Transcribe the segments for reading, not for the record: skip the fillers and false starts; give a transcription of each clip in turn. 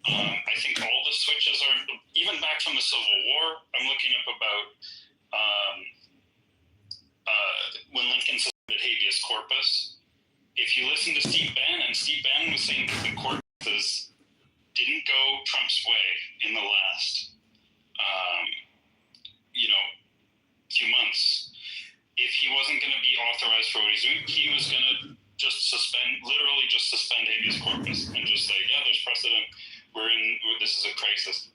I think all the switches are, even back from the Civil War, I'm looking up about when Lincoln suspended habeas corpus. If you listen to Steve Bannon was saying that the corpuses didn't go Trump's way in the last, few months. If he wasn't going to be authorized for what he's doing, he was going to just suspend habeas corpus and just say, yeah, there's precedent. This is a crisis.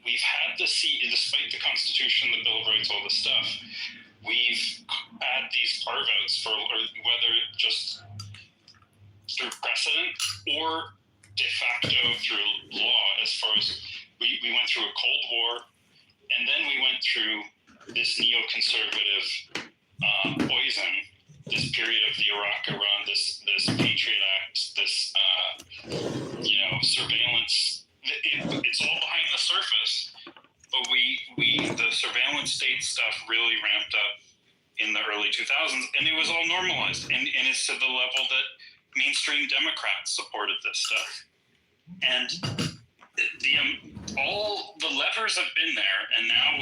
We've had to see, despite the Constitution, the Bill of Rights, all this stuff, we've had these carve-outs for whether just through precedent or de facto through law, as far as we went through a Cold War, and then we went through this neoconservative poison, this period of the Iraq-Iran, this Patriot Act, this surveillance. It's all behind the surface, but the surveillance state stuff really ramped up in the early 2000s, and it was all normalized, and it's to the level that mainstream Democrats supported this stuff. And all the levers have been there, and now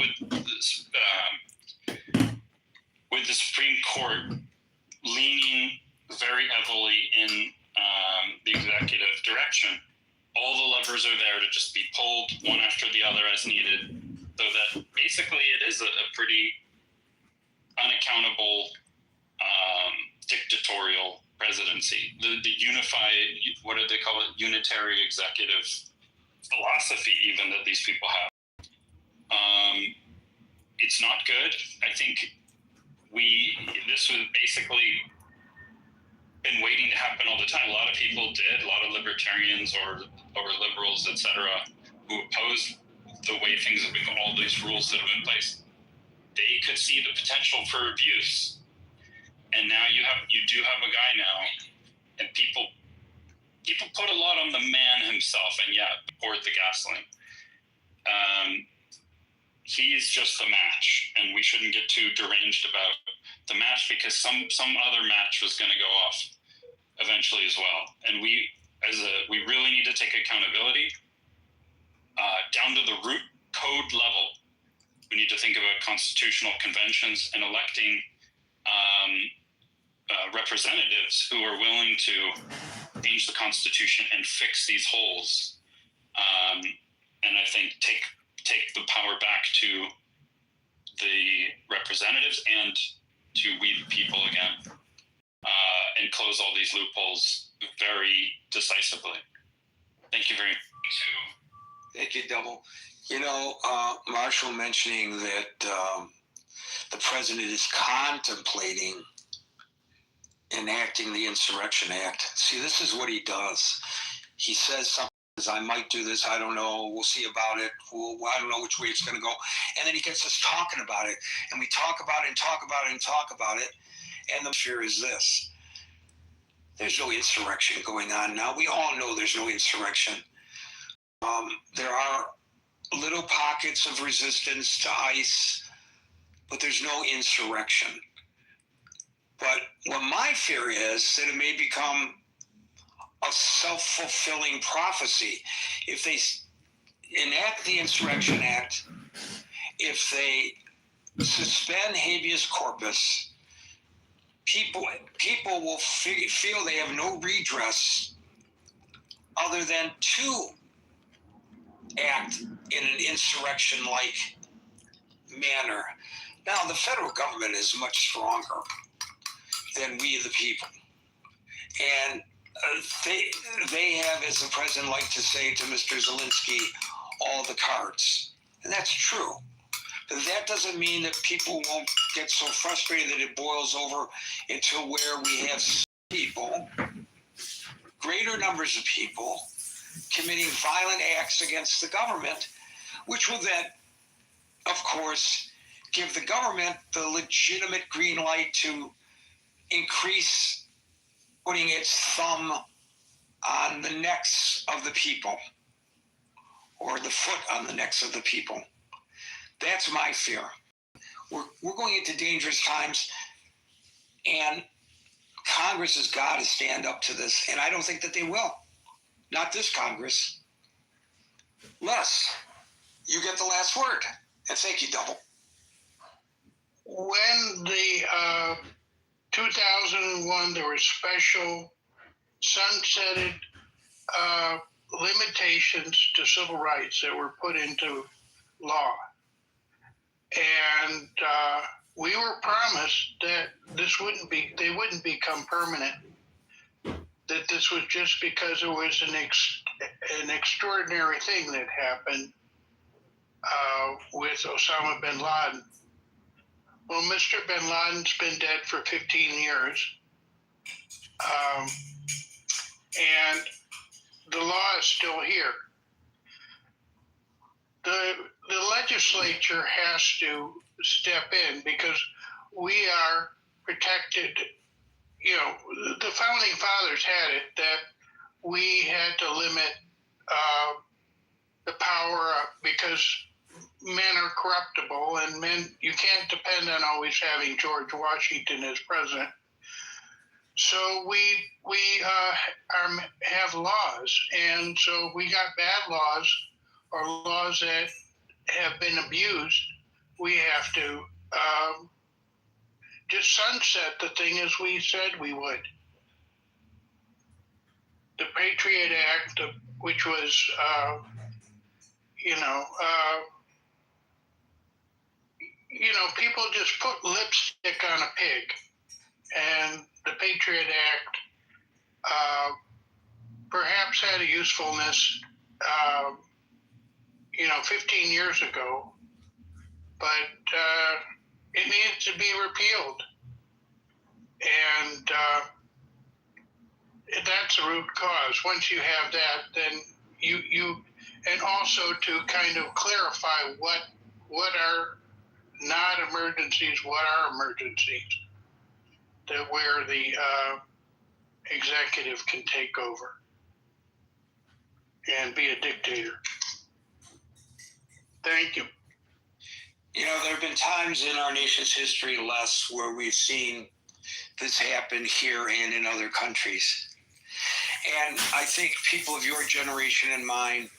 with the Supreme Court leaning very heavily in the executive direction, all the levers are there to just be pulled one after the other as needed, so that basically it is a pretty unaccountable dictatorial presidency. The unified, what do they call it, unitary executive philosophy even that these people have. It's not good. I think this was basically been waiting to happen all the time. A lot of people did, a lot of libertarians or liberals, etc., who opposed the way things have been, all these rules that have been in place. They could see the potential for abuse. And now you do have a guy now, and people put a lot on the man himself, and poured the gasoline. He is just the match, and we shouldn't get too deranged about the match, because some other match was going to go off eventually as well. And we really need to take accountability down to the root code level. We need to think about constitutional conventions and electing representatives who are willing to change the Constitution and fix these holes. And I think take the power back to the representatives and to we the people again, and close all these loopholes very decisively. Thank you very much. Thank you, Double. Marshall mentioning that the president is contemplating enacting the Insurrection Act. See, this is what he does. He says something, I might do this, I don't know, we'll see about it, I don't know which way it's going to go. And then he gets us talking about it, and we talk about it and talk about it and talk about it. And the fear is this: there's no insurrection going on now. We all know there's no insurrection. There are little pockets of resistance to ICE, but there's no insurrection. But what my fear is that it may become a self-fulfilling prophecy. If they enact the Insurrection Act, if they suspend habeas corpus, people will feel they have no redress other than to act in an insurrection-like manner. Now, the federal government is much stronger than we, the people. And they have, as the president liked to say to Mr. Zelensky, all the cards. And that's true. But that doesn't mean that people won't get so frustrated that it boils over into where we have people, greater numbers of people, committing violent acts against the government, which will then, of course, give the government the legitimate green light to increase putting its thumb on the necks of the people, or the foot on the necks of the people. That's my fear. We're going into dangerous times, and Congress has got to stand up to this, and I don't think that they will. Not this Congress. Les, you get the last word. And thank you, Double. When the 2001, there were special sunsetted limitations to civil rights that were put into law. And we were promised that they wouldn't become permanent. That this was just because it was an extraordinary thing that happened with Osama bin Laden. Well, Mr. bin Laden's been dead for 15 years. And the law is still here. The legislature has to step in because we are protected. You know, the founding fathers had it that we had to limit the power because men are corruptible, and you can't depend on always having George Washington as president. So we have laws, and so we got bad laws or laws that have been abused. We have to just sunset the thing as we said we would. The Patriot Act, which was, people just put lipstick on a pig, and the Patriot Act perhaps had a usefulness, 15 years ago, but it needs to be repealed. And that's the root cause. Once you have that, then and also to kind of clarify what are not emergencies, what are emergencies, that where the executive can take over and be a dictator. Thank you. You know, there have been times in our nation's history, Les, where we've seen this happen here and in other countries. And I think people of your generation and mine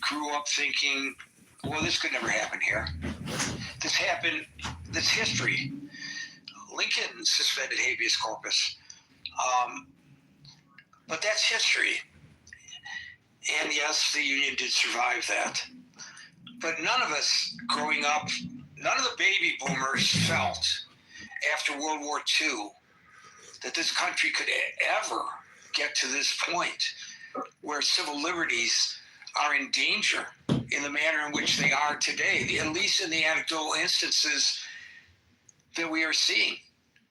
grew up thinking, well, this could never happen here. This happened, this history. Lincoln suspended habeas corpus. But that's history. And yes, the Union did survive that. But none of us growing up, none of the baby boomers felt after World War II that this country could ever get to this point where civil liberties are in danger in the manner in which they are today, at least in the anecdotal instances that we are seeing.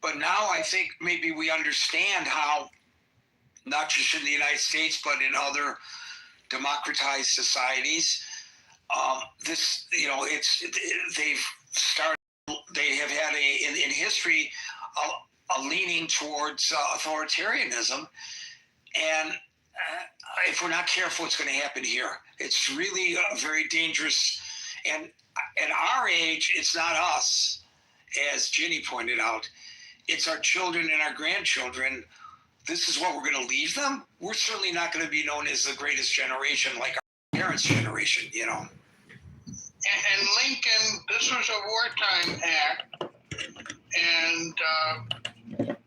But now I think maybe we understand how, not just in the United States, but in other democratized societies, they have had in history a leaning towards authoritarianism, and if we're not careful, it's going to happen here. It's really very dangerous, and at our age, it's not us, as Ginny pointed out. It's our children and our grandchildren. This is what we're going to leave them. We're certainly not going to be known as the greatest generation like our parents' generation, you know. And Lincoln, this was a wartime act, and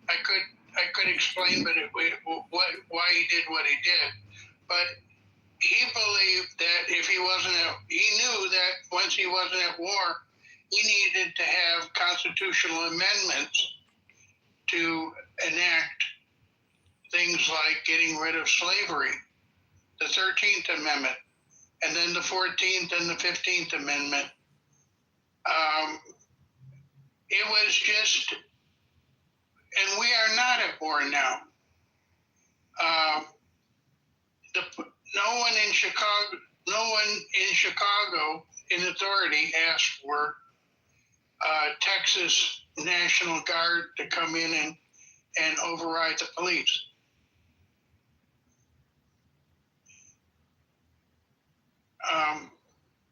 I could explain, but why he did what he did. But he believed that he knew that once he wasn't at war, he needed to have constitutional amendments to enact things like getting rid of slavery, the 13th Amendment, and then the 14th and the 15th Amendment. It was just, and we are not at war now. No one in Chicago in authority asked for Texas National Guard to come in and override the police.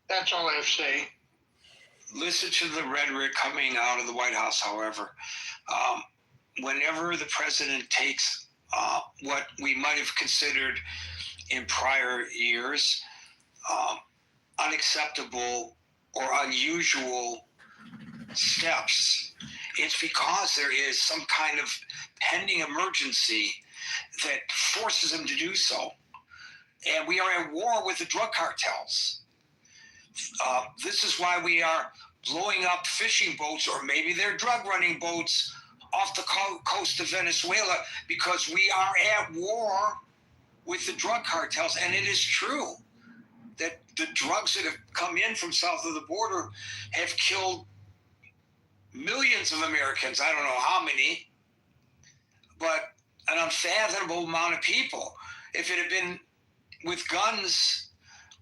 That's all I have to say. Listen to the rhetoric coming out of the White House, however. Whenever the president takes what we might have considered in prior years unacceptable or unusual steps. It's because there is some kind of pending emergency that forces them to do so. And we are at war with the drug cartels. This is why we are blowing up fishing boats, or maybe they're drug running boats, off the coast of Venezuela, because we are at war with the drug cartels. And it is true that the drugs that have come in from south of the border have killed millions of Americans. I don't know how many, but an unfathomable amount of people. If it had been with guns,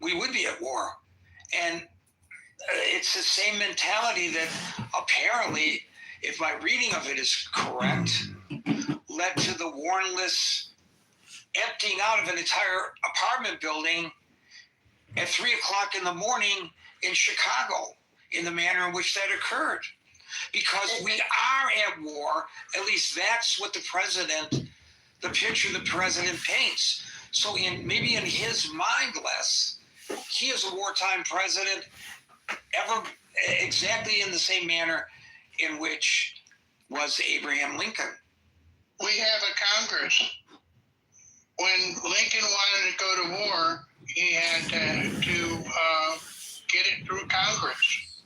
we would be at war. And it's the same mentality that apparently, if my reading of it is correct, led to the warrantless emptying out of an entire apartment building at 3 o'clock in the morning in Chicago, in the manner in which that occurred. Because we are at war, at least that's what the picture the president paints. So maybe in his mind, Les, he is a wartime president, exactly in the same manner in which was Abraham Lincoln. We have a Congress. When Lincoln wanted to go to war, he had to get it through Congress.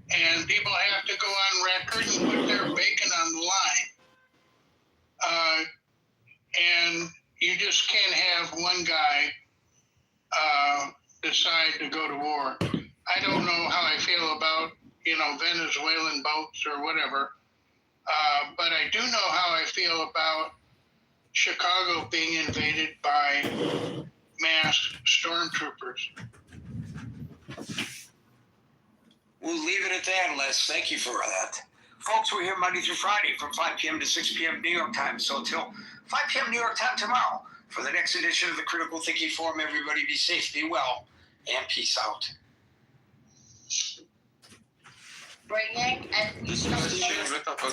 And people have to go on record and put their bacon on the line. And you just can't have one guy decide to go to war. I don't know how I feel about, Venezuelan boats or whatever. But I do know how I feel about Chicago being invaded by masked stormtroopers. We'll leave it at that, Les. Thank you for that. Folks, we're here Monday through Friday from 5 p.m. to 6 p.m. New York time. So until 5 p.m. New York time tomorrow for the next edition of the Critical Thinking Forum, everybody be safe, be well, and peace out. Brilliant and This was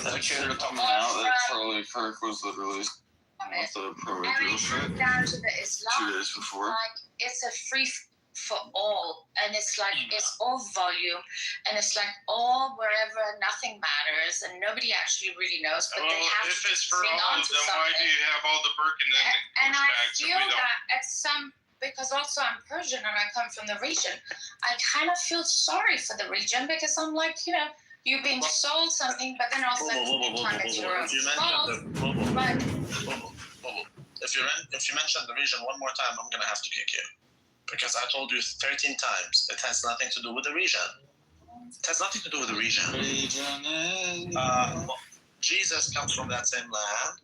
the chair coming out that Charlie Kirk was literally the pro-Israel shit down to the Islam, 2 days before. like it's a free for all, and it's like it's all volume, and it's like all wherever, nothing matters, and nobody actually really knows, but they have if to it's for cling all, on to then why do something. you have all the Birkin And I pushbacks if feel we don't? that at some, because also I'm Persian and I come from the region, I kind of feel sorry for the region, because I'm like, you're being sold something, but then also at the same time it's your own fault. But If you mention the region one more time, I'm gonna have to kick you, because I told you 13 times it has nothing to do with the region. It has nothing to do with the region. Jesus comes from that same land.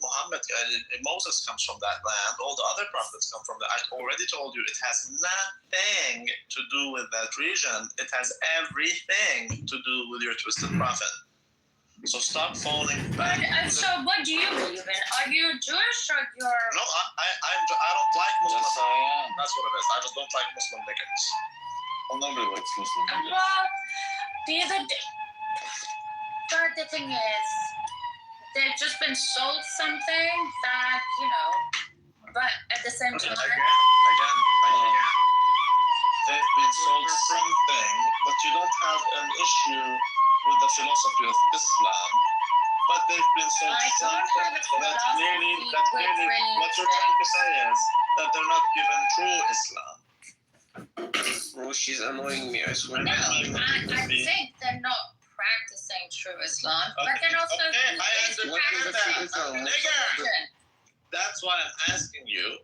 Moses comes from that land. All the other prophets come from that. I already told you it has nothing to do with that region. It has everything to do with your twisted prophet. So stop falling back. so what do you believe in? Are you Jewish or you're? No, I don't like Muslim. Yes, I am. That's what it is. I just don't like Muslim niggas. Well, nobody likes Muslim niggas. Well, the thing is, they've just been sold something that, but at the same time. Again. They've been sold something, but you don't have an issue with the philosophy of Islam. But they've been sold I don't something. have a So that's clearly philosophy what you're trying to say is that they're not given true Islam. Oh, she's annoying me, I swear. No, I think they're not practicing true Islam, but then also Okay, I is understand practicing that. Nigger! religion. That's why I'm asking you,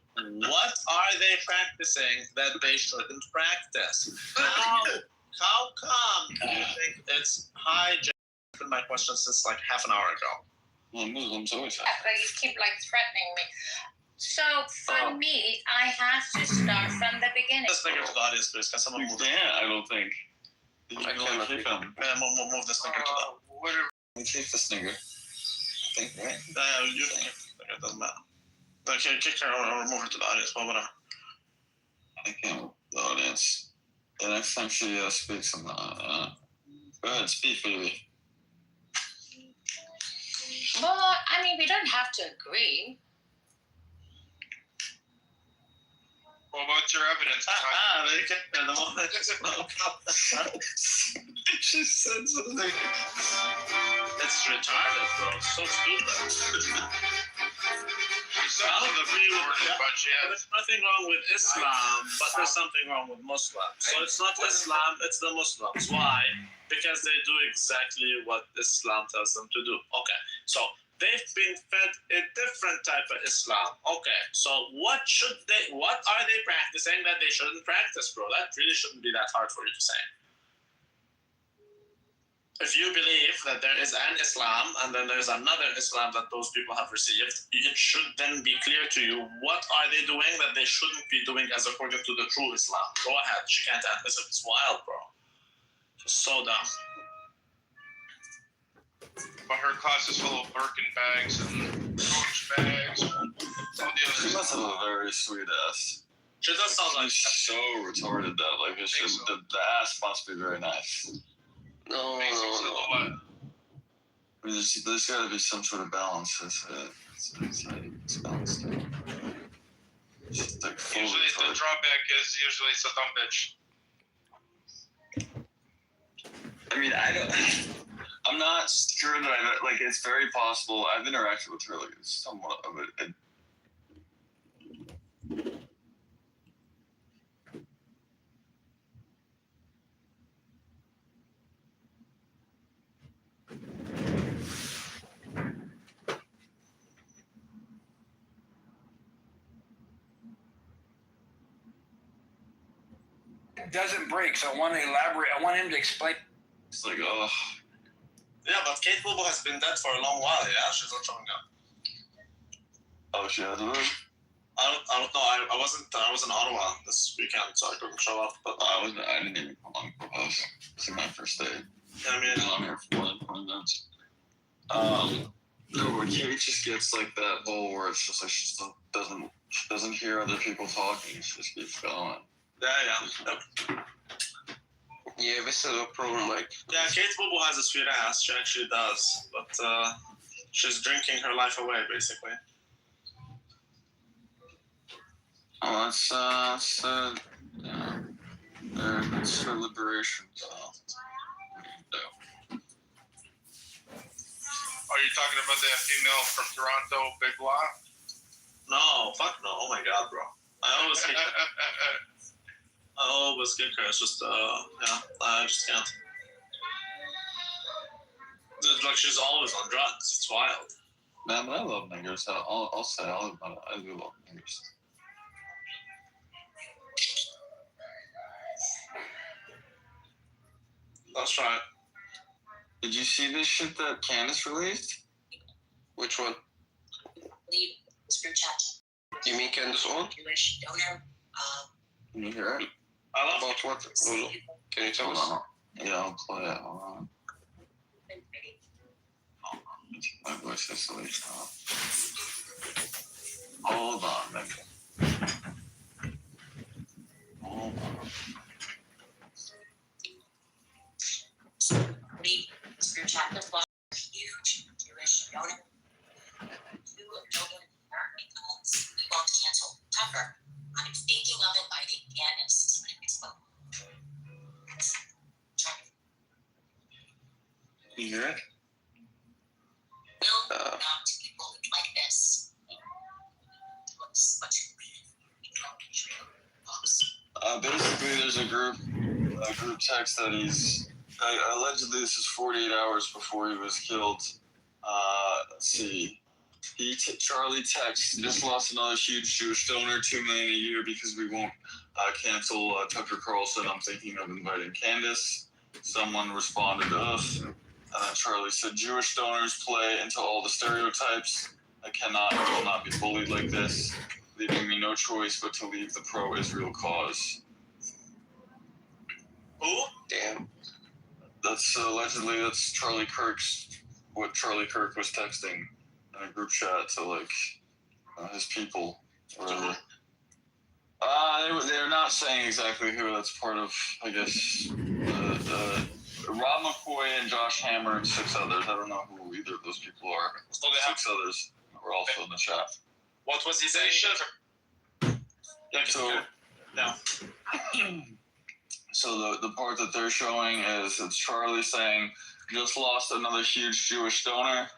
what are they practicing that they shouldn't practice? How come you think it's hijacked my question since like half an hour ago? Well, Muslims always have. But you keep threatening me. So for me, I have to start from the beginning. This nigger to the audience, please. Can someone You move this? can't, I don't think. You I can cannot only kick him. Move this nigger to the. Whatever. You kick this nigger. I think, right? You can kick the nigger, it doesn't matter. Okay, kick her or move her to the audience, well, whatever. I can't with the audience. The next time she speaks, I'm not. Go ahead, speak, baby. Well, I mean, we don't have to agree. Well, What's your evidence? She said something. It's retarded, bro. So stupid. I'll agree with it, but yeah. There's nothing wrong with Islam, but there's something wrong with Muslims. So it's not Islam, it's the Muslims. Why? Because they do exactly what Islam tells them to do. Okay, so they've been fed a different type of Islam. Okay, so what are they practicing that they shouldn't practice, bro? That really shouldn't be that hard for you to say. If you believe that there is an Islam and then there's another Islam that those people have received, it should then be clear to you what are they doing that they shouldn't be doing as according to the true Islam. Go ahead. She can't answer. It's wild, bro. Just so dumb. But her class is full of Birkin bags and Coach bags. She must have a very sweet ass. She does sound like She's so retarded that like it should, the ass must be very nice. No. There's got to be some sort of balance. It's balanced. She's like Usually the drawback is usually it's a dumb bitch. I mean, I'm not sure that it's very possible. I've interacted with her, like, it's somewhat of a Doesn't break, so I want to elaborate. I want him to explain. It's like, oh. Yeah, but Kate Bobo has been dead for a long while, yeah? She's not showing up. Oh, she hasn't been? I don't know. I was in Ottawa this weekend, so I couldn't show up. But I didn't even come on Clubhouse. This is my first day. Yeah, I mean, I'm here for more than 20 minutes. No, when Kate just gets like that whole where it's just like she doesn't hear other people talking. She just keeps going. yeah. Yeah, this is a problem. Like, Yeah, Kate Bobo has a sweet ass. She actually does, but she's drinking her life away, basically. Oh, it's for liberation. So. Are you talking about that female from Toronto, Big Law? No, fuck no. Oh my god, bro. I always hate her. I always kick her. It's just, I just can't. It's like she's always on drugs. It's wild. Man, but I love niggers. I'll say I do love niggers. Let's try it. Did you see this shit that Candace released? which one? Leave this group chat. You mean Candace on? Jewish donor. Can you hear it? I love About what? No. Can you tell us? Hold on. Yeah, I'll play it. Hold on. My voice is so Hold on, nigga. Hold on. Leave this group chat. The huge Jewish donor. You donate because we want to cancel Tucker. I'm thinking of inviting Candace to Facebook. You hear it? Will not be bullied like this. What's Basically, there's a group text that he's allegedly. This is 48 hours before he was killed. Let's see. Charlie texts, just lost another huge Jewish donor, $2 million a year because we won't cancel Tucker Carlson. I'm thinking of inviting Candace. Someone responded, ugh. And then Charlie said, Jewish donors play into all the stereotypes. I cannot and will not be bullied like this, leaving me no choice but to leave the pro-Israel cause. Who? Damn. That's allegedly, that's what Charlie Kirk was texting in a group chat to like his people. They're not saying exactly who. That's part of, I guess, Rob McCoy and Josh Hammer and 6 others. I don't know who either of those people are. So they have 6 others were also in the chat. What was he saying? So Yeah. So the part that they're showing is it's Charlie saying, just lost another huge Jewish donor,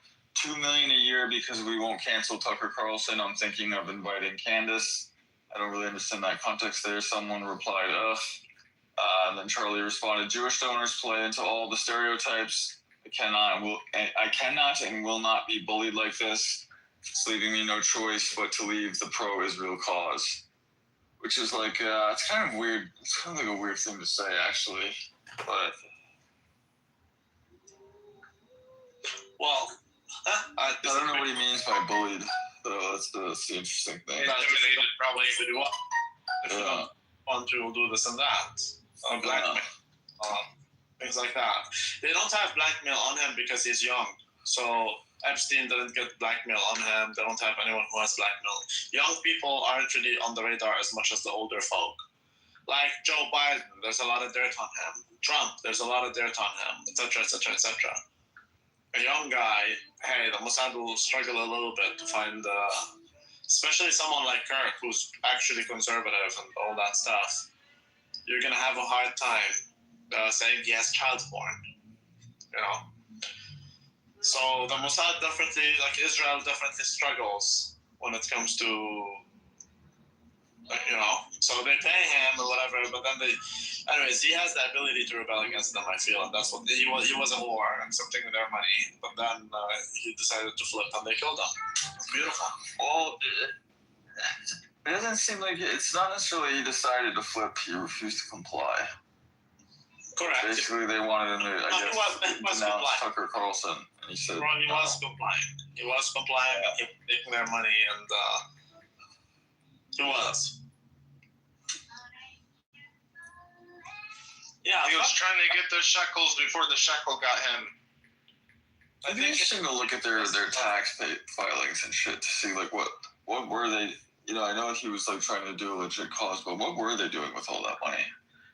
$2 million a year because we won't cancel Tucker Carlson. I'm thinking of inviting Candace. I don't really understand that context there. Someone replied, ugh. And then Charlie responded, Jewish donors play into all the stereotypes. I cannot and will not be bullied like this. It's leaving me no choice but to leave the pro-Israel cause. Which is like, it's kind of weird. It's kind of like a weird thing to say, actually. But Well, I don't know what he means by bullied. So that's the interesting thing. Intimidated, probably. if you don't want to do this and that, blackmail, things like that. They don't have blackmail on him because he's young. So Epstein didn't get blackmail on him. They don't have anyone who has blackmail. Young people aren't really on the radar as much as the older folk. Like Joe Biden, there's a lot of dirt on him. Trump, there's a lot of dirt on him, etc., etc., etc. A young guy, hey, the Mossad will struggle a little bit to find, especially someone like Kirk, who's actually conservative and all that stuff. You're gonna have a hard time saying he has child porn, you know. So the Mossad definitely, like Israel, definitely struggles when it comes to, you know. So they pay him or whatever, but then anyways, he has the ability to rebel against them. I feel, and that's what he was. He was a whore, accepting their money, but then he decided to flip, and they killed him. It's beautiful. well, it doesn't seem like it's not necessarily he decided to flip. He refused to comply. Correct. Basically, they wanted him to, I guess, he was denounce complying. Tucker Carlson, and he said, Well, he was complying. He was complying, and he was taking their money, and he was. Yeah, He was trying to get the shekels before the shekel got him. I think it's interesting to look at their tax filings and shit to see like what were they. You know, I know he was like trying to do a legit cause, but what were they doing with all that money?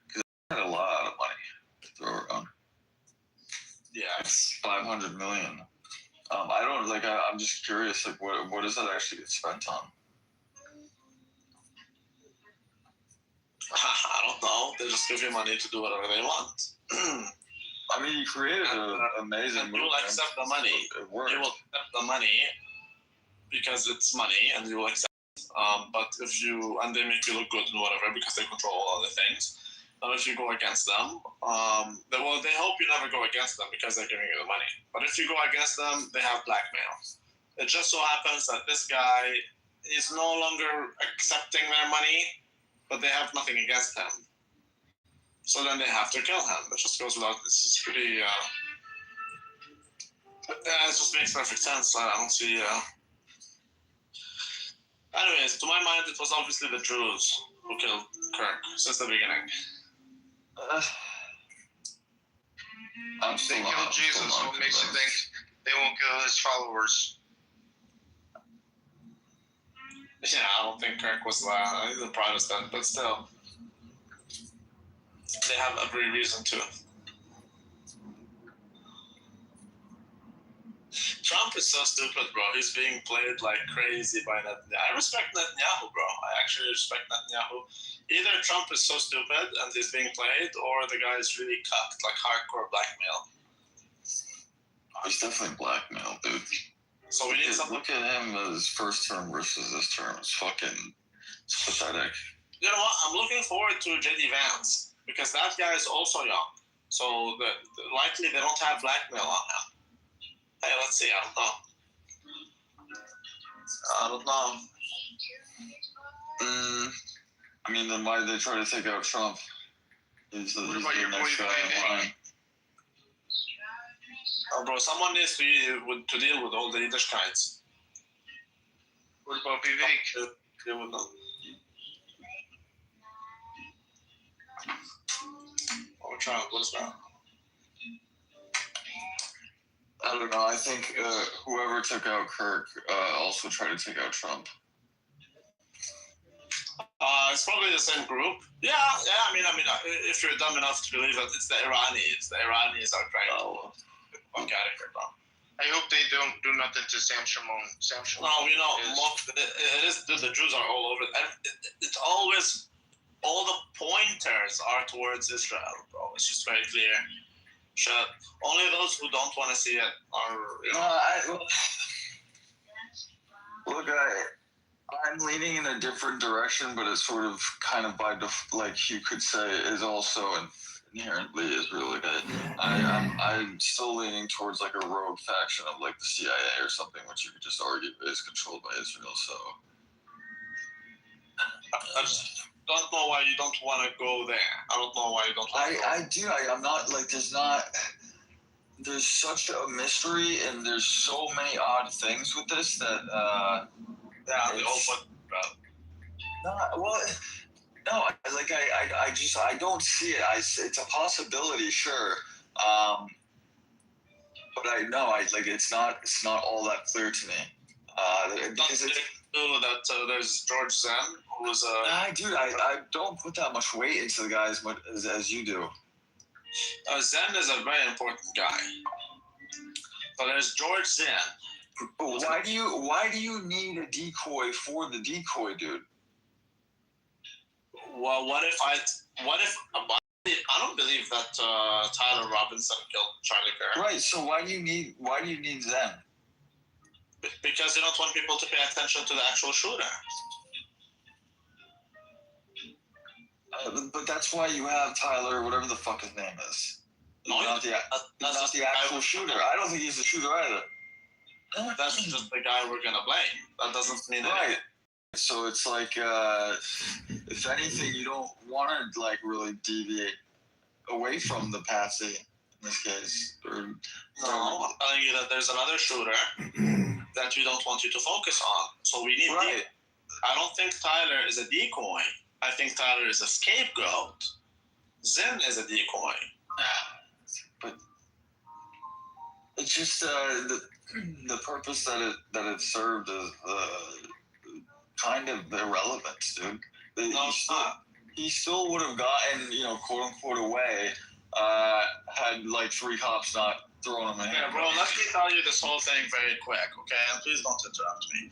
Because they had a lot of money to throw around. Yeah, it's $500 million. I don't like. I'm just curious. Like, what does that actually get spent on? I don't know. They just give you money to do whatever they want. I mean, you created an amazing movie. You will accept the money. It worked. You will accept the money because it's money, and you will accept. But if you and they make you look good and whatever because they control all the things. And if you go against them, they hope you never go against them because they're giving you the money. But if you go against them, they have blackmail. It just so happens that this guy is no longer accepting their money, but they have nothing against him. So then they have to kill him. It just goes without. This is pretty. It just makes perfect sense. I don't see. Anyways, to my mind, it was obviously the Jews who killed Kirk since the beginning. They killed Jesus. What makes you think they won't kill his followers? Yeah, I don't think Kirk was. He's a Protestant, but still, they have every reason to. Trump is so stupid, bro. He's being played like crazy by Netanyahu. I respect Netanyahu, bro. I actually respect Netanyahu. Either Trump is so stupid and he's being played, or the guy is really cucked, like hardcore blackmail. He's definitely blackmailed, dude. So we need something. Look at him as first term versus this term. It's pathetic. You know what? I'm looking forward to JD Vance because that guy is also young. So likely they don't have blackmail on him. Hey, let's see. I don't know. I mean, then why did they try to take out Trump? He's the next guy in line. Oh, bro, someone needs to deal with all the Yiddishkeites. What about Vivek? Deal with them. Oh, Trump, what's that? I don't know. I think whoever took out Kirk also tried to take out Trump. It's probably the same group. Yeah. I mean, if you're dumb enough to believe that it's the Iranis are trying to fuck out of here, bro. I hope they don't do nothing to Sam Shimon. No, you know, it is. The Jews are all over. It's always all the pointers are towards Israel, bro. It's just very clear. Shut. Only those who don't want to see it are, you know. Look, I'm leaning in a different direction, but it's sort of kind of like you could say is also inherently Israel. Like I'm still leaning towards like a rogue faction of like the CIA or something, which you could just argue is controlled by Israel. So I just don't know why you don't want to go there. I don't know why you don't want to go. I do. I'm not like there's such a mystery and there's so many odd things with this that Yeah, the old no, I don't see it. It's a possibility, sure, but it's not all that clear to me. Because it's that there's George Zen, who was I don't put that much weight into the guy as you do. Zen is a very important guy. So there's George Zen. But why do you need a decoy for the decoy, dude? Well, what if I don't believe that Tyler Robinson killed Charlie Kirk. Right. So why do you need Zen? Because you don't want people to pay attention to the actual shooter. But that's why you have Tyler, whatever the fuck his name is. No, He's not the actual shooter. I don't think he's the shooter either. That's just the guy we're gonna blame. That doesn't mean right. So it's like, if anything, you don't want to like really deviate away from the patsy in this case. No, I'm telling you that there's another shooter that we don't want you to focus on. So we need. Right. I don't think Tyler is a decoy. I think Tyler is a scapegoat. Zen is a decoy. But it's just the purpose that it served is kind of irrelevant, dude. No, it's not. He still would have gotten, quote unquote, away had like 3 cops not thrown him in. Okay, bro, let me tell you this whole thing very quick, okay? And please don't interrupt me.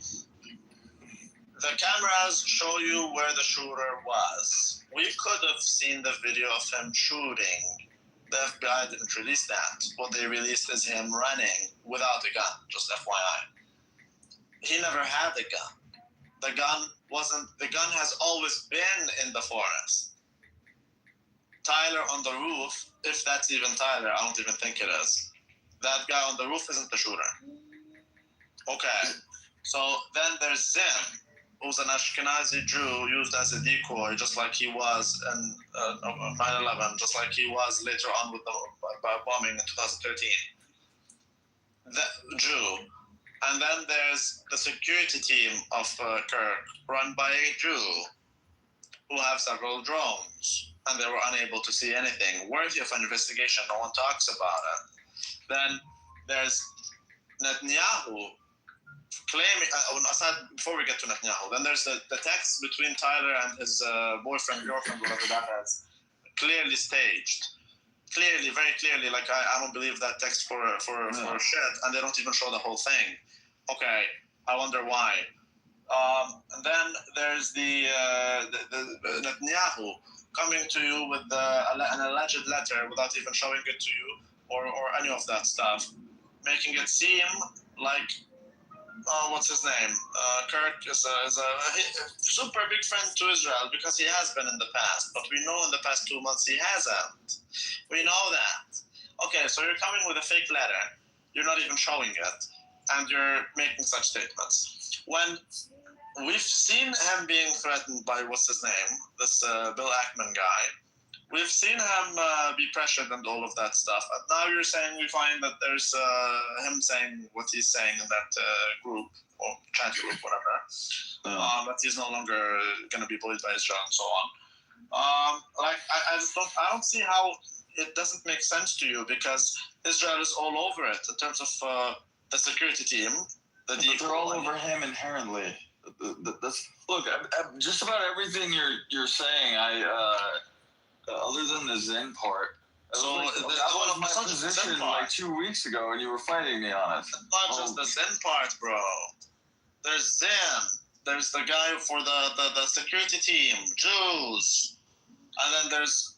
The cameras show you where the shooter was. We could have seen the video of him shooting. The FBI didn't release that. What they released is him running without a gun, just FYI. He never had a gun. The gun has always been in the forest. Tyler on the roof, if that's even Tyler, I don't even think it is. That guy on the roof isn't the shooter. Okay, so then there's Zim, who's an Ashkenazi Jew used as a decoy, just like he was in 9/11, just like he was later on with the bombing in 2013. The Jew. And then there's the security team of Kirk, run by a Jew, who have several drones, and they were unable to see anything worthy of an investigation. No one talks about it. Then there's Netanyahu claiming, before we get to Netanyahu, then there's the text between Tyler and his boyfriend, girlfriend, whatever that is, clearly staged. Clearly, very clearly, like I don't believe that text for shit, and they don't even show the whole thing. Okay, I wonder why. And then there's the Netanyahu coming to you with an alleged letter without even showing it to you or any of that stuff, making it seem like what's his name? Kirk is a super big friend to Israel because he has been in the past, but we know in the past 2 months he hasn't. We know that. Okay, so you're coming with a fake letter. You're not even showing it. And you're making such statements. When we've seen him being threatened by, what's his name, this Bill Ackman guy, we've seen him be pressured and all of that stuff. And now you're saying we find that there's him saying what he's saying in that group, or chat group, whatever, that he's no longer going to be bullied by Israel and so on. I don't see how it doesn't make sense to you, because Israel is all over it in terms of the security team. But they're all over him inherently. Look, just about everything you're saying, other than the Zen part. So that was my position like 2 weeks ago, and you were fighting me on it. It's not just the Zen part, bro. There's Zen. There's the guy for the security team, Jews. And then there's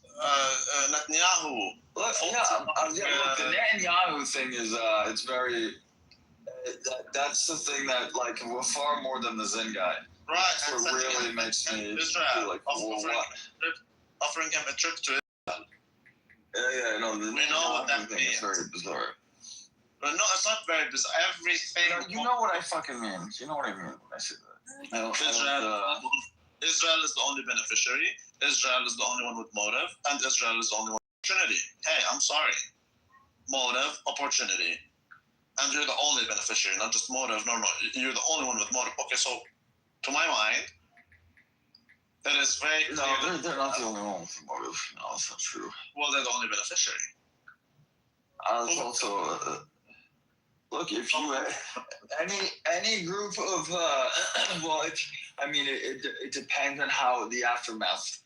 Netanyahu. Look, look, the Netanyahu thing is, it's very. That's the thing that, like, we're far more than the Zen guy. Right. That's what really makes me feel like, offering him a trip to Israel. Yeah, no, the We know what that thing means. is very bizarre. But no, it's not very bizarre. Everything. You know what I fucking mean. You know what I mean when I say that. Israel is the only beneficiary. Israel is the only one with motive, and Israel is the only one with opportunity. Hey, I'm sorry. Motive, opportunity. And you're the only beneficiary, not just motive. No, you're the only one with motive. Okay, so to my mind, it is very clear. No, they're not the only one with motive. No, that's not true. Well, they're the only beneficiary. It's also look, if you any group of well, it depends on how the aftermath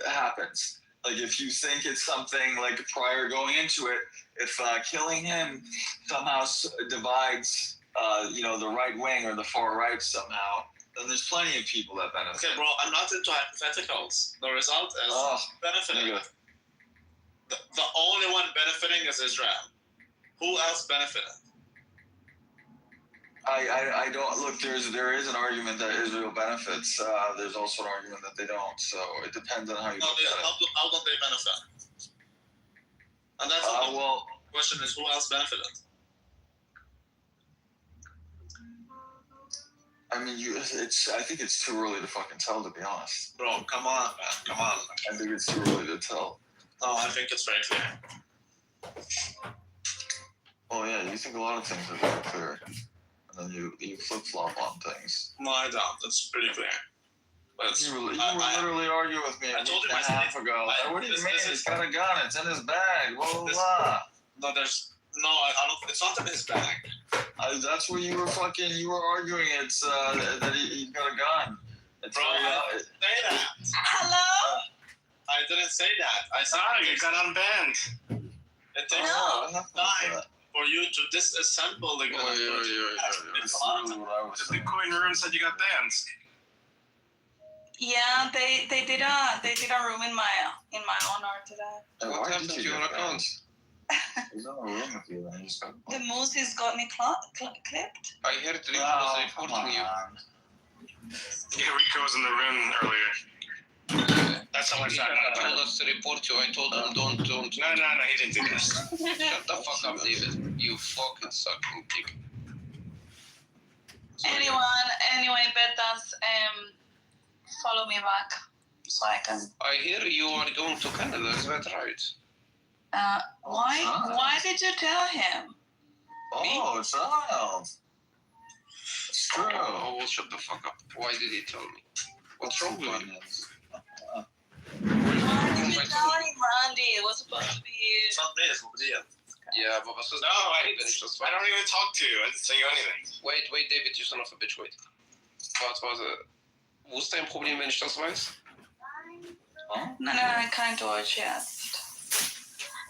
happens. Like, if you think it's something like prior going into it, if killing him somehow divides, the right wing or the far right somehow, then there's plenty of people that benefit. Okay, bro, I'm not into hypotheticals. The result is benefiting. Nigga. The only one benefiting is Israel. Who else benefited? I don't look. There is an argument that Israel benefits. There's also an argument that they don't. So it depends on how you look at it. How don't they benefit? And that's the question is, who else benefited? I mean, I think it's too early to fucking tell, to be honest. Bro, come on, man. Come on. I think it's too early to tell. No, I think it's very clear. Oh yeah, you think a lot of things are very clear, and then you flip flop on things. No, I don't. It's pretty clear. But You were literally arguing with me a week and a half ago. What do you mean? He's got a gun. It's in his bag. Blah blah blah. No, I don't. It's not in his bag. That's where you were arguing. It's that he's got a gun. Bro, I didn't say that. Hello? I didn't say that. I said you got unbanned. it takes time for you to disassemble the gun. That's really what I was The saying. Bitcoin room said you got banned. Yeah, they did a room in my honor today. Hey, What why happened did to you your get account? banned? He's not in a room with you, then. He's got The moose has got me clipped. I heard Rico was reporting you. Yeah, Rico was in the room earlier. That's how much He told us to report you. I told him don't. No, he didn't do this. Shut the fuck up, David. You fucking sucking pig. Sorry. Anyway, Betas, follow me back so I can. I hear you are going to Canada. Is that right? Why did you tell him? Oh, child. It's true. Oh, well, shut the fuck up. Why did he tell me? What's wrong with you? Why did you tell him, Randy? It was supposed to be you. It's not me, it's Lucia. Yeah, but what's No, I don't even talk to you. I didn't say you anything. Wait, David, you son of a bitch, wait. Warte. Wo ist dein Problem, wenn ich das weiß? Nein, kein Deutsch jetzt.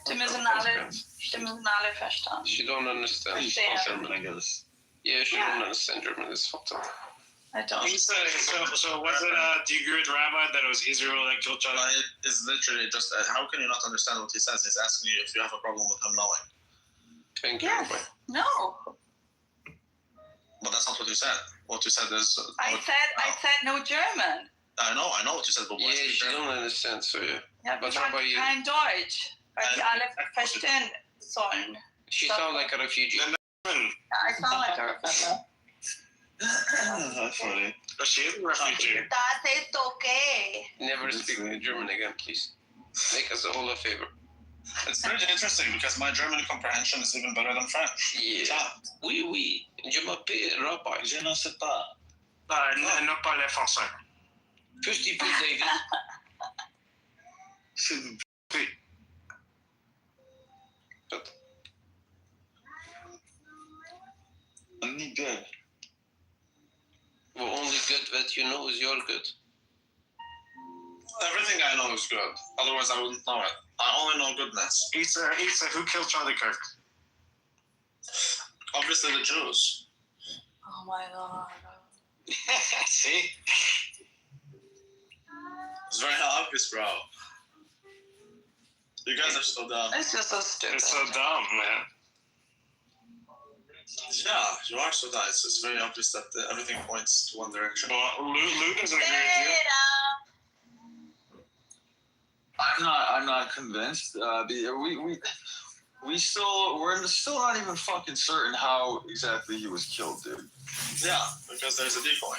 Die müssen alle verstanden. She don't understand German. I guess. Yeah, she don't understand German. It's fucked up. I don't. So was it, do you agree with Rabbi that it was Israel that killed Charlie? It's literally just, how can you not understand what he says? He's asking you if you have a problem with him knowing. Thank you. Yes. Bye. No. But that's not what you said. What you said is... I said no German. I know what you said, but Yeah, she don't understand, so yeah. Ja, Was aber war bei ihr? kein Deutsch. Weil die alle verstehen sollen. She sound like a refugee. I sound like a refugee. That's funny. But she is a refugee. That is okay. Never speak German again, please. Make us all a favor. It's very interesting because my German comprehension is even better than French. Yeah. Oui. Je m'appelle Rabbi. Je ne sais pas. Ne parle français. First you put David. Only good. Well, only good that you know is your good. Everything I know is good. Otherwise, I wouldn't know it. I only know goodness. Isa, who killed Charlie Kirk? Obviously, the Jews. Oh my god. See? It's very obvious, bro. You guys are so dumb. It's just so stupid. It's so dumb, man. Yeah, you are so dumb. It's very obvious that everything points to one direction. Well, Lou doesn't agree with you. I'm not convinced. We're still not even fucking certain how exactly he was killed, dude. Yeah, because there's a decoy.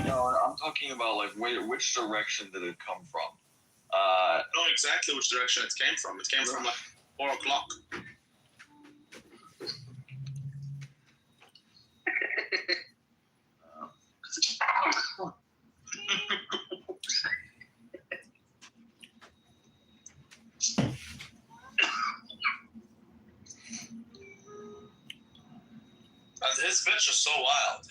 No, I'm talking about like which direction did it come from? I know exactly which direction it came from. It came from like 4 o'clock. And his bitch is so wild.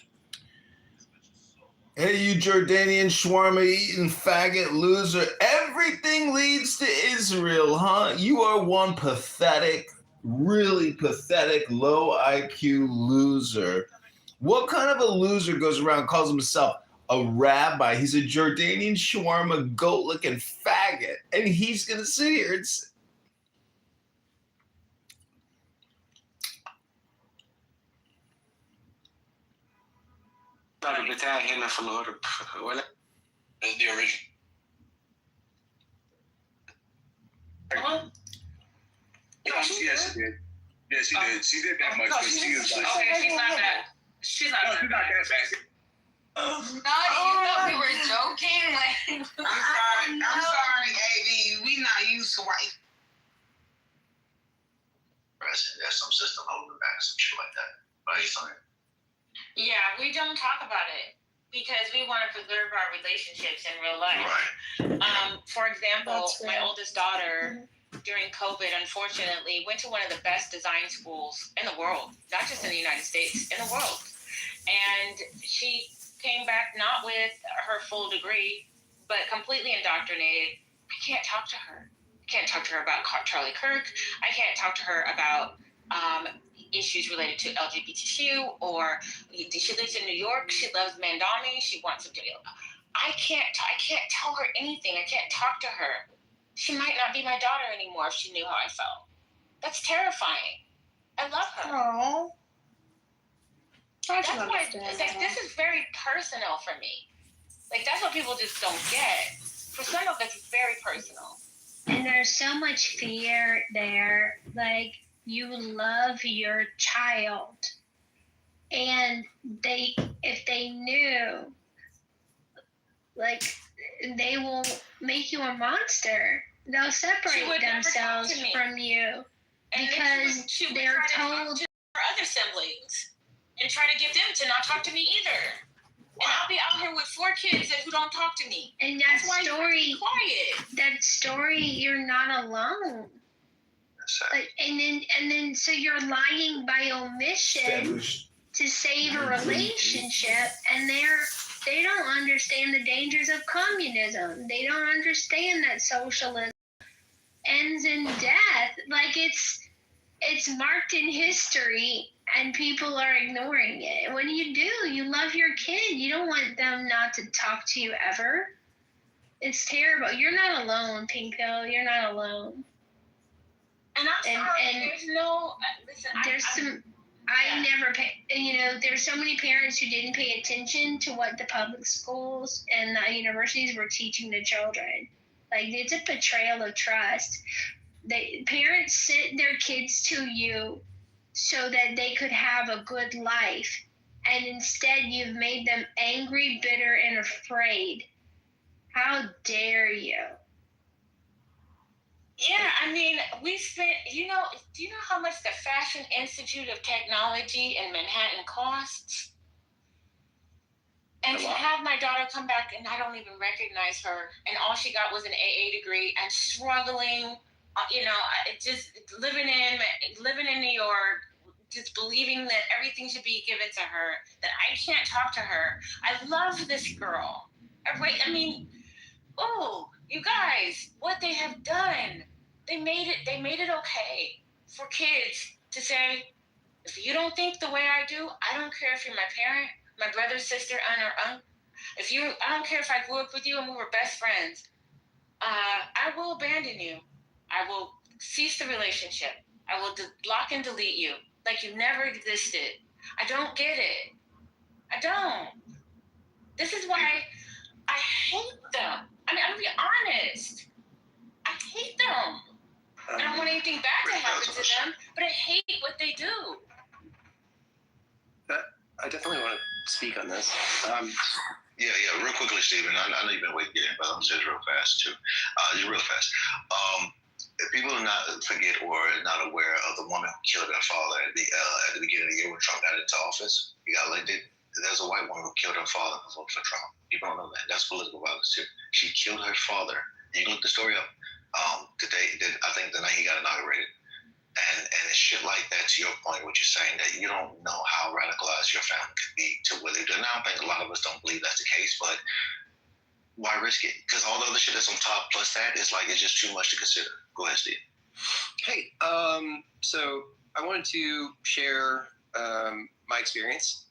Hey, you Jordanian shawarma eating faggot loser. Everything leads to Israel, huh? You are one pathetic, really pathetic, low IQ loser. What kind of a loser goes around and calls himself a rabbi? He's a Jordanian shawarma goat-looking faggot. And he's going to sit here and say, بتاعي هنا في الغرب ولا That's the original. Yes, she did. Yeah, she did. She did that much, but she was like, Okay, she's not bad. She's not no, bad. she's not that bad. No, you thought we were joking. Like, I'm sorry, AB. We not used to white. There's some system holding back, some shit like that. But he's fine. Yeah, we don't talk about it because we want to preserve our relationships in real life. Right. For example, That's my right. oldest daughter during COVID, unfortunately, went to one of the best design schools in the world, not just in the United States, in the world. And she came back not with her full degree, but completely indoctrinated. I can't talk to her. I can't talk to her about Charlie Kirk. I can't talk to her about issues related to LGBTQ, or she lives in New York. She loves Mandami. She wants to do. I can't tell her anything. I can't talk to her. She might not be my daughter anymore if she knew how I felt. That's terrifying. I love her. Oh. That's why it's like, this is very personal for me. Like, that's what people just don't get. For some of us, it's very personal. And there's so much fear there. Like, you love your child, and if they knew, like, they will make you a monster. They'll separate themselves from you because they're told to her other siblings and try to get them to not talk to me either. And I'll be out here with 4 kids who don't talk to me. And that story, quiet. You're not alone. Like, and then so you're lying by omission to save a relationship, and they don't understand the dangers of communism. They don't understand that socialism ends in death. Like, it's marked in history, and people are ignoring it. When you do, you love your kid. You don't want them not to talk to you ever. It's terrible. You're not alone, Pinko. You're not alone. And I'm sorry, there's no, listen, there's so many parents who didn't pay attention to what the public schools and the universities were teaching the children. Like, it's a betrayal of trust. Parents sent their kids to you so that they could have a good life, and instead you've made them angry, bitter, and afraid. How dare you? Yeah, I mean, we spent, do you know how much the Fashion Institute of Technology in Manhattan costs? And to have my daughter come back and I don't even recognize her, and all she got was an AA degree and struggling, just living in New York, just believing that everything should be given to her, that I can't talk to her. I love this girl. You guys, what they have done, they made it okay for kids to say, if you don't think the way I do, I don't care if you're my parent, my brother, sister, aunt, or uncle, I don't care if I grew up with you and we were best friends. I will abandon you. I will cease the relationship. I will block and delete you like you never existed. I don't get it. I don't. This is why I hate them. I mean, I'm gonna be honest. I hate them. I don't want anything bad to happen to them, but I hate what they do. I definitely want to speak on this. Yeah, real quickly, Stephen. I know you've been waiting to get in, but I'm saying real fast too. Real fast. If people are not forget or not aware of the woman who killed her father at the beginning of the year when Trump got into office, he got elected. There's a white woman who killed her father and voted for Trump. People don't know that. That's political violence too. She killed her father. You can look the story up. I think the night he got inaugurated. And it's shit like that, to your point, what you're saying, that you don't know how radicalized your family could be to where they do. Now, I think a lot of us don't believe that's the case, but why risk it? Because all the other shit that's on top plus that, it's just too much to consider. Go ahead, Steve. Hey, so I wanted to share my experience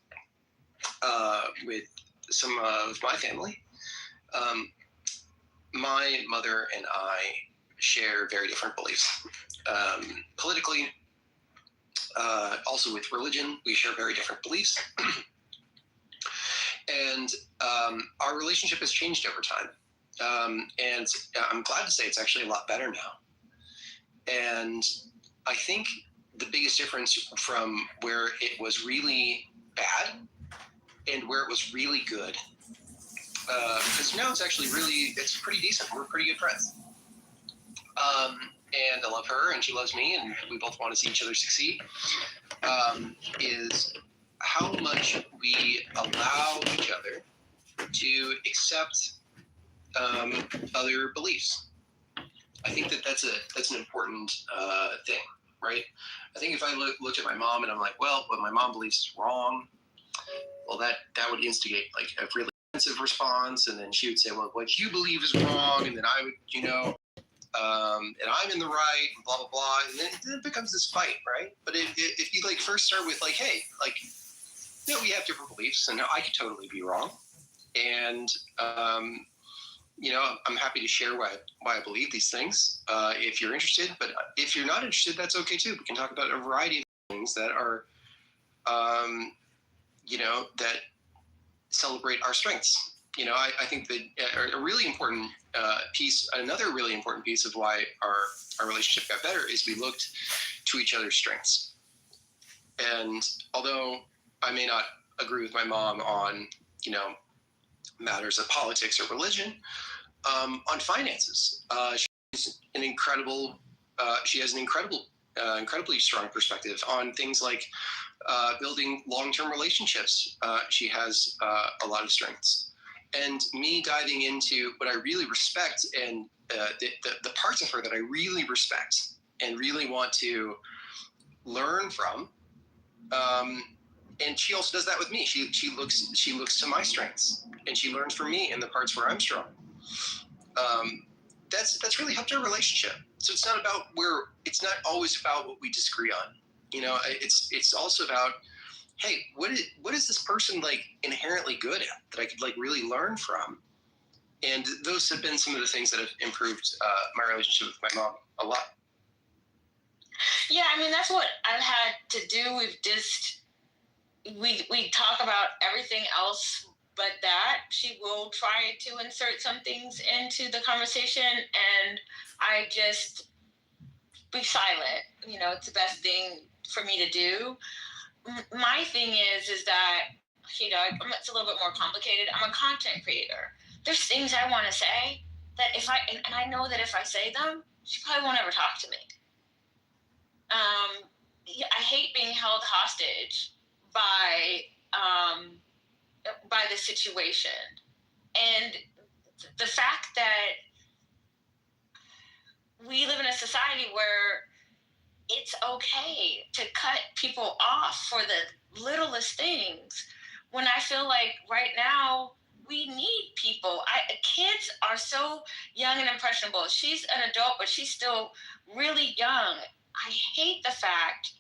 with some of my family. My mother and I share very different beliefs. Politically, also with religion, we share very different beliefs. And our relationship has changed over time. And I'm glad to say it's actually a lot better now. And I think the biggest difference from where it was really bad and where it was really good, because now it's pretty decent. We're pretty good friends. And I love her and she loves me and we both want to see each other succeed, is how much we allow each other to accept other beliefs. I think that's an important thing, right? I think if I looked at my mom and I'm like, well, what my mom believes is wrong, well, that would instigate like a really defensive response, and then she would say, well, what you believe is wrong, and then I would, and I'm in the right, and blah, blah, blah. And then it becomes this fight, right? But if you first start with hey, we have different beliefs and I could totally be wrong. And, I'm happy to share why I believe these things if you're interested. But if you're not interested, that's okay too. We can talk about a variety of things that are, that celebrate our strengths. I think that a really important another really important piece of why our relationship got better is we looked to each other's strengths. And although I may not agree with my mom on, matters of politics or religion, on finances, she has an incredibly strong perspective on things like building long-term relationships. She has a lot of strengths. And me diving into what I really respect and the parts of her that I really respect and really want to learn from. And she also does that with me. She looks to my strengths and she learns from me in the parts where I'm strong. That's really helped our relationship. So it's not always about what we disagree on. It's also about, hey, what is this person inherently good at that I could really learn from? And those have been some of the things that have improved my relationship with my mom a lot. Yeah, I mean, that's what I've had to do. We talk about everything else but that. She will try to insert some things into the conversation and I just be silent. It's the best thing for me to do. My thing is that, it's a little bit more complicated. I'm a content creator. There's things I want to say that and I know that if I say them, she probably won't ever talk to me. I hate being held hostage by the situation. And the fact that we live in a society where it's okay to cut people off for the littlest things, when I feel like right now we need people. Kids are so young and impressionable. She's an adult, but she's still really young. I hate the fact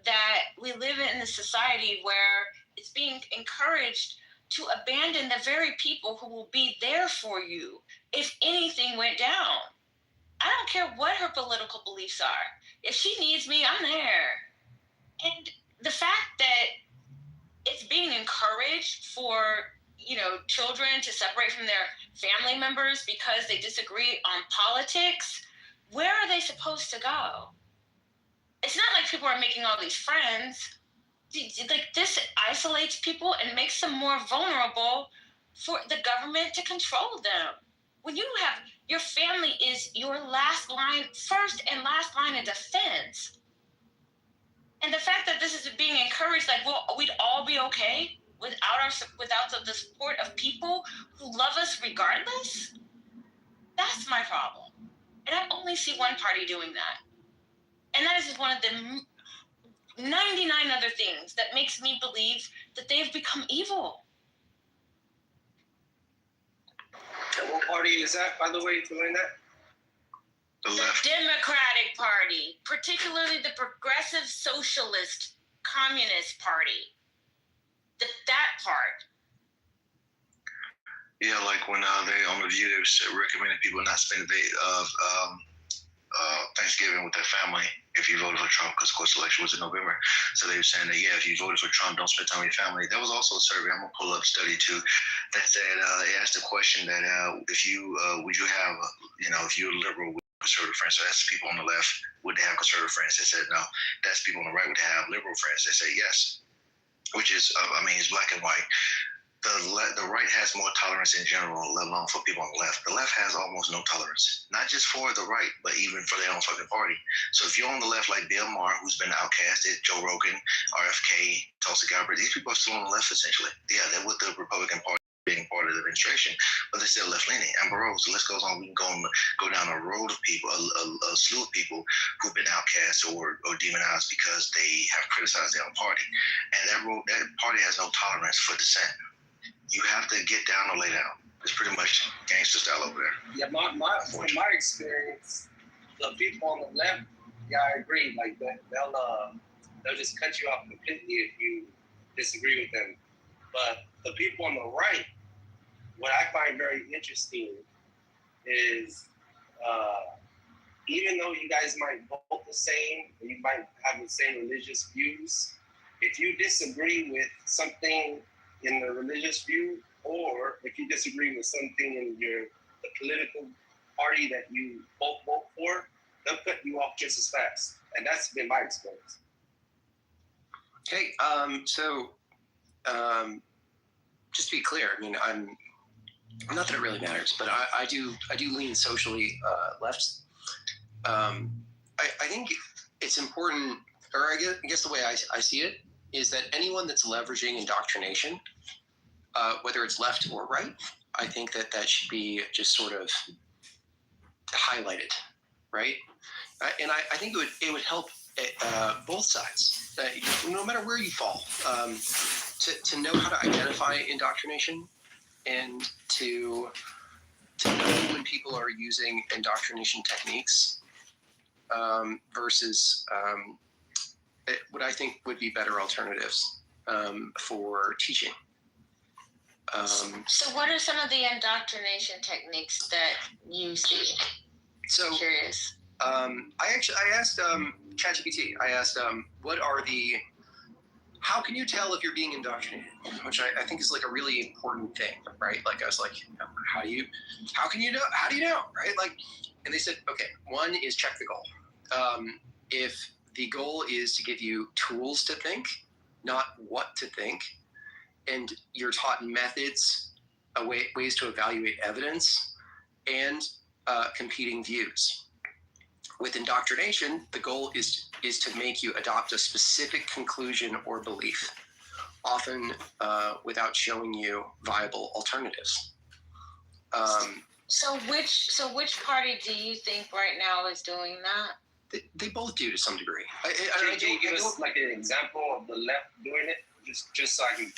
that we live in a society where it's being encouraged to abandon the very people who will be there for you if anything went down. I don't care what her political beliefs are. If she needs me, I'm there. And the fact that it's being encouraged for, children to separate from their family members because they disagree on politics, where are they supposed to go? It's not like people are making all these friends. Like, this isolates people and makes them more vulnerable for the government to control them. When you have your family is your first and last line of defense. And the fact that this is being encouraged, like, well, we'd all be okay without the support of people who love us regardless, that's my problem. And I only see one party doing that. And that is one of the 99 other things that makes me believe that they've become evil. And what party is that, by the way, doing that? The left. Democratic Party, particularly the Progressive Socialist Communist Party. That part. Yeah, like when they on the View, they was recommending people not spend the day of Thanksgiving with their family if you voted for Trump, because of course the election was in November. So they were saying that, yeah, if you voted for Trump, don't spend time with your family. That was also a survey, I'm gonna pull up a study too, that said, they asked the question that if you would you have, if you're a liberal with conservative friends. So that's people on the left, would they have conservative friends? They said no. That's people on the right, would they have liberal friends? They say yes, which is, it's black and white. The right has more tolerance in general, let alone for people on the left. The left has almost no tolerance, not just for the right, but even for their own fucking party. So if you're on the left like Bill Maher, who's been outcasted, Joe Rogan, RFK, Tulsi Gabbard, these people are still on the left essentially. Yeah, they're with the Republican Party, being part of the administration, but they're still left-leaning. Amber Rose, the list goes on. We can go down a road of people, a slew of people who've been outcast or demonized because they have criticized their own party. And that party has no tolerance for dissent. You have to get down or lay down. It's pretty much gangster style over there. Yeah, from my experience, the people on the left, yeah, I agree. Like they'll just cut you off completely if you disagree with them. But the people on the right, what I find very interesting is even though you guys might vote the same, or you might have the same religious views, if you disagree with something in the religious view, or if you disagree with something in the political party that you both vote for, they'll cut you off just as fast. And that's been my experience. Okay, just to be clear, I'm not that it really matters, but I do lean socially left. I think it's important, or I guess the way I see it is that anyone that's leveraging indoctrination, whether it's left or right, I think that should be just sort of highlighted, right? And I think it would help both sides, no matter where you fall, to know how to identify indoctrination and to know when people are using indoctrination techniques versus what I think would be better alternatives for teaching. So what are some of the indoctrination techniques that you see? So Curious. I asked ChatGPT, how can you tell if you're being indoctrinated? Which I think is like a really important thing, right? Like I was like, how do you know, right? Like, and they said, okay, one is check the goal. If the goal is to give you tools to think, not what to think, and you're taught methods, ways to evaluate evidence, and competing views. With indoctrination, the goal is to make you adopt a specific conclusion or belief, often without showing you viable alternatives. So which party do you think right now is doing that? They both do to some degree. Can you give us like an example of the left doing it, just so it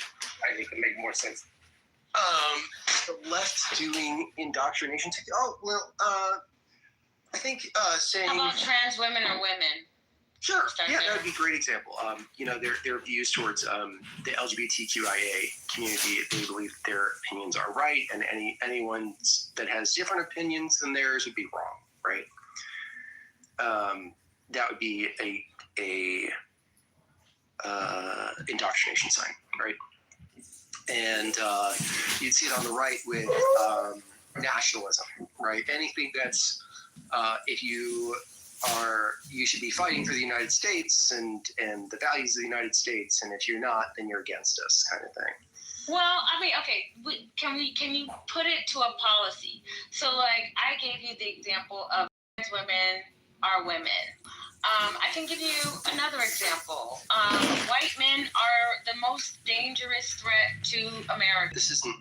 can make more sense? The left doing indoctrination. I think saying. How about trans women or women? Sure. Yeah, that would be a great example. Their views towards the LGBTQIA community, they believe their opinions are right, and anyone that has different opinions than theirs would be wrong, right? That would be a indoctrination sign, right? And you'd see it on the right with nationalism, right? Anything that's you should be fighting for the United States and the values of the United States, and if you're not, then you're against us, kind of thing. Well, I mean, okay, can you put it to a policy? So, like, I gave you the example of women are women. I can give you another example. White men are the most dangerous threat to America. This isn't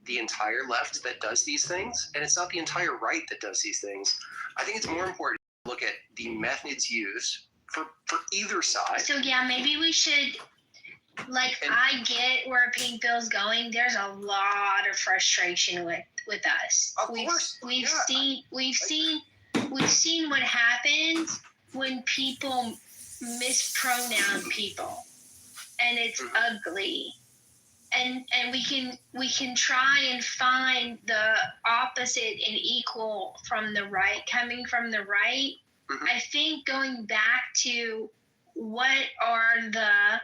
the entire left that does these things, and it's not the entire right that does these things. I think it's more important to look at the methods used for either side. So yeah, maybe we should, I get where Pink Bill's going. There's a lot of frustration with us. Of course. We've seen what happens when people mispronoun people, and it's ugly. And we can try and find the opposite and equal from the right, coming from the right. I think going back to what are the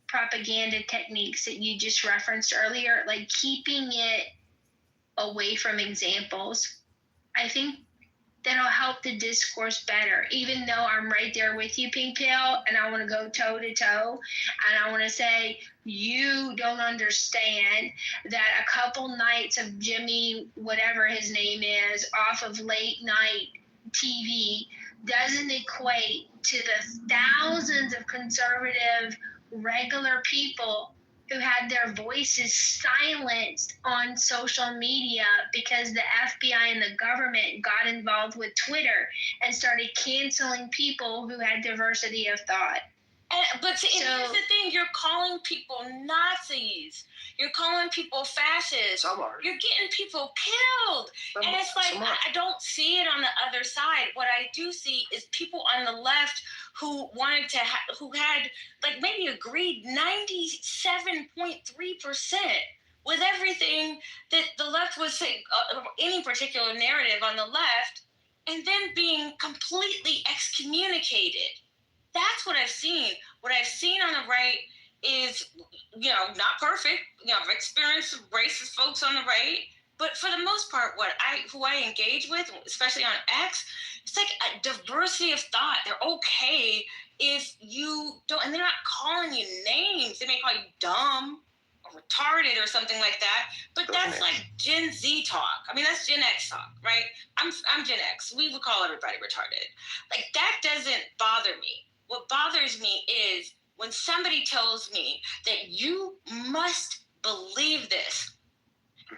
propaganda techniques that you just referenced earlier, like keeping it away from examples, I think that'll help the discourse better, even though I'm right there with you, Pink Pill, and I want to go toe to toe, and I want to say, you don't understand that a couple nights of Jimmy, whatever his name is, off of late night TV doesn't equate to the thousands of conservative, regular people who had their voices silenced on social media because the FBI and the government got involved with Twitter and started canceling people who had diversity of thought. But see, here's the thing: you're calling people Nazis. You're calling people fascists. Some are. You're getting people killed. And it's like, I don't see it on the other side. What I do see is people on the left who wanted to, who had, like, maybe agreed 97.3% with everything that the left was saying, any particular narrative on the left, and then being completely excommunicated. That's what I've seen. What I've seen on the right is, not perfect. I've experienced racist folks on the right, but for the most part, who I engage with, especially on X, it's like a diversity of thought. They're okay if you don't, and they're not calling you names. They may call you dumb or retarded or something like that, but that's like Gen Z talk. I mean, that's Gen X talk, right? I'm Gen X. We would call everybody retarded. Like, that doesn't bother me. What bothers me is when somebody tells me that you must believe this,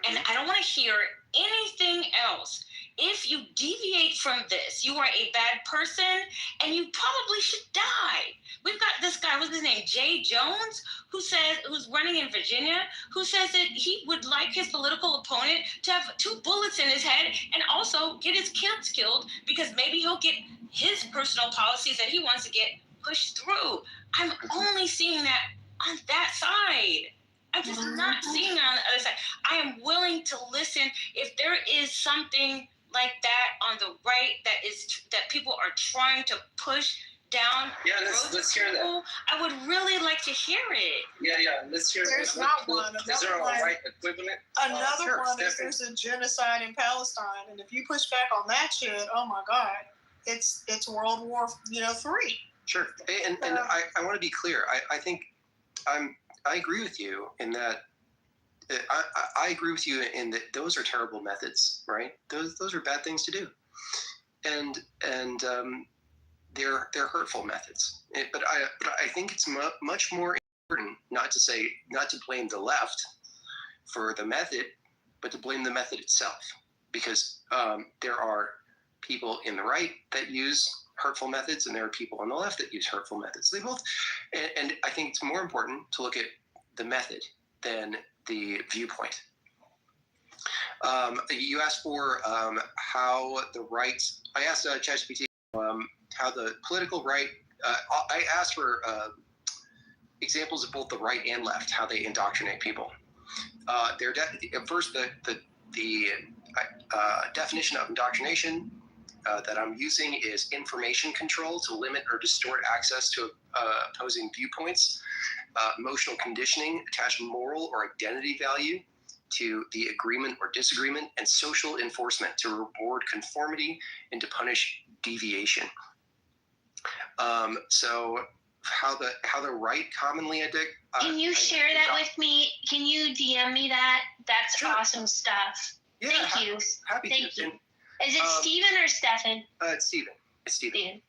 and I don't want to hear anything else. If you deviate from this, you are a bad person, and you probably should die. We've got this guy, what's his name, Jay Jones, who's running in Virginia, who says that he would like his political opponent to have 2 bullets in his head and also get his kids killed because maybe he'll get his personal policies that he wants to get pushed through. I'm only seeing that on that side. I'm just not seeing it on the other side. I am willing to listen if there is something like that on the right that people are trying to push down. Yeah, let's hear that. I would really like to hear it. Yeah, let's hear it. There's not one. Is there a right equivalent? Another one is there's a genocide in Palestine, and if you push back on that shit, oh my God, it's World War III. Sure, and I want to be clear. I think I agree with you in that. I agree with you in that those are terrible methods, right? Those are bad things to do, and they're hurtful methods. But I think it's much more important not to blame the left for the method, but to blame the method itself, because there are people in the right that use hurtful methods, and there are people on the left that use hurtful methods. They both, and I think it's more important to look at the method than the viewpoint. You asked for how the right. I asked ChatGPT how the political right, I asked for examples of both the right and left, how they indoctrinate people. First, the definition of indoctrination that I'm using is information control to limit or distort access to opposing viewpoints, emotional conditioning, attach moral or identity value to the agreement or disagreement, and social enforcement to reward conformity and to punish deviation. So how the right commonly addict. Can you share that with me? Can you DM me that? That's sure. Awesome stuff. Yeah, Thank you. Happy Thank to. you. Is it Stephen or Stefan? It's Stephen. It's Stephen.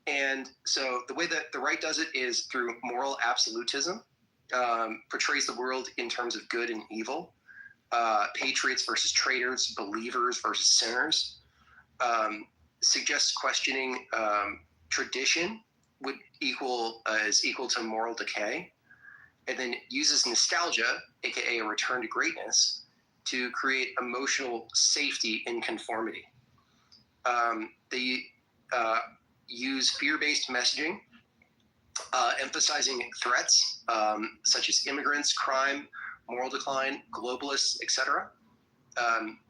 And so the way that the right does it is through moral absolutism, portrays the world in terms of good and evil, patriots versus traitors, believers versus sinners, suggests questioning tradition is equal to moral decay, and then uses nostalgia, aka a return to greatness, to create emotional safety in conformity. They use fear-based messaging, emphasizing threats such as immigrants, crime, moral decline, globalists, etc.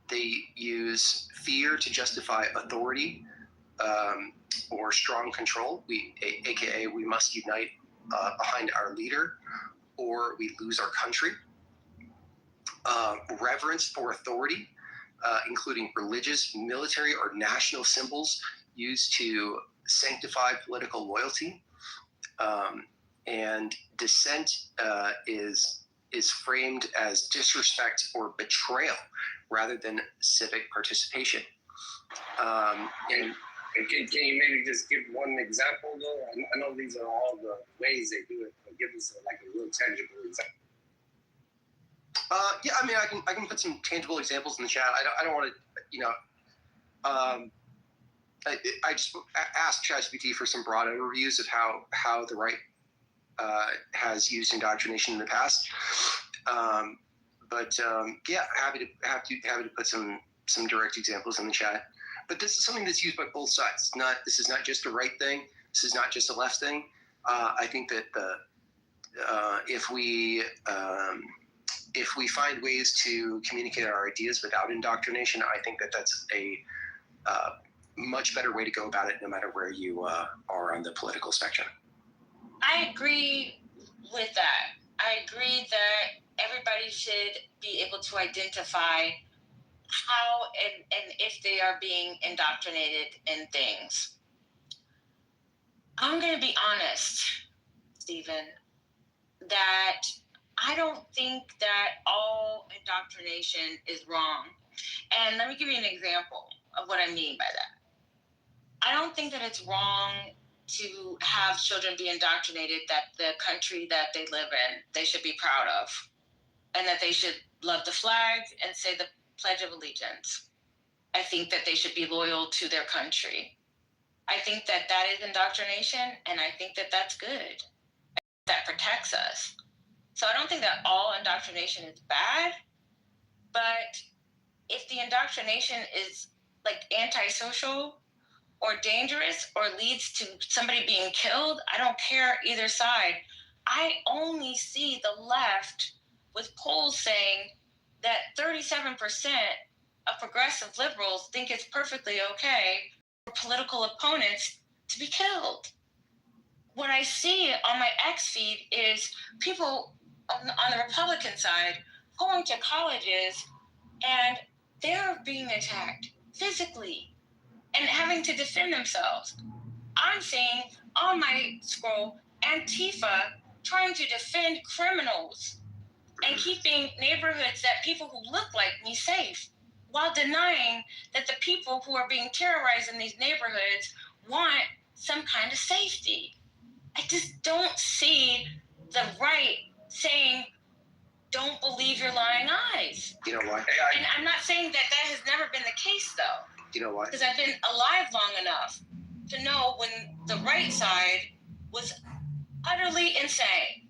They use fear to justify authority or strong control, aka we must unite behind our leader or we lose our country. Reverence for authority, including religious, military, or national symbols used to sanctify political loyalty. And dissent is framed as disrespect or betrayal rather than civic participation. And can you maybe just give one example though? I know these are all the ways they do it, but give us like a real tangible example. Yeah, I mean, I can put some tangible examples in the chat. I don't want to, I just asked ChatGPT for some broad overviews of how the right has used indoctrination in the past. Yeah, happy to put some direct examples in the chat. But this is something that's used by both sides. This is not just a right thing. This is not just a left thing. I think that if we find ways to communicate our ideas without indoctrination, I think that that's a much better way to go about it, no matter where you are on the political spectrum. I agree with that. I agree that everybody should be able to identify how and if they are being indoctrinated in things. I'm going to be honest, Stephen, that I don't think that all indoctrination is wrong. And let me give you an example of what I mean by that. I don't think that it's wrong to have children be indoctrinated that the country that they live in, they should be proud of, and that they should love the flag and say the Pledge of Allegiance. I think that they should be loyal to their country. I think that that is indoctrination, and I think that that's good. That protects us. So I don't think that all indoctrination is bad, but if the indoctrination is like antisocial or dangerous or leads to somebody being killed, I don't care either side. I only see the left with polls saying that 37% of progressive liberals think it's perfectly okay for political opponents to be killed. What I see on my X feed is people on the Republican side going to colleges and they're being attacked physically and having to defend themselves. I'm seeing on my scroll Antifa trying to defend criminals and keeping neighborhoods that people who look like me safe, while denying that the people who are being terrorized in these neighborhoods want some kind of safety. I just don't see the right saying, don't believe your lying eyes. You know why? And I'm not saying that that has never been the case, though. You know why? Because I've been alive long enough to know when the right side was utterly insane,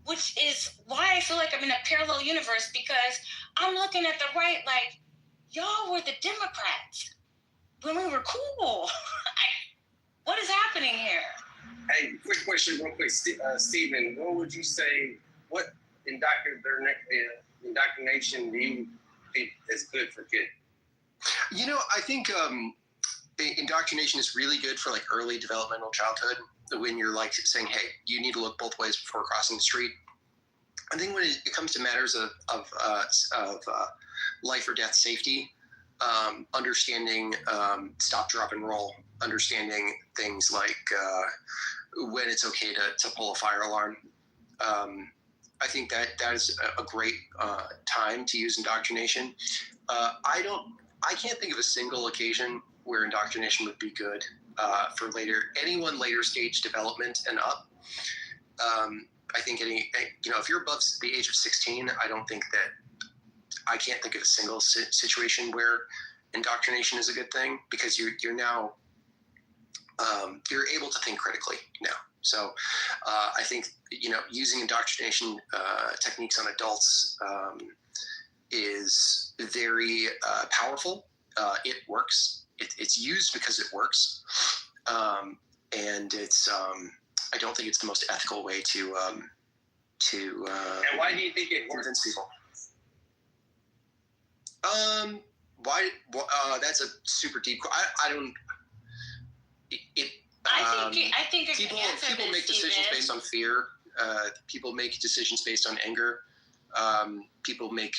which is why I feel like I'm in a parallel universe, because I'm looking at the right like, y'all were the Democrats when we were super cool. What is happening here? Hey, quick question, real quick, Stephen. What would you say? What indoctrination do you think is good for kids? I think indoctrination is really good for like early developmental childhood, when you're like saying, hey, you need to look both ways before crossing the street. I think when it comes to matters of life or death safety, understanding stop, drop, and roll, understanding things like when it's okay to pull a fire alarm. I think that is a great time to use indoctrination. I can't think of a single occasion where indoctrination would be good for anyone later stage development and up. I think if you're above the age of 16, I can't think of a single situation where indoctrination is a good thing, because you're now you're able to think critically now. So I think using indoctrination techniques on adults is very powerful. It works. It's used because it works, and it's. I don't think it's the most ethical way to. And why do you think it works? Convince people. Why? That's a super deep. I don't. I think people make decisions based on fear. People make decisions based on anger. People make.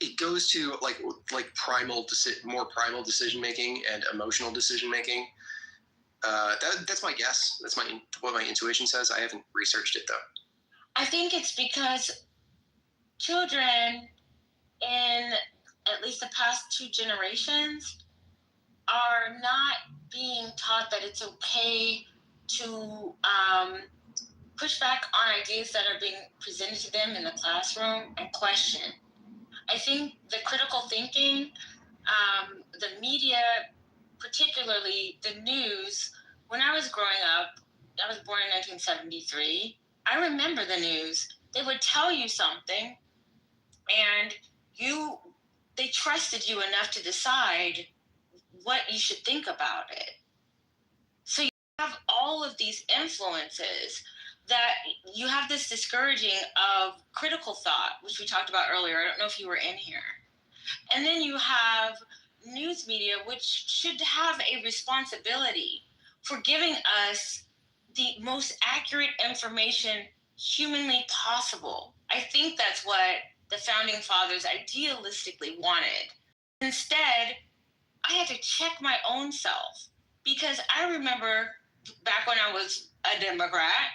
It goes to like more primal decision making and emotional decision making. That's my guess. That's what my intuition says. I haven't researched it though. I think it's because children in at least the past 2 generations are not being taught that it's okay to push back on ideas that are being presented to them in the classroom and question. I think the critical thinking, the media, particularly the news, when I was growing up, I was born in 1973, I remember the news. They would tell you something, and they trusted you enough to decide what you should think about it. So you have all of these influences that you have this discouraging of critical thought, which we talked about earlier. I don't know if you were in here. And then you have news media, which should have a responsibility for giving us the most accurate information humanly possible. I think that's what the founding fathers idealistically wanted. Instead, I had to check my own self, because I remember back when I was a Democrat,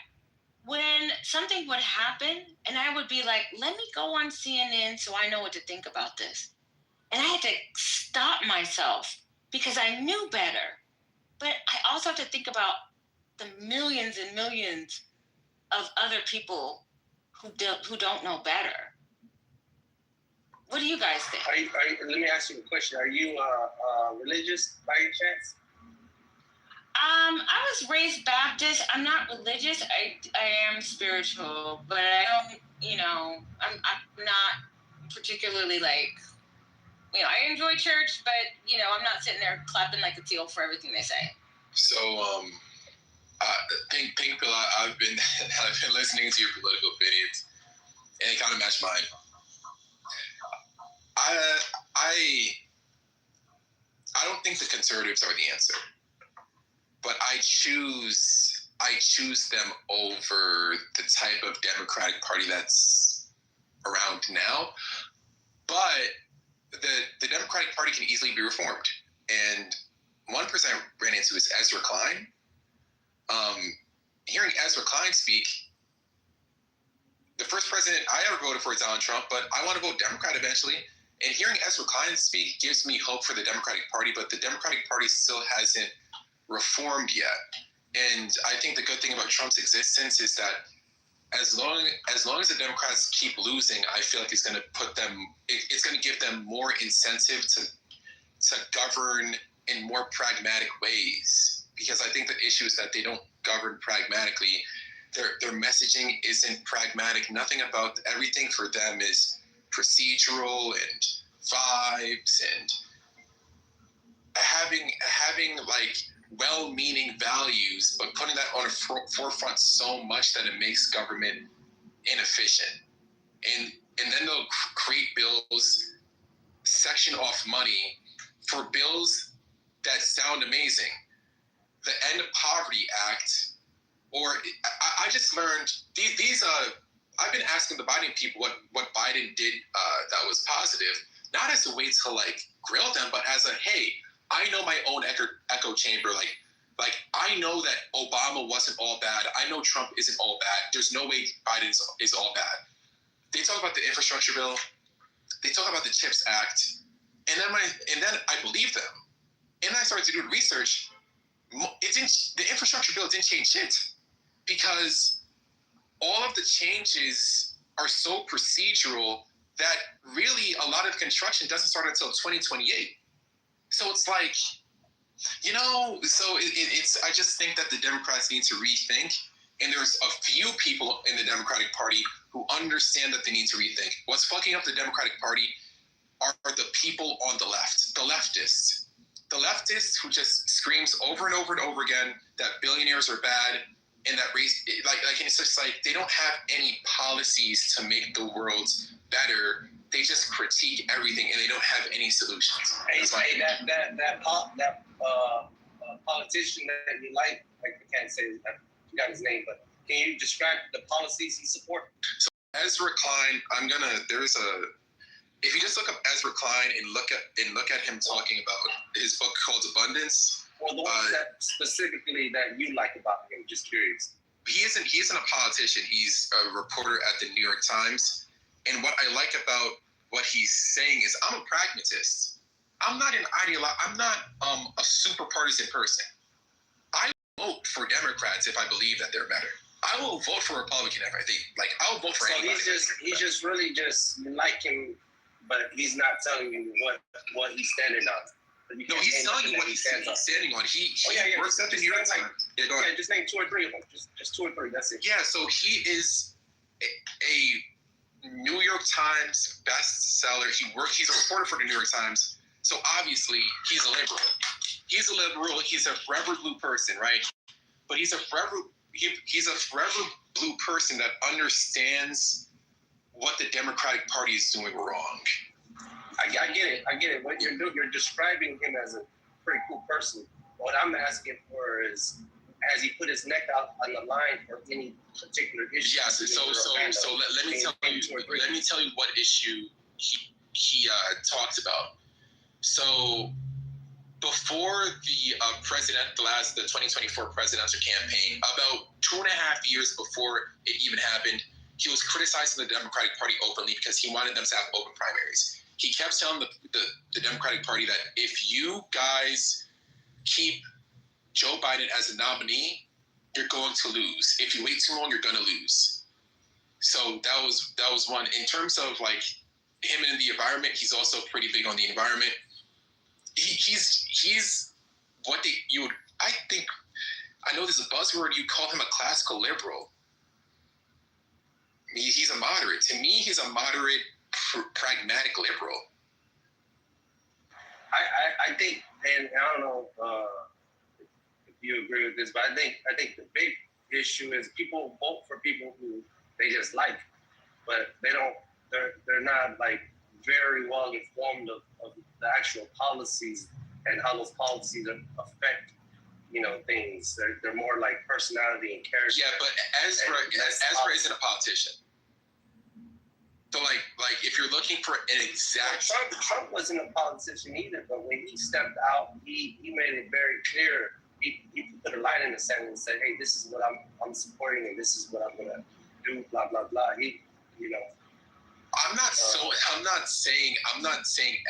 when something would happen and I would be like, let me go on CNN so I know what to think about this. And I had to stop myself because I knew better. But I also have to think about the millions and millions of other people who don't know better. What do you guys think? Let me ask you a question. Are you religious by any chance? I was raised Baptist. I'm not religious. I am spiritual, but I don't, I'm not particularly like, I enjoy church, but, I'm not sitting there clapping like a seal for everything they say. So, Pink Pill, I've been listening to your political opinions, and it kind of matched mine. I don't think the conservatives are the answer, but I choose them over the type of Democratic Party that's around now. But the Democratic Party can easily be reformed, and one person I ran into is Ezra Klein. Hearing Ezra Klein speak, the first president I ever voted for is Donald Trump, but I want to vote Democrat eventually. And hearing Ezra Klein speak gives me hope for the Democratic Party, but the Democratic Party still hasn't reformed yet. And I think the good thing about Trump's existence is that as long as the Democrats keep losing, I feel like it's going to give them more incentive to govern in more pragmatic ways. Because I think the issue is that they don't govern pragmatically. Their messaging isn't pragmatic. Everything for them is procedural and lives and having like well-meaning values, but putting that on a forefront so much that it makes government inefficient. And then they'll create bills, section off money for bills that sound amazing. The End of Poverty Act, or I just learned these I've been asking the Biden people what Biden did that was positive, not as a way to like grill them, but as a, hey, I know my own echo chamber. Like I know that Obama wasn't all bad. I know Trump isn't all bad. There's no way Biden is all bad. They talk about the infrastructure bill. They talk about the CHIPS Act, and then I believe them. And I started to do research. The infrastructure bill didn't change shit because all of the changes are so procedural that really a lot of construction doesn't start until 2028. So it's like, it's I just think that the Democrats need to rethink. And there's a few people in the Democratic Party who understand that they need to rethink. What's fucking up the Democratic Party are the people on the left, the leftists. The leftists who just screams over and over and over again that billionaires are bad and that race, like it's just like they don't have any policies to make the world better. They just critique everything and they don't have any solutions. Hey, that politician that you like I can't say, I forgot his name, but can you describe the policies he supports? So Ezra Klein, if you just look up Ezra Klein and look at him talking about his book called Abundance. Well, the ones that specifically that you like about him, just curious. He isn't a politician. He's a reporter at the New York Times. And what I like about what he's saying is I'm a pragmatist. I'm not I'm not a super partisan person. I vote for Democrats if I believe that they're better. I will vote for Republican if I think, I'll vote for anybody. He's just really just like him, but he's not telling you what he's standing on. No, he's telling you what he's standing on. He works at the New York Times. Yeah, go ahead. Just name 2 or 3 of them. Just 2 or 3. That's it. Yeah, so he is a New York Times bestseller. He's a reporter for the New York Times. So obviously he's a liberal. He's a forever blue person, right? But he's a forever blue person that understands what the Democratic Party is doing wrong. I get it. What you're describing him as a pretty cool person. What I'm asking for is, has he put his neck out on the line for any particular issue? Yes. So let me tell you what issue he talked about. So before the 2024 presidential campaign, about 2.5 years before it even happened, he was criticizing the Democratic Party openly because he wanted them to have open primaries. He kept telling the Democratic Party that if you guys keep Joe Biden as a nominee, you're going to lose. If you wait too long, you're going to lose. So that was one. In terms of like him and the environment, he's also pretty big on the environment. He's what I know there's a buzzword, you call him a classical liberal. He's a moderate. To me, he's a moderate, pragmatic liberal. I think, and I don't know if you agree with this, but I think the big issue is people vote for people who they just like, but they're not like very well informed of the actual policies and how those policies affect things. They're more like personality and character. Yeah, but Ezra isn't a politician. So like if you're looking for an exact Trump wasn't a politician either, but when he stepped out, he made it very clear. He put a line in the sand and said, "Hey, this is what I'm supporting, and this is what I'm gonna do." Blah blah blah. I'm not saying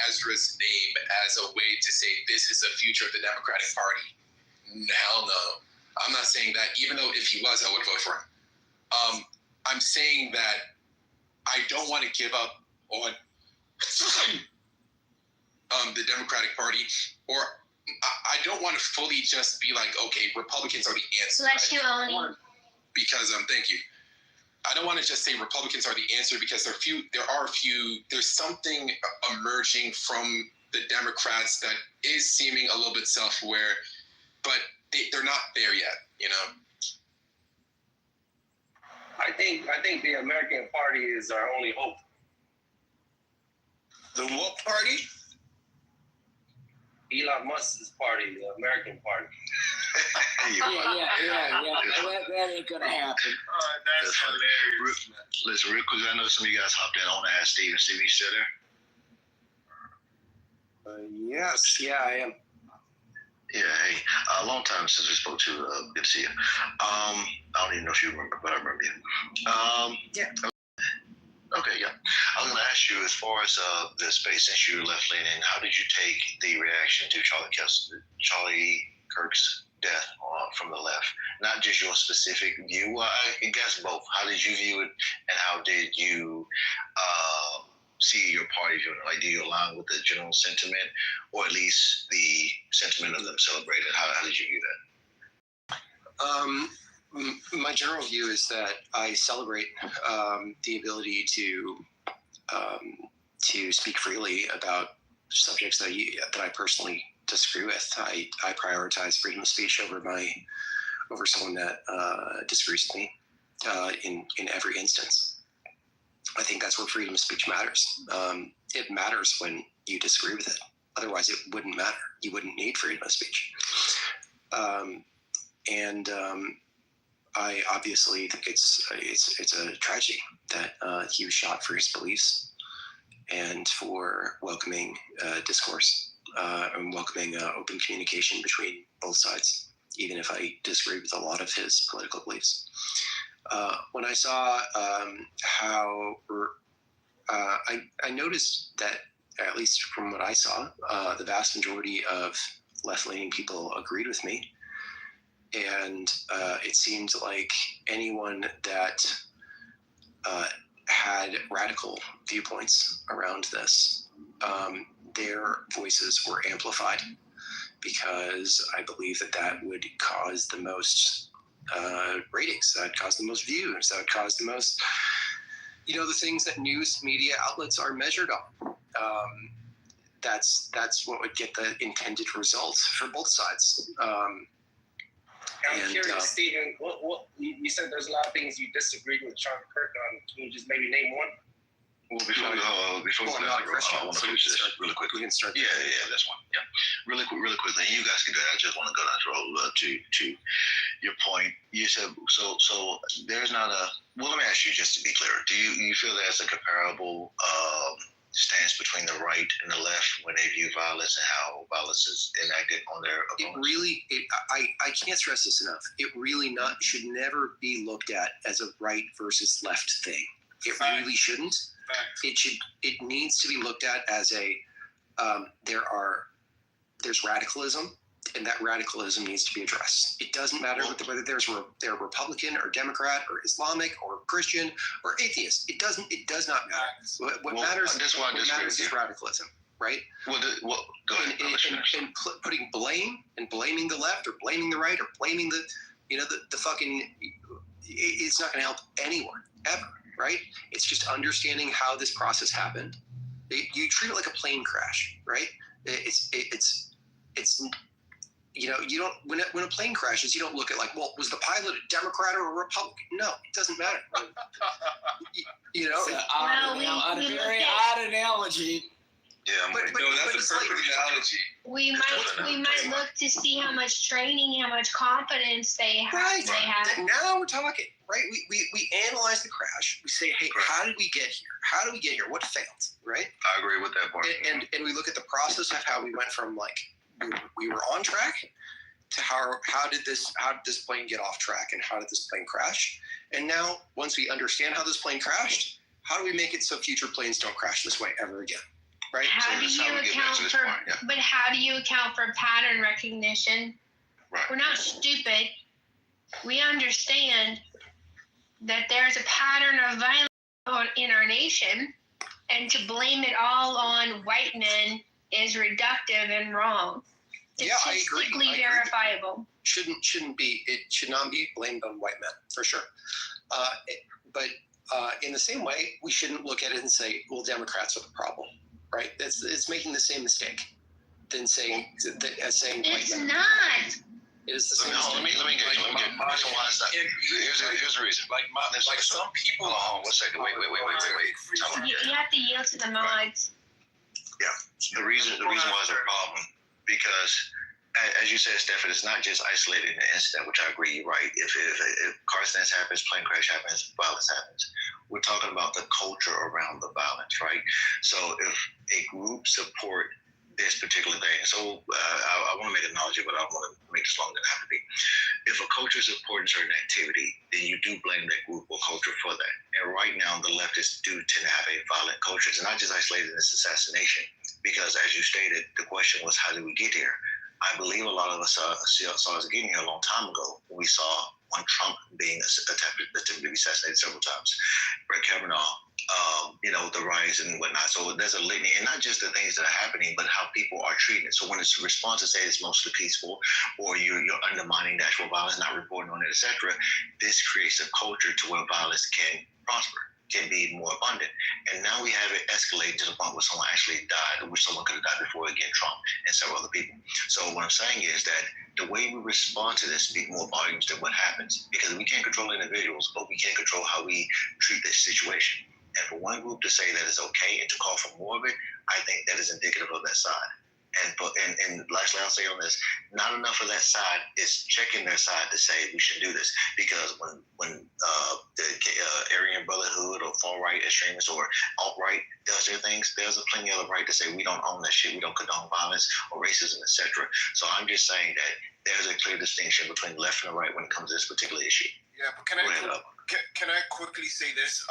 Ezra's name as a way to say this is the future of the Democratic Party. Hell no. I'm not saying that, even though if he was, I would vote for him. I'm saying that I don't want to give up on the Democratic Party, or I don't want to fully just be like, okay, Republicans are the answer. Bless you, Oni. Because thank you. I don't want to just say Republicans are the answer, because there's something emerging from the Democrats that is seeming a little bit self-aware, but they're not there yet, you know? I think the American Party is our only hope. The what party? Elon Musk's party, the American Party. That ain't gonna happen. That's hilarious. Listen, real quick, I know some of you guys hopped in. I want to ask Steven. Steven, you still there? Yes, yeah, I am. Yeah, hey, a long time since we spoke to. Good to see you. I don't even know if you remember, but I remember you. Yeah. Okay, yeah. I was going to ask you, as far as the space, since you're left leaning, how did you take the reaction to Charlie Kirk's death from the left? Not just your specific view. Well, I guess both. How did you view it, and how did you see your party viewing it? Like, do you align with the general sentiment, or at least the sentiment of them celebrating? How did you view that? My general view is that I celebrate the ability to speak freely about subjects that I personally disagree with. I prioritize freedom of speech over someone that disagrees with me in every instance. I think that's where freedom of speech matters. It matters when you disagree with it. Otherwise, it wouldn't matter. You wouldn't need freedom of speech. I obviously think it's a tragedy that he was shot for his beliefs and for welcoming discourse and welcoming open communication between both sides, even if I disagree with a lot of his political beliefs. When I saw how I noticed that, at least from what I saw, the vast majority of left-leaning people agreed with me. And it seemed like anyone that had radical viewpoints around this, their voices were amplified, because I believe that would cause the most ratings, that would cause the most views, that would cause the most, the things that news media outlets are measured on. That's what would get the intended results for both sides. I'm curious, Stephen, what you said there's a lot of things you disagreed with Charlie Kirk on. Can you just maybe name one? Well, before we I want to finish this really quickly. We can start. Yeah, that's one. Yeah, really quickly. And you guys can do it. I just want to go down the road to your point. You said so. There's not a. Well, let me ask you, just to be clear. Do you feel there's a comparable stance between the right and the left when they view violence and how violence is enacted on their opponents? I can't stress this enough. It really should never be looked at as a right versus left thing. It really shouldn't. It needs to be looked at as there's radicalism, and that radicalism needs to be addressed. It doesn't matter whether they're Republican or Democrat or Islamic or Christian or atheist. It does not matter. What matters is radicalism, right? Go ahead. And putting blame and blaming the left or blaming the right or blaming the fucking, it's not going to help anyone ever, right? It's just understanding how this process happened. You treat it like a plane crash, right? It's you don't, when a plane crashes, you don't look at was the pilot a Democrat or a Republican? No, it doesn't matter. It's a very odd analogy. Yeah, that's a perfect analogy. We might look to see how much training, how much confidence they have. Right. Now we're talking, right? We analyze the crash. We say, hey, how did we get here? How did we get here? What failed, right? I agree with that part. And we look at the process of how we went from we were on track to how did this plane get off track, and how did this plane crash? And now, once we understand how this plane crashed, how do we make it so future planes don't crash this way ever again? Right? How do you account for pattern recognition? Right. We're not stupid. We understand that there's a pattern of violence in our nation, and to blame it all on white men is reductive and wrong. Statistically verifiable. It should not be blamed on white men, for sure. But in the same way, we shouldn't look at it and say, well, Democrats are the problem, right? It's making the same mistake than saying It's white men. not. It is the same Let me mistake. get reason why it's not. Here's the reason. Like some people. Hold on, 1 second. Wait. Time out. You have to yield to the mods. Yeah, the reason why it's a problem because, as you said, Stephen, it's not just isolated in an incident, which I agree. You're right. If car accidents happens, plane crash happens, violence happens. We're talking about the culture around the violence, right? So if a group support this particular thing, so I want to make an analogy, but I don't want to make this longer than it have to be. If a culture is supporting certain activity, then you do blame that group or culture for that. And right now, the leftists do tend to have a violent culture. It's not just isolated in this assassination, because as you stated, the question was, how did we get here? I believe a lot of us saw us getting here a long time ago when we saw one Trump being attempted to be assassinated several times, Brett Kavanaugh, the riots and whatnot. So there's a litany, and not just the things that are happening, but how people are treated. So when it's a response to say it's mostly peaceful, or you're undermining the actual violence, not reporting on it, etc., this creates a culture to where violence can prosper, can be more abundant. And now we have it escalate to the point where someone actually died, which someone could have died before, again, Trump and several other people. So what I'm saying is that the way we respond to this speaks more volumes than what happens, because we can't control individuals, but we can control how we treat this situation. And for one group to say that it's okay and to call for more of it, I think that is indicative of that side. And lastly, I'll say on this, not enough of that side is checking their side to say we should do this, because when the Aryan Brotherhood or far right extremists or alt right does their things, there's a plenty of the right to say we don't own that shit, we don't condone violence or racism, etc. So I'm just saying that there's a clear distinction between left and right when it comes to this particular issue. Yeah, but can I quickly say this?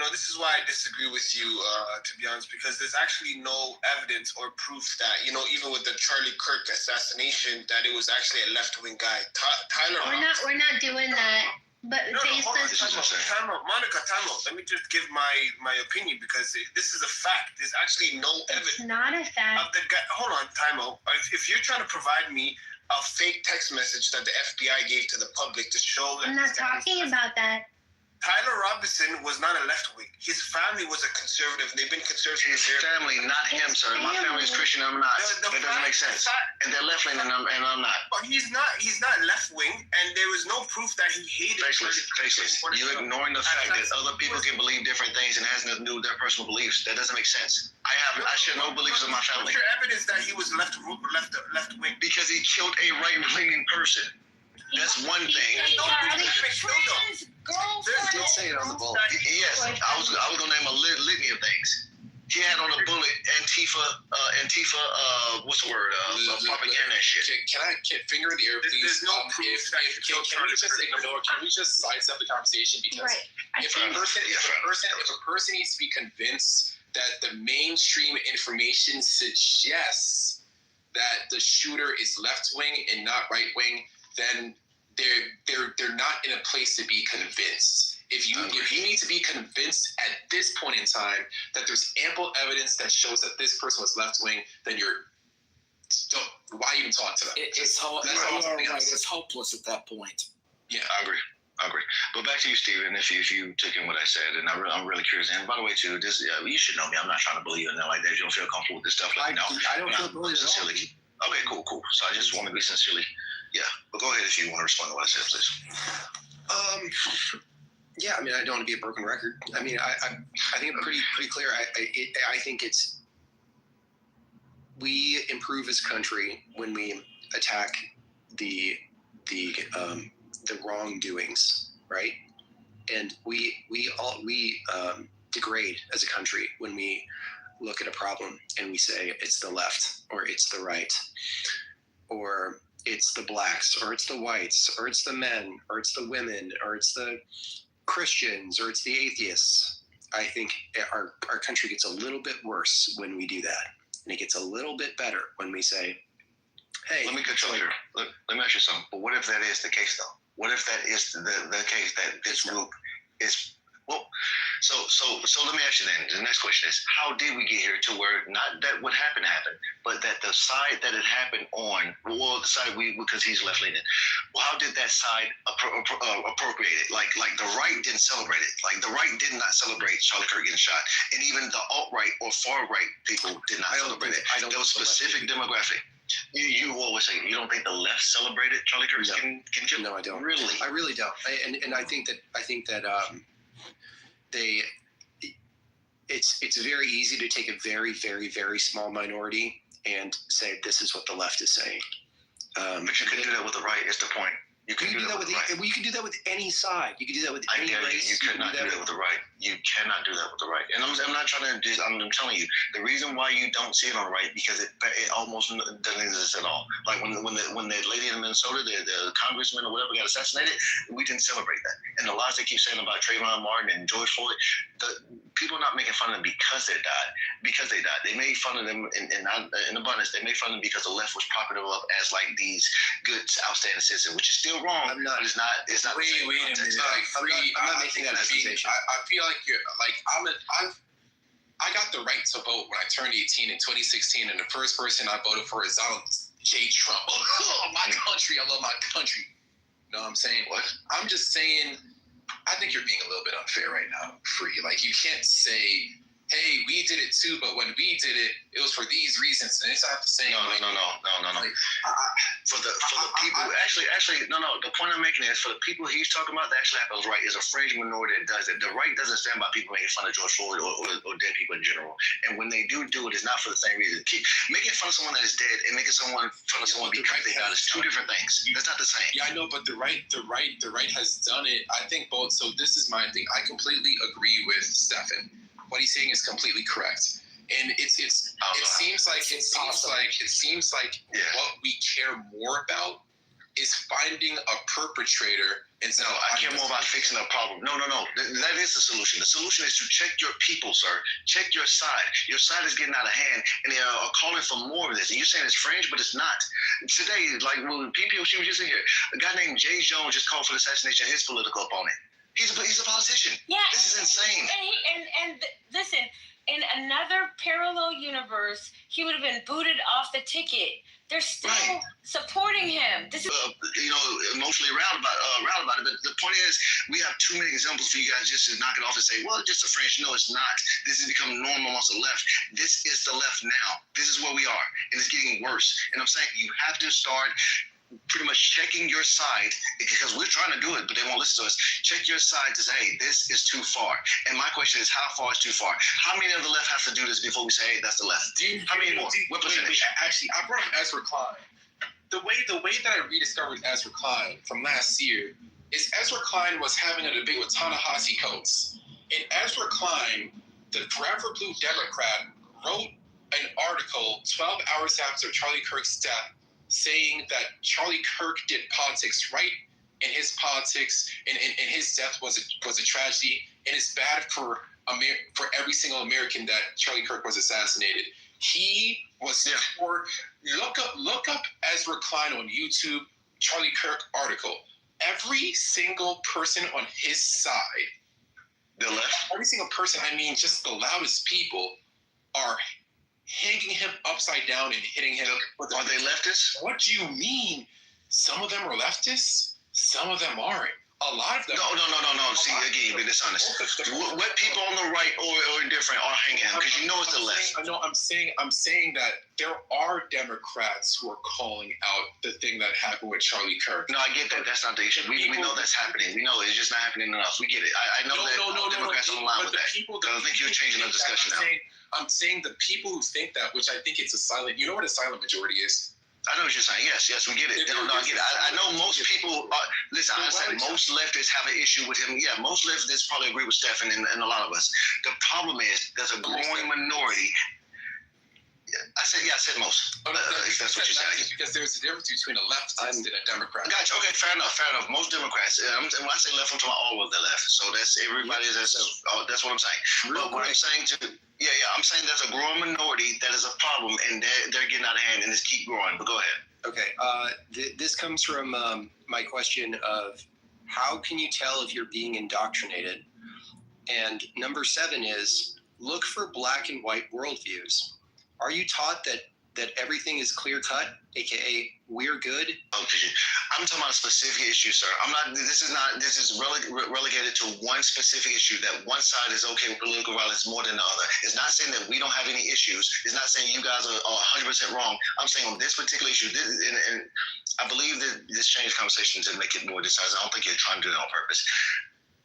This is why I disagree with you, to be honest, because there's actually no evidence or proof that, even with the Charlie Kirk assassination, that it was actually a left-wing guy. Tyler. We're not doing that. But Time out. Let me just give my opinion, because this is a fact. There's actually no evidence. It's not a fact. Of the guy. Hold on, time out. If you're trying to provide me a fake text message that the FBI gave to the public to show that I'm not talking about that. Tyler Robinson was not a left wing. His family was a conservative. They've been conservative. His family, not him, sir. My family is Christian. I'm not. That doesn't make sense. And they're left wing, and I'm not. But he's not left wing, and there was no proof that he hated. Faceless. You're ignoring the fact that other people can believe different things and it has nothing to do with their personal beliefs. That doesn't make sense. I share no beliefs in my family. What's your evidence that he was left wing? Because he killed a right-wing person. That's one thing. Don't say it on the bullet. Yes, I was gonna name a litany of things. He had on the bullet Antifa, what's the word? Propaganda and shit. Can I finger in the air, please? There's no proof that can we just sidestep the conversation? Because if a person needs to be convinced that the mainstream information suggests that the shooter is left wing and not right wing, then they're not in a place to be convinced. If you need to be convinced at this point in time that there's ample evidence that shows that this person was left wing, then why even talk to them? It's hopeless at that point. Yeah, I agree. But back to you, Stephen. If you took in what I said, and I'm really curious. And by the way, too, this you should know me. I'm not trying to bully you or nothing like that. You don't feel comfortable with this stuff. I don't feel bullied at all. Okay, cool. So I just want to be sincerely. Yeah, but go ahead if you want to respond to what I said, please. Yeah, I mean, I don't want to be a broken record. I mean, I think I'm pretty clear. I think we improve as a country when we attack the wrongdoings, right? And we degrade as a country when we look at a problem and we say it's the left or it's the right or it's the blacks or it's the whites or it's the men or it's the women or it's the Christians or it's the atheists. I think our country gets a little bit worse when we do that, and it gets a little bit better when we say, hey, let me cut you here. Let me ask you something. But what if that is the case, though? What if that is the case, that this group is, well, so let me ask you then, the next question is, how did we get here to where not that what happened, but that that the side that it happened on, well, the side because he's left leaning, well, how did that side appropriate it? Like the right didn't celebrate it. Like the right did not celebrate Charlie Kirk getting shot, and even the alt-right or far-right people did not celebrate it. There was a specific demographic. You always say you don't think the left celebrated Charlie Kirk's getting killed? No, I don't. Really? I really don't. And I think that it's very easy to take a very, very, very small minority and say this is what the left is saying. But you couldn't do that with the right. Is the point? You can do that with the right. You can do that with any side. You can do that with any race. You could not do that with the right. You cannot do that with the right. And I'm not trying to do. I'm telling you, the reason why you don't see it on the right because it almost doesn't exist at all. Like when the lady in Minnesota, the congressman or whatever got assassinated, we didn't celebrate that. And the lies they keep saying about Trayvon Martin and George Floyd, people are not making fun of them because they died. Because they died, they made fun of them in abundance. They made fun of them because the left was propping them up as like these good, outstanding citizens, which is still wrong. I'm not. It's not. It's not. Wait a minute. Like, I'm not making that accusation. I feel like you're like I got the right to vote when I turned 18 in 2016, and the first person I voted for is Donald J. Trump. Oh, my country. I love my country. You know what I'm saying? What? I'm just saying. I think you're being a little bit unfair right now, Free. Like you can't say, "Hey, we did it too," but when we did it, it was for these reasons. And it's not the same. No. Like, for the people, actually, no. The point I'm making is for the people he's talking about, that actually happens right. Is a fringe minority that does it. The right doesn't stand by people making fun of George Floyd or dead people in general. And when they do it, it's not for the same reason. Making fun of someone that is dead and making fun of someone because they died is two different things. That's not the same. Yeah, I know, but the right has done it. I think both. So this is my thing. I completely agree with Stefan. What he's saying is completely correct. And it seems like what we care more about is finding a perpetrator instead of I care more about fixing a problem. No. That is the solution. The solution is to check your people, sir. Check your side. Your side is getting out of hand, and they are calling for more of this. And you're saying it's fringe, but it's not. Today, like people, she was just in here. A guy named Jay Jones just called for the assassination of his political opponent. He's a politician. Yeah. This is insane. And listen, in another parallel universe, he would have been booted off the ticket. They're still supporting him. This is emotionally riled about it. But the point is, we have too many examples for you guys just to knock it off and say, well, it's just a fringe. No, it's not. This has become normal amongst the left. This is the left now. This is where we are, and it's getting worse. And I'm saying you have to start pretty much checking your side, because we're trying to do it, but they won't listen to us. Check your side to say, hey, this is too far. And my question is, how far is too far? How many of the left have to do this before we say, hey, that's the left? How many more? What percentage? Actually, I brought up Ezra Klein. The way that I rediscovered Ezra Klein from last year is Ezra Klein was having a debate with Ta-Nehisi Coates. And Ezra Klein, the Forever Blue Democrat, wrote an article 12 hours after Charlie Kirk's death saying that Charlie Kirk did politics right, and his politics and his death was a tragedy, and it's bad for every single American that Charlie Kirk was assassinated. He was for look up Ezra Klein on YouTube, Charlie Kirk article. Every single person on his side, the left, every single person, I mean just the loudest people, are hanging him upside down and hitting him. Are they leftists? What do you mean? Some of them are leftists. Some of them aren't. A lot of them. No. See, again, you're being dishonest. What people on the right or indifferent are hanging him? Because you know it's the left. I'm saying that there are Democrats who are calling out the thing that happened with Charlie Kirk. No, I get that. That's not the issue. We know that's happening. We know it's just not happening enough. We get it. I know that Democrats don't align with that. I don't think you're changing the discussion now. I'm saying the people who think that, which I think it's a silent. You know what a silent majority is? I know what you're saying. Yes, we get it. No, I get it. I know most people. Listen, I said most leftists have an issue with him. Yeah, most leftists probably agree with Stefan and a lot of us. The problem is there's a growing minority. I said most. If that's what you're saying. Because there's a difference between a leftist and a Democrat. Gotcha. Okay, fair enough. Most Democrats. When I say left, I'm talking about all of the left. So that's everybody. That's what I'm saying. But what I'm saying I'm saying there's a growing minority that is a problem, and they're getting out of hand, and just keep growing. But go ahead. Okay. This comes from my question of how can you tell if you're being indoctrinated? And number 7 is look for black and white worldviews. Are you taught that everything is clear cut, aka we're good. Okay, I'm talking about a specific issue, sir. I'm not. This is relegated to one specific issue. That one side is okay with political violence more than the other. It's not saying that we don't have any issues. It's not saying you guys are 100% wrong. I'm saying on this particular issue, and I believe that this changed conversation to make it more decisive. I don't think you're trying to do it on purpose.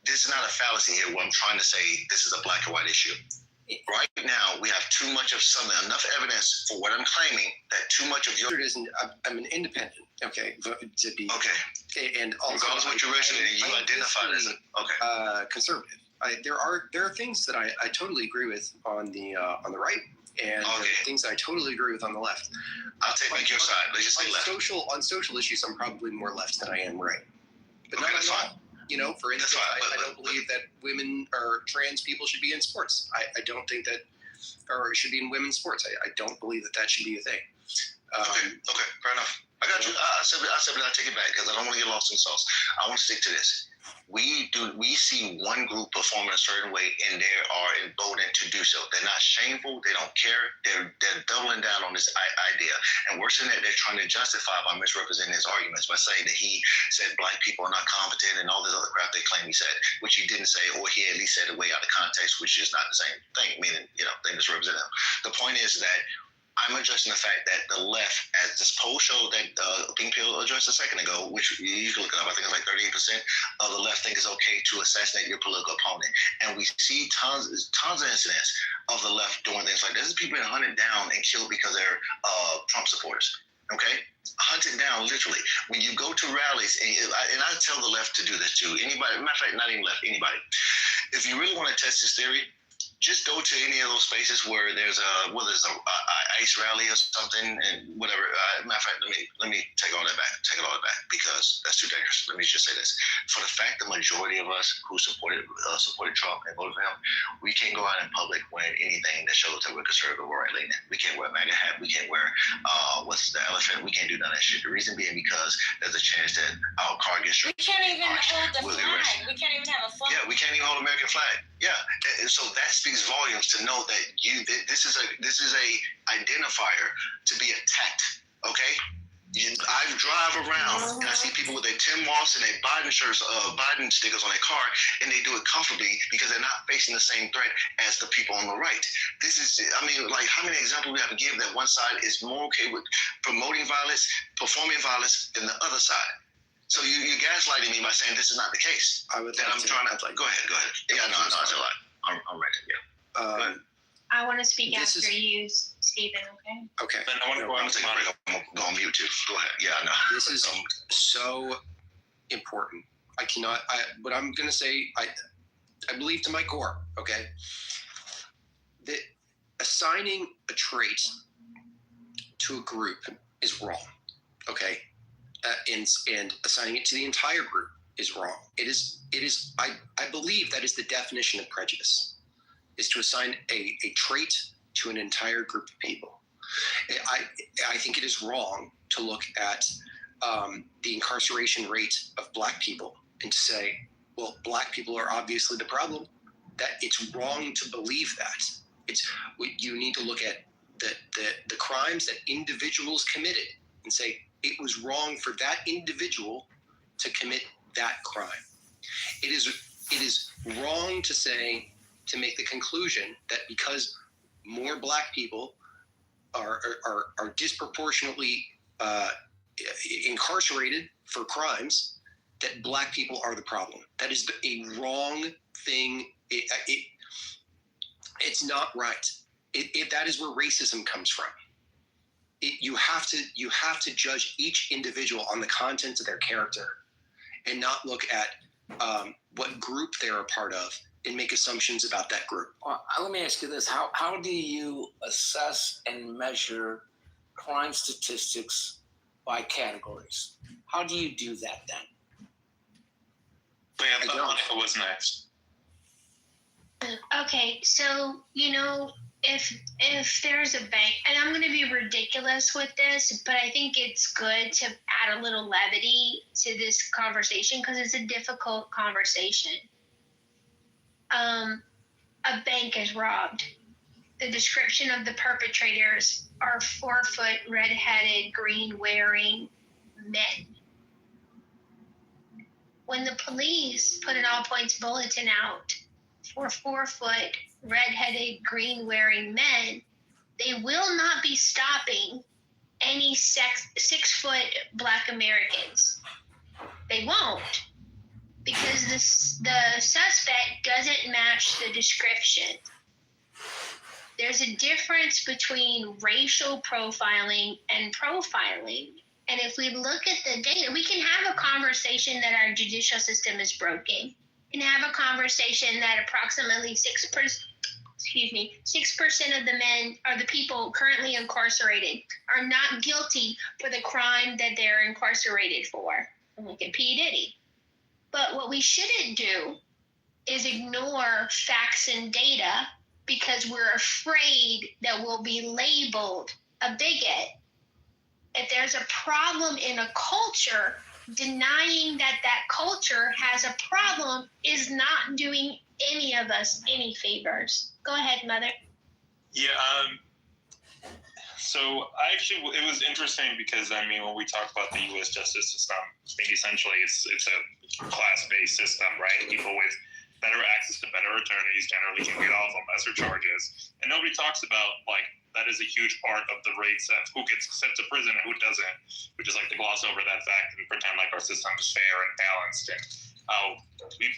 This is not a fallacy here where I'm trying to say this is a black or white issue. Right now, we have too much of something, enough evidence for what I'm claiming that too much of your. It isn't. I'm an independent. Okay, to be okay, and also regardless of what you're registered in, you identify as conservative. There are things that I totally agree with on the right, and there are things I totally agree with on the left. I'll take your side. Let's just say left. On social issues, I'm probably more left than I am right. But okay, that's fine. You know, for instance, I don't believe that women or trans people should be in sports. I don't think that, or should be in women's sports. I don't believe that should be a thing. Okay, fair enough. I got you. I said I take it back because I don't want to get lost in sauce. I want to stick to this. We see one group performing a certain way and they are emboldened to do so. They're not shameful. They don't care. They're doubling down on this idea. And worse than that, they're trying to justify by misrepresenting his arguments by saying that he said black people are not competent and all this other crap they claim he said, which he didn't say, or he at least said it way out of context, which is not the same thing, meaning, they misrepresent him. The point is that I'm addressing the fact that the left, as this poll showed that Pink Pill addressed a second ago, which you can look it up, I think it's like 38% of the left think it's okay to assassinate your political opponent. And we see tons of incidents of the left doing things like this. There's people being hunted down and killed because they're Trump supporters. Okay? Hunted down, literally. When you go to rallies, and I tell the left to do this too. Anybody, matter of fact, not even left, anybody. If you really want to test this theory, just go to any of those spaces where there's a ICE rally or something and whatever. Matter of fact, let me take all that back because that's too dangerous. Let me just say this: for the fact the majority of us who supported Trump and voted for him, we can't go out in public wearing anything that shows that we're conservative or right leaning. We can't wear a MAGA hat. We can't wear what's the elephant. We can't do none of that shit. The reason being because there's a chance that our car gets stripped. We can't even hold the flag. We can't even have a flag. Yeah, we can't even hold American flag. Yeah, and so that speaks volumes to know that this is a identifier to be attacked. Okay, I drive around and I see people with their Tim Moss and their Biden shirts, Biden stickers on their car, and they do it comfortably because they're not facing the same threat as the people on the right. This is, like, how many examples we have to give that one side is more okay with promoting violence, performing violence than the other side. So you're gaslighting me by saying this is not the case. Go ahead. Yeah, no, it's a lot. I'm ready. Yeah. I want to speak after you, Stephen. Okay. Then I want to go on. I'm go on mute too. Go ahead. Yeah, no. This is so important. What I'm going to say, I believe to my core, okay, that assigning a trait to a group is wrong, okay, and assigning it to the entire group is wrong. It is. I believe that is the definition of prejudice, is to assign a trait to an entire group of people. I think it is wrong to look at the incarceration rate of black people and to say, well, black people are obviously the problem. That it's wrong to believe that. You need to look at the crimes that individuals committed and say it was wrong for that individual to commit that crime. It is wrong to make the conclusion that because more black people are disproportionately incarcerated for crimes, that black people are the problem. That is a wrong thing. It's not right. That is where racism comes from. You have to judge each individual on the contents of their character, and not look at what group they're a part of and make assumptions about that group. Well, let me ask you this. How do you assess and measure crime statistics by categories? How do you do that then? I thought Monica was next. Okay, so, if there's a bank, and I'm going to be ridiculous with this, but I think it's good to add a little levity to this conversation because it's a difficult conversation. A bank is robbed. the description of the perpetrators are 4-foot, red-headed, green-wearing men. When the police put an all-points bulletin out for 4-foot, red-headed, green-wearing men, they will not be stopping any 6-foot Black Americans. They won't, because the suspect doesn't match the description. There's a difference between racial profiling and profiling. And if we look at the data, we can have a conversation that our judicial system is broken, and have a conversation that approximately 6% of the men or the people currently incarcerated are not guilty for the crime that they're incarcerated for. And look at P. Diddy. But what we shouldn't do is ignore facts and data because we're afraid that we'll be labeled a bigot. If there's a problem in a culture, denying that culture has a problem is not doing any of us any favors. Go ahead, Mother. Yeah, so it was interesting because, I mean, when we talk about the U.S. justice system, I think essentially it's a class-based system, right? People with better access to better attorneys generally can get off on lesser charges. And nobody talks about, like, that is a huge part of the rates of who gets sent to prison and who doesn't. We just like to gloss over that fact and pretend like our system is fair and balanced, and how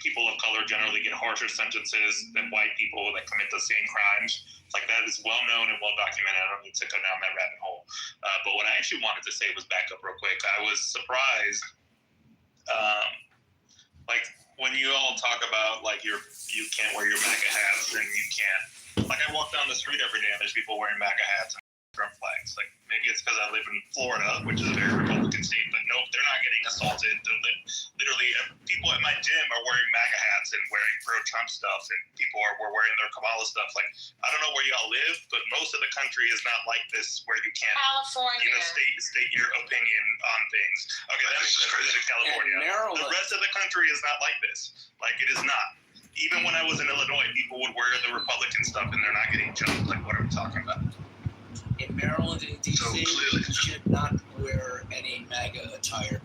people of color generally get harsher sentences than white people that commit the same crimes. Like, that is well known and well documented. I don't need to go down that rabbit hole. But what I actually wanted to say was back up real quick. I was surprised, like, when you all talk about, like, you can't wear your MAGA hats and you can't, like, I walk down the street every day and there's people wearing MAGA hats and Trump flags. Like, maybe it's because I live in Florida, which is a very Republican state, but nope, they're not getting assaulted. Literally, people at my gym are wearing MAGA hats and wearing pro-Trump stuff, and people were wearing their Kamala stuff. Like, I don't know where y'all live, but most of the country is not like this, where you can't, California, state your opinion on things. Okay, that makes sense. I live in California. The rest of the country is not like this. Like, it is not. Even when I was in Illinois, people would wear the Republican stuff and they're not getting jumped. Like, what are we talking about? In Maryland and DC, you should not wear any MAGA attire.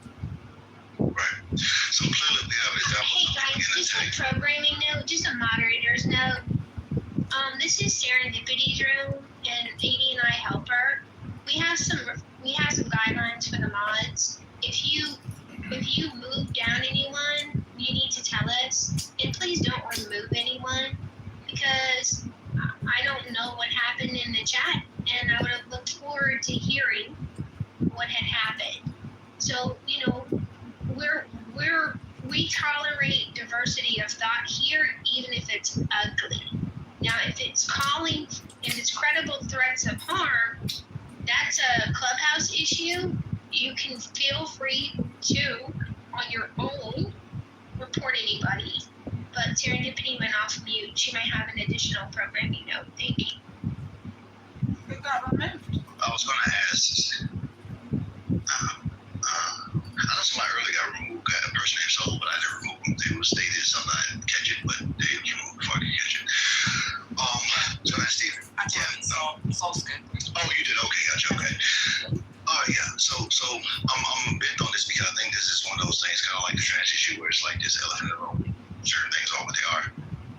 Right. So clearly we have examples. Hey guys, just a programming note, just a moderator's note. This is Serendipity's room, and Amy and I help her. We have some guidelines for the mods. If you move down anyone, you need to tell us, and please don't remove anyone, because I don't know what happened in the chat, and I would have looked forward to hearing what had happened. So, you know, we tolerate diversity of thought here, even if it's ugly. Now, if it's credible threats of harm, that's a clubhouse issue. You can feel free to, on your own, report anybody. But Serendipity went off mute. She might have an additional programming note. Thank you. It got removed. I was going to ask, I know somebody earlier got removed, got a person named Solo, but I didn't remove them. They did something, I didn't catch it, but they removed before I could catch it. So that's Steven. Soul's good. Oh, you did? Okay, gotcha, okay. Yeah, so I'm bent on this because I think this is one of those things, kind of like the trans issue, where it's like this elephant in the room. Certain things are what they are.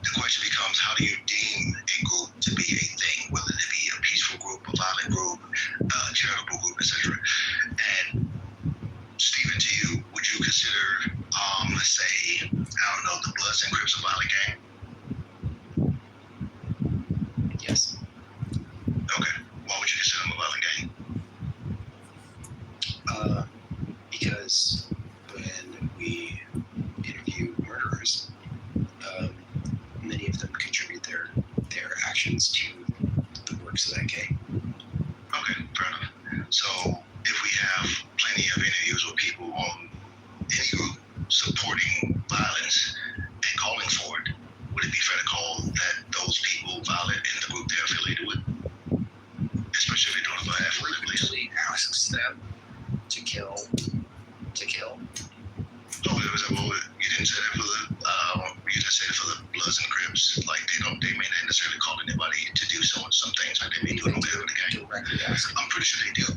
The question becomes, how do you deem a group to be a thing, whether it be a peaceful group, a violent group, a charitable group, etc. And Stephen, to you, would you consider, let's say, I don't know, the Bloods and Crips a violent gang? Yes. Okay. Why would you consider them a violent gang? Because when we interview murderers, many of them contribute their actions to the works of that gang. Okay, fair enough. So if we have plenty of interviews with people on any group supporting violence and calling for it, would it be fair to call that those people violent in the group they're affiliated with? Especially if they're doing it by half of Usually asks them to kill. Oh, you didn't say that for you didn't say that for the Bloods and Crips. Like they may not necessarily call anybody to do something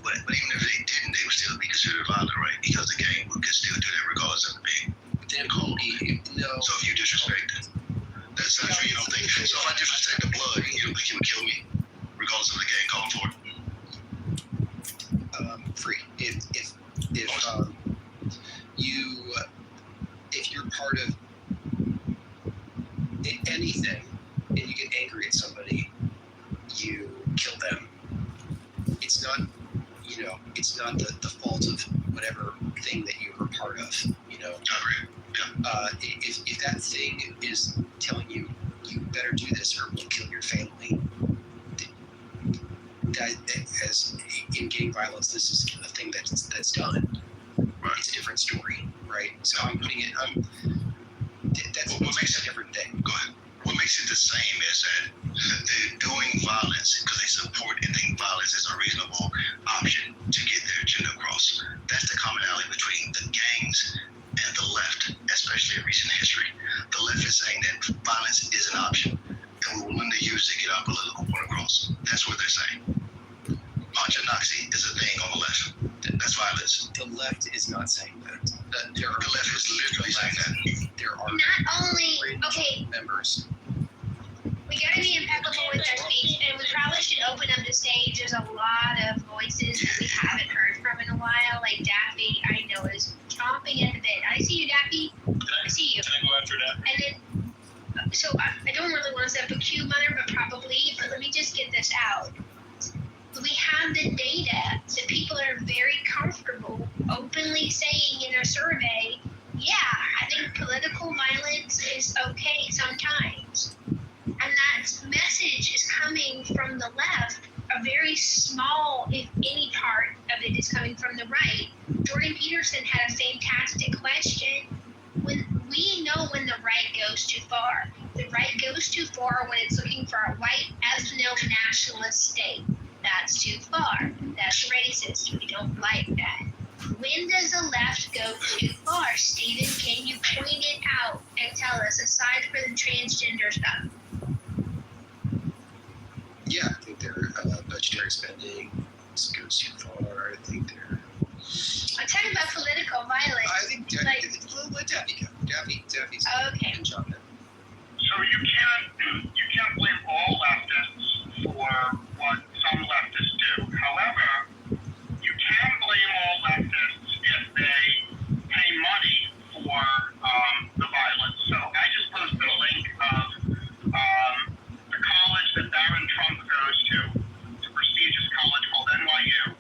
But even if they didn't, they would still be considered violent, right? Because the gang could still do that regardless of being called. No. So if you disrespect it, that's not true. You don't think. So if I disrespect the blood, you don't think you would kill me, regardless of the gang calling for it? Free. If you're part of anything and you get angry at somebody, you kill them. It's not, it's not the fault of whatever thing that you were part of, if that thing is telling you, you better do this or we'll kill your family, that as in gang violence, this is a thing that's done. It's a different story, right? So I'm putting it, that's a different thing. Go ahead. What makes it the same is that they're doing violence because they support and think violence is a reasonable option to get their agenda across. That's the commonality between the gangs and the left, especially in recent history. The left is saying that violence is an option and we're willing to use it to get our political point across. That's what they're saying. Orthodoxy is a thing on the left. That's violence. The left is not saying that. The left is literally saying that. There are not only members. We gotta be impeccable with our speech, and we probably should open up the stage. There's a lot of voices that we haven't heard from in a while. Like Daffy, I know is chomping at the bit. I see you, Daffy. I see you. Can I go after that? And then, so I don't really want to set up a queue, Mother, but probably. But let me just get this out. We have the data that people are very comfortable openly saying in a survey, yeah, I think political violence is okay sometimes. And that message is coming from the left. A very small, if any part of it is coming from the right. Jordan Peterson had a fantastic question. We know when the right goes too far. The right goes too far when it's looking for a white ethno-nationalist state. That's too far. That's racist. We don't like that. When does the left go too far? Stephen, can you point it out and tell us, aside for the transgender stuff? Yeah, I think their budgetary spending goes too far. I think they're... I'm talking about political violence. I think let Daffy go. Daffy's okay. Job in. So you can't blame all leftists for what some leftists do. However, you can blame all leftists if they pay money for the violence. So I just posted a link of the college that Barron Trump goes to. It's a prestigious college called NYU.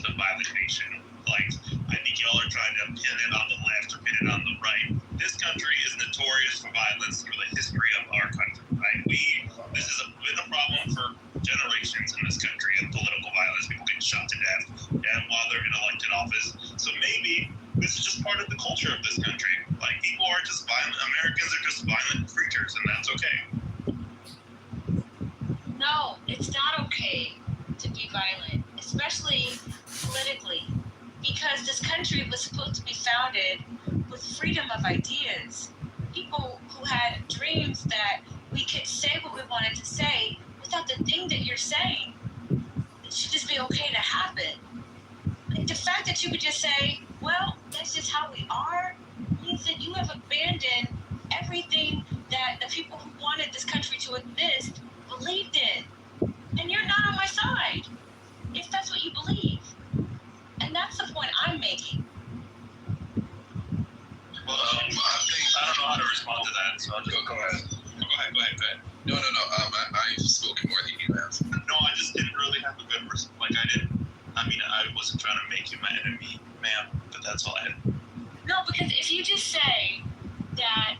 wasn't a violent nation. Like, I think y'all are trying to pin it on the left or pin it on the right. This country is notorious for violence through the history of our country, right? This has been a problem for generations in this country of political violence, people getting shot to death, and while they're in elected office. So maybe this is just part of the culture of this country. Like, people are just violent. Americans are just violent creatures, and that's okay. No, it's not okay to be violent, especially politically, because this country was supposed to be founded with freedom of ideas. People who had dreams that we could say what we wanted to say without the thing that you're saying. It should just be okay to happen. The fact that you could just say, well, that's just how we are, means that you have abandoned everything that the people who wanted this country to exist believed in. And you're not on my side, if that's what you believe. And that's the point I'm making. Well, I don't know how to respond to that, so I'll just go ahead. Go ahead. No. I've spoken more than you have. No, I just didn't really have a good response. I wasn't trying to make you my enemy, ma'am, but that's all I had. No, because if you just say that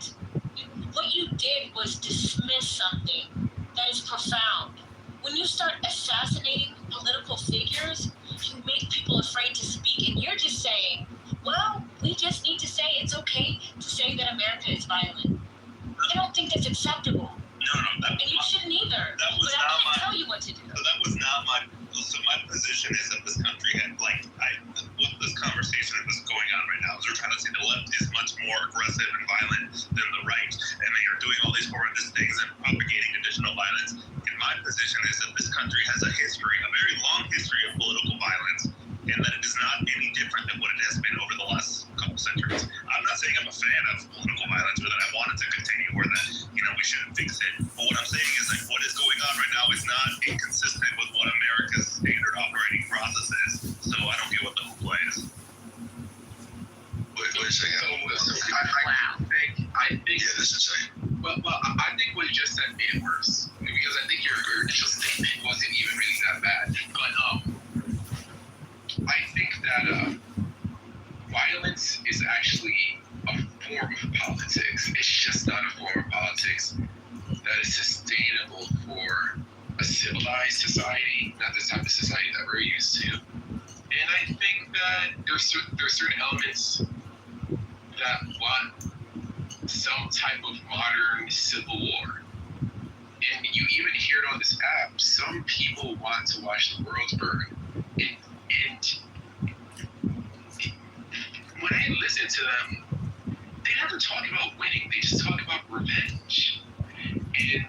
what you did was dismiss something that is profound, when you start assassinating political figures, you make people afraid to speak, and you're just saying, well, we just need to say it's okay to say that America is violent. I don't think that's acceptable. No, and you shouldn't either. That was but not I can't tell you what to do. That was not my. So my position is that this country had what this conversation that is going on right now is they're trying to say the left is much more aggressive and violent than the right, and they are doing all these horrendous things and propagating additional violence. And my position is that this country has a history, a very long history of political violence, and that it is not any different than what it has been over the last couple centuries. I'm not saying I'm a fan of political violence or that I want it to continue or that we shouldn't fix it. But what I'm saying is what is going on right now is not inconsistent with what America's standard operating process is. So I don't get what the hoopla is. Wait a second. I think. Yeah, this is insane. Well, I think what you just said made it worse because I think your initial statement wasn't even really that bad. But I think that violence is actually a form of politics. It's just not a form of politics that is sustainable for a civilized society, not the type of society that we're used to. And I think that there's certain elements that want some type of modern civil war. And you even hear it on this app. Some people want to watch the world burn. And when I listen to them, they never talk about winning. They just talk about revenge. And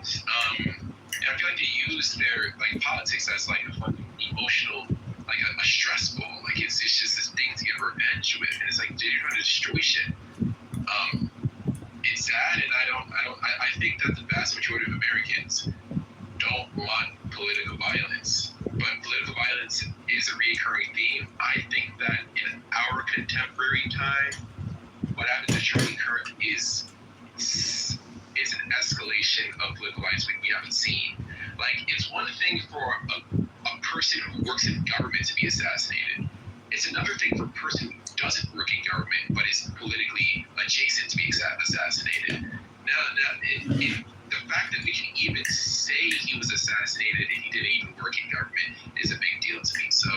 I feel like they use their politics as a fucking emotional, a stress ball. It's just this thing to get revenge with. And it's they're trying to destroy shit. It's sad, and I think that the vast majority of Americans don't want political violence. But political violence is a recurring theme. I think that in our contemporary time, what happens is current is an escalation of political violence we haven't seen. It's one thing for a person who works in government to be assassinated. It's another thing for a person who doesn't work in government but is politically adjacent to be assassinated. Now, the fact that we can even say he was assassinated and he didn't even work in government is a big deal to me. So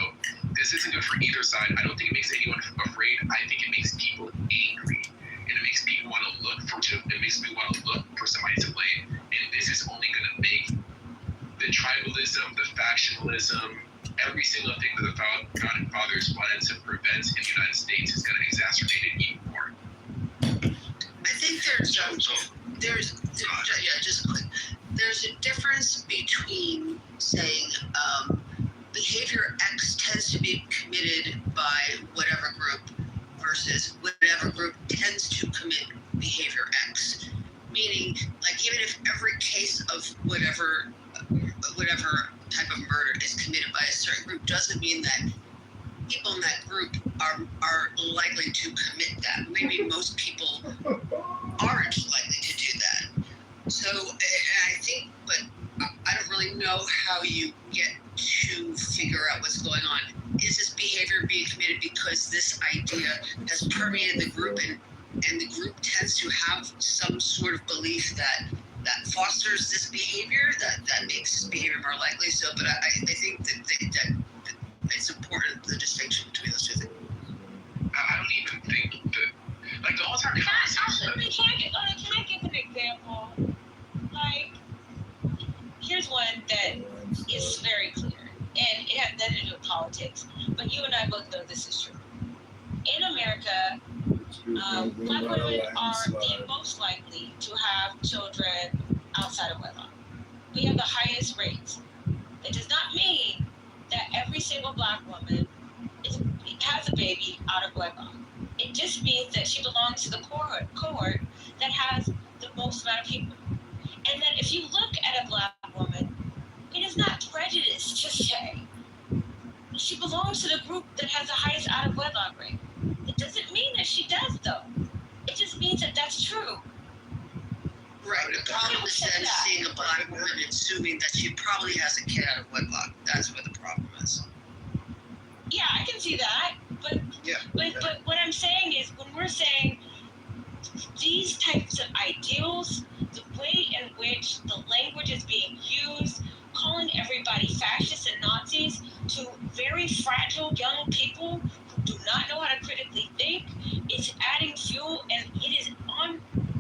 this isn't good for either side. I don't think it makes anyone afraid. I think it makes people angry, and it makes people want to look for somebody to blame. And this is only going to make the tribalism, the factionalism, every single thing that the founding fathers wanted to prevent in the United States is going to exacerbate it even more. I think there's a difference between saying behavior X tends to be committed by whatever group versus whatever group tends to commit behavior X. Meaning, even if every case of whatever type of murder is committed by a certain group, doesn't mean that people in that group are likely to commit that. Maybe most people aren't likely to do that. So, I think, but I don't really know how you get to figure out what's going on. Is this behavior created the group, and the group tends to have some sort of belief that fosters this behavior, that makes this behavior more likely. So, but I think that it's important, the distinction between those two things. I don't even think that, like, the whole time. Can I give an example? Like, here's one that is very clear, and it has nothing to do with politics, but you and I both know this is true. In America, black women are the most likely to have children outside of wedlock. We have the highest rates. That does not mean that every single black woman has a baby out of wedlock. It just means that she belongs to the cohort that has the most amount of people. And that if you look at a black woman, it is not prejudice to say she belongs to the group that has the highest out of wedlock rate. It doesn't mean that she does, though. It just means that that's true. Right. The problem is then seeing a black woman and assuming that she probably has a kid out of wedlock. That's where the problem is. Yeah, I can see that. But what I'm saying is, when we're saying these types of ideals, the way in which the language is being used, calling everybody fascists and Nazis to very fragile young people who do not know how to critically think, it's adding fuel, and it is on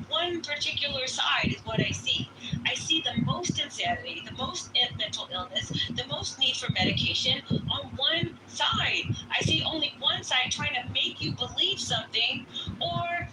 one particular side is what I see. I see the most insanity, the most mental illness, the most need for medication on one side. I see only one side trying to make you believe something, or,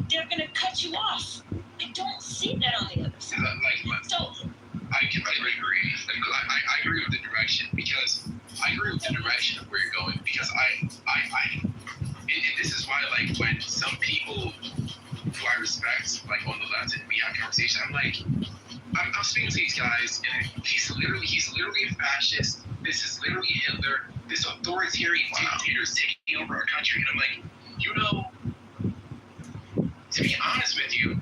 they're going to cut you off. I don't see that on the other side. I completely agree. I agree with the direction, because I agree with the direction of where you're going, because and this is why, like, when some people who I respect, like, on the left, and we have conversation, I'm speaking to these guys, and he's literally a fascist. This is literally Hitler. This authoritarian dictator is taking over our country. And I'm like, to be honest with you,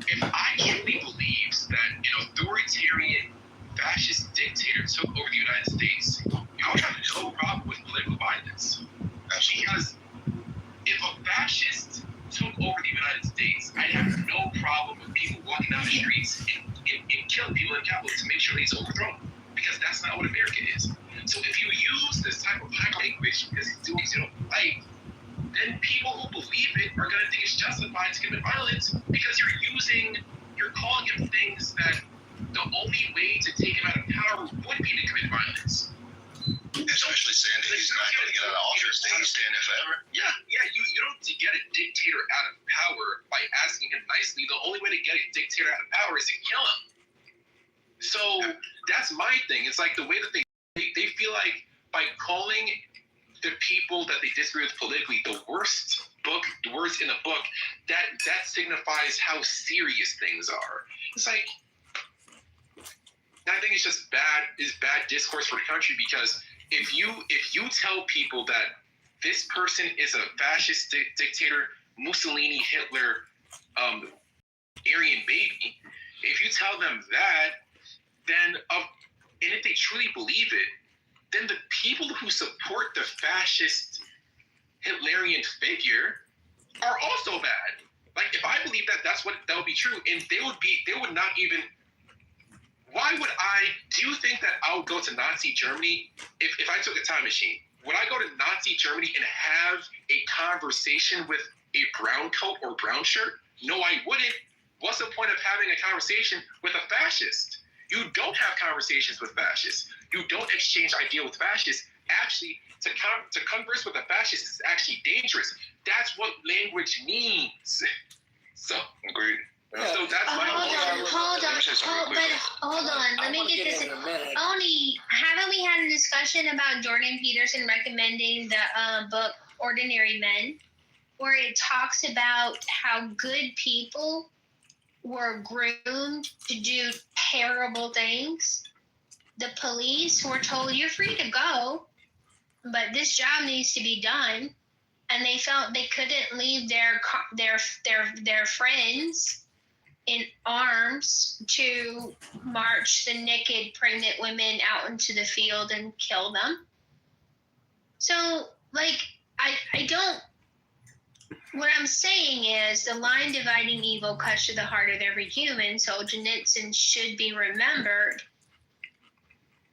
if I truly believed that an authoritarian fascist dictator took over the United States, I would have no problem with political violence. Because if a fascist took over the United States, I'd have no problem with people walking down the streets and killing people in Capitol to make sure he's overthrown. Because that's not what America is. So if you use this type of high language because he's doing things you don't like, then people who believe it are going to think it's justified to commit violence, because you're calling him things that the only way to take him out of power would be to commit violence. Especially saying that he's not going to get out of office, that he's staying there forever. Yeah, you don't get a dictator out of power by asking him nicely. The only way to get a dictator out of power is to kill him. So that's my thing. It's like the way that they feel like by calling the people that they disagree with politically the worst words in the book, that signifies how serious things are. It's like, I think it's just bad discourse for the country, because if you tell people that this person is a fascist dictator, Mussolini, Hitler, Aryan baby, if you tell them that, then and if they truly believe it, then the people who support the fascist Hitlerian figure are also bad. Like, if I believe that that would be true, and they would not even. Why would do you think that I would go to Nazi Germany if I took a time machine? Would I go to Nazi Germany and have a conversation with a brown coat or brown shirt? No, I wouldn't. What's the point of having a conversation with a fascist? You don't have conversations with fascists. You don't exchange ideas with fascists. Actually, to converse with a fascist is actually dangerous. That's what language means. So, agreed. So that's my Hold on. Let me get this. Oni, haven't we had a discussion about Jordan Peterson recommending the book Ordinary Men, where it talks about how good people were groomed to do terrible things? The police were told, you're free to go, but this job needs to be done. And they felt they couldn't leave their friends in arms to march the naked pregnant women out into the field and kill them. So, like, I don't what I'm saying is the line dividing evil cuts to the heart of every human. Solzhenitsyn should be remembered.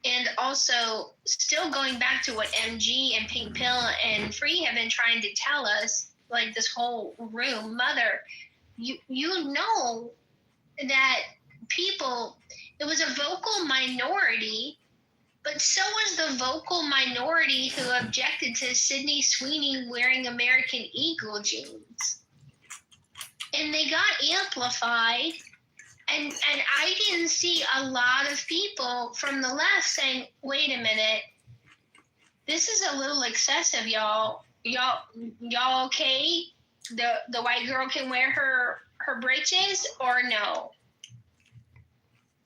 And also, still going back to what MG and Pink Pill and Free have been trying to tell us, like this whole room, Mother, you know that people, it was a vocal minority, but so was the vocal minority who objected to Sydney Sweeney wearing American Eagle jeans. And they got amplified. And I didn't see a lot of people from the left saying, wait a minute, this is a little excessive, y'all. Y'all okay? The white girl can wear her breeches or no?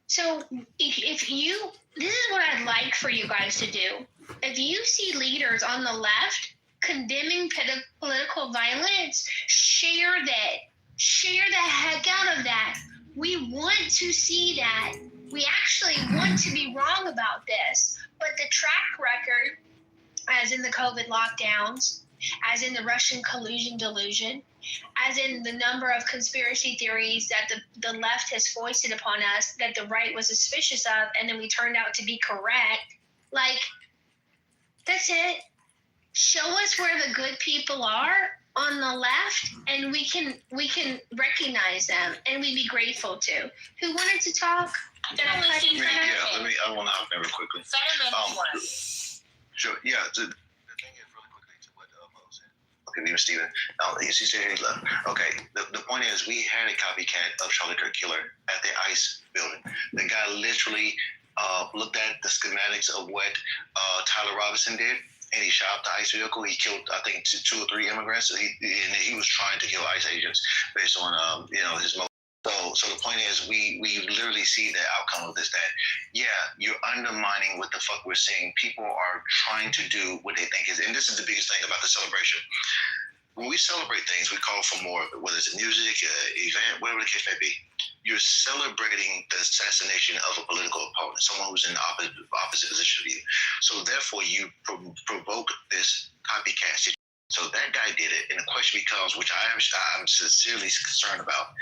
So if you, this is what I'd like for you guys to do. If you see leaders on the left condemning political violence, share that. Share the heck out of that. We want to see that. We actually want to be wrong about this. But the track record, as in the COVID lockdowns, as in the Russian collusion delusion, as in the number of conspiracy theories that the left has foisted upon us that the right was suspicious of, and then we turned out to be correct. Like, that's it. Show us where the good people are on the left, and we can recognize them, and we'd be grateful to. Who wanted to talk? I want to hop in real quickly. Sure. Yeah. The thing is really quickly to what Mo said. Okay, me and Steven. She said, hey, look. Okay. The point is, we had a copycat of Charlie Kirk Killer at the ICE building. The guy literally looked at the schematics of what Tyler Robinson did, and he shot up the ICE vehicle. He killed, I think, 2 or 3 immigrants. And he was trying to kill ICE agents based on, his motive. So the point is, we literally see the outcome of this, that, yeah, you're undermining what the fuck we're seeing. People are trying to do what they think is, and this is the biggest thing about the celebration. When we celebrate things, we call for more, whether it's music, event, whatever the case may be. You're celebrating the assassination of a political opponent, someone who's in the opposite position of you. So therefore, you provoke this copycat situation. So that guy did it, and the question becomes, which I'm sincerely concerned about,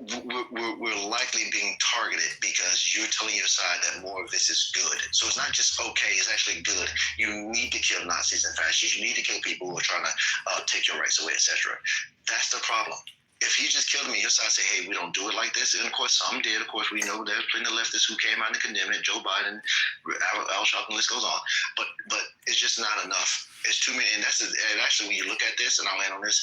we're likely being targeted because you're telling your side that more of this is good. So it's not just okay, it's actually good. You need to kill Nazis and fascists. You need to kill people who are trying to take your rights away, etc. That's the problem. If he just killed me, your side say, hey, we don't do it like this. And of course, some did. Of course, we know there's plenty of leftists who came out and condemned it. Joe Biden, Al Sharpton, the list goes on. But it's just not enough. It's too many. And actually, when you look at this, and I'll land on this,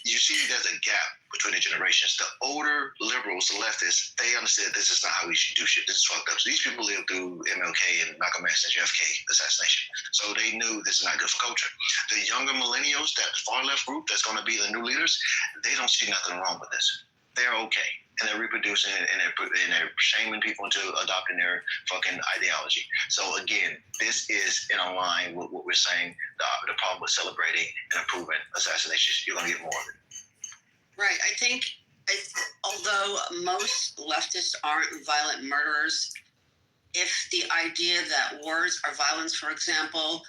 you see there's a gap between the generations. The older liberals, the leftists, they understood this is not how we should do shit. This is fucked up. So these people lived through MLK and Malcolm X and JFK assassination. So they knew this is not good for culture. The younger millennials, that far left group that's going to be the new leaders, they don't see nothing wrong with this. They're okay. And they're reproducing it, and they're shaming people into adopting their fucking ideology. So again, this is in line with what we're saying, the problem with celebrating and approving assassinations. You're going to get more of it. Right. I think, although most leftists aren't violent murderers, if the idea that wars are violence, for example,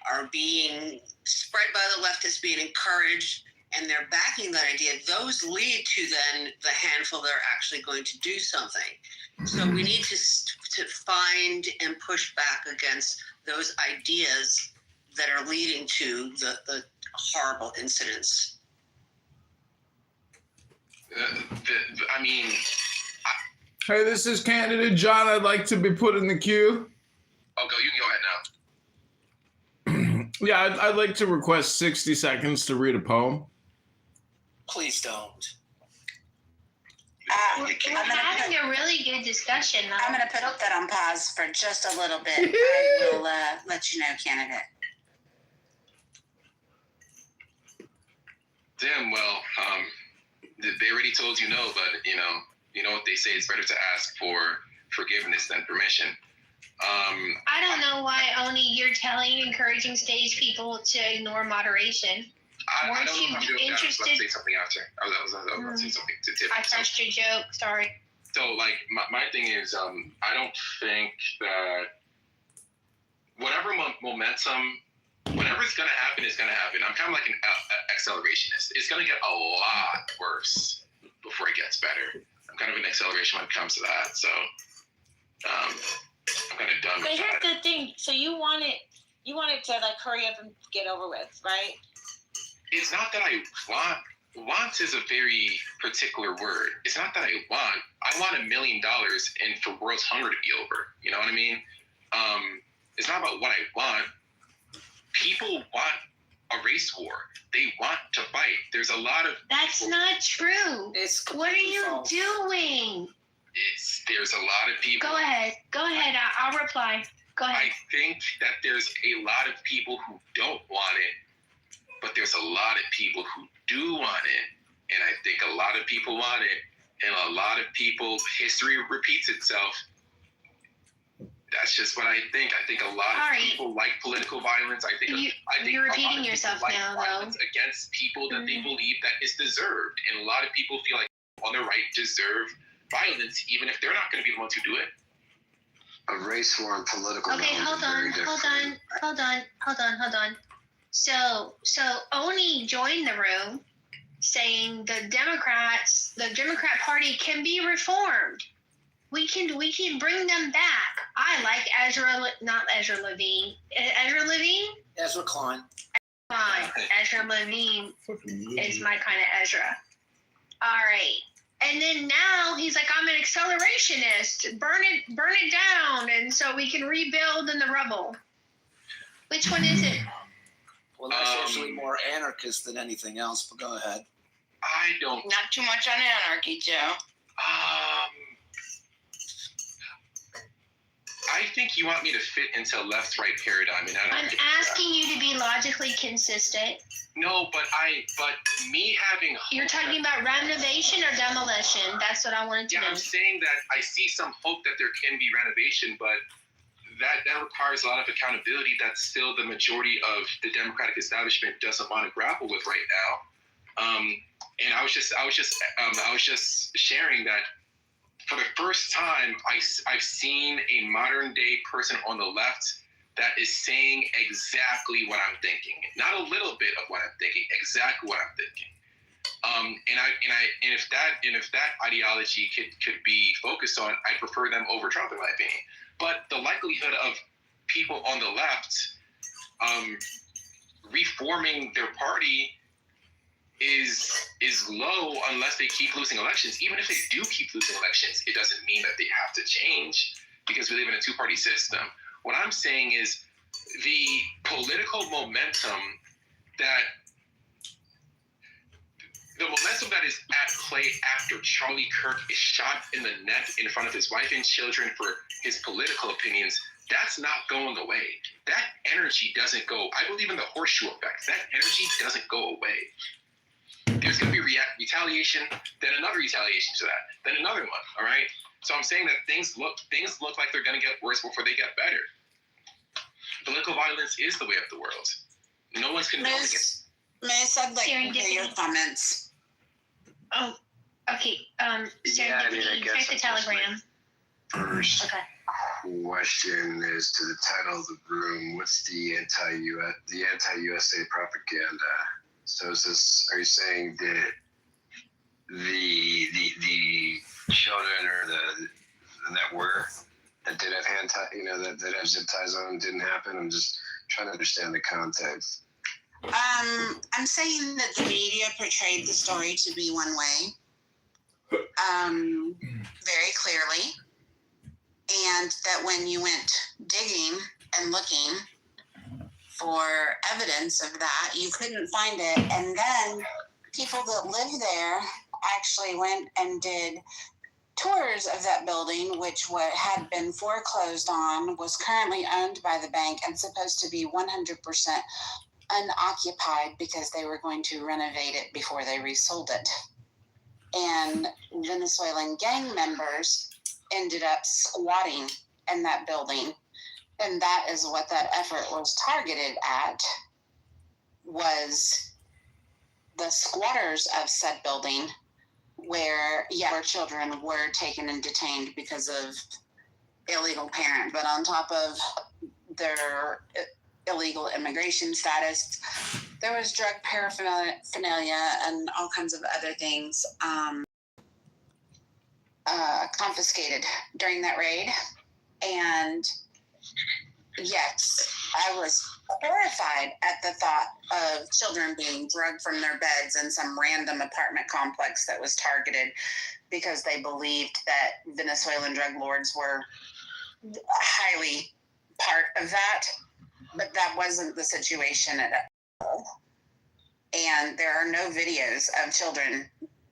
are being spread by the leftists, being encouraged, and they're backing that idea, those lead to then the handful that are actually going to do something. So we need to find and push back against those ideas that are leading to the horrible incidents. Hey, this is candidate John. I'd like to be put in the queue. Oh, you can go ahead now. Yeah, I'd like to request 60 seconds to read a poem. Please don't. We're having a really good discussion. I'm going to put that on pause for just a little bit. I will let you know, candidate. Damn, well, they already told you no, but you know what they say, it's better to ask for forgiveness than permission. I don't know why, Oni, you're encouraging stage people to ignore moderation. I don't know if I'm doing that. I was about to say something after. I was about to say something to Tiff. I touched your joke, sorry. So, like, my thing is, I don't think that whatever momentum whatever's going to happen is going to happen. I'm kind of like an accelerationist. It's going to get a lot worse before it gets better. I'm kind of an acceleration when it comes to that. So I'm kind of done But with here's that. the thing. So you want it to like hurry up and get over with, right? It's not that I want. Want is a very particular word. It's not that I want $1 million and for world's hunger to be over. You know what I mean? It's not about what I want. People want a race war. They want to fight. There's a lot of That's not true. What are you doing? There's a lot of people. Go ahead. I'll reply. Go ahead. I think that there's a lot of people who don't want it, but there's a lot of people who do want it. And I think a lot of people want it. And a lot of people, history repeats itself. That's just what I think. I think a lot of people like political violence. I think You're repeating a lot of yourself people like now, violence against people that they believe that is deserved. And a lot of people feel like on the right deserve violence, even if they're not going to be the ones who do it. A race war and political Okay, violence hold on. So Oni joined the room saying the Democrat Party can be reformed. We can bring them back. I like not Ezra Levine. Ezra Levine? Ezra Klein. Fine. Ezra Levine is my kind of Ezra. All right. And then now he's like, I'm an accelerationist. Burn it down, and so we can rebuild in the rubble. Which one is it? Well, that's actually more anarchist than anything else, but go ahead. I don't. Not too much on anarchy, Joe. I think you want me to fit into left-right paradigm, and I'm asking you to be logically consistent. No, but me having. You're talking about renovation or demolition. That's what I wanted to know. I'm saying that I see some hope that there can be renovation, but that requires a lot of accountability that still the majority of the Democratic establishment doesn't want to grapple with right now. And I was just sharing that for the first time, I've seen a modern day person on the left that is saying exactly what I'm thinking, not a little bit of what I'm thinking, exactly what I'm thinking. And if that ideology could be focused on, I prefer them over Trump in my opinion. But the likelihood of people on the left reforming their party is low unless they keep losing elections. Even if they do keep losing elections, it doesn't mean that they have to change because we live in a two-party system. What I'm saying is the political momentum that is at play after Charlie Kirk is shot in the neck in front of his wife and children for his political opinions, that's not going away. That energy doesn't go. I believe in the horseshoe effect. That energy doesn't go away. There's going to be retaliation, then another retaliation to that, then another one. All right. So I'm saying that things look like they're going to get worse before they get better. Political violence is the way of the world. No one's condoning it. Miss, I'd like to hear your comments. Oh, okay. Serendipity, check the telegram. First question is to the title of the room. What's the anti-USA propaganda? So are you saying that the children or that did have hand tie, that have zip ties on didn't happen? I'm just trying to understand the context. I'm saying that the media portrayed the story to be one way, very clearly, and that when you went digging and looking for evidence of that, you couldn't find it. And then people that live there actually went and did tours of that building, which what had been foreclosed on was currently owned by the bank and supposed to be 100% unoccupied because they were going to renovate it before they resold it. And Venezuelan gang members ended up squatting in that building. And that is what that effort was targeted at, was the squatters of said building where children were taken and detained because of illegal parent. But on top of their illegal immigration status. There was drug paraphernalia and all kinds of other things confiscated during that raid. And yes, I was horrified at the thought of children being drugged from their beds in some random apartment complex that was targeted because they believed that Venezuelan drug lords were highly part of that. But that wasn't the situation at all. And there are no videos of children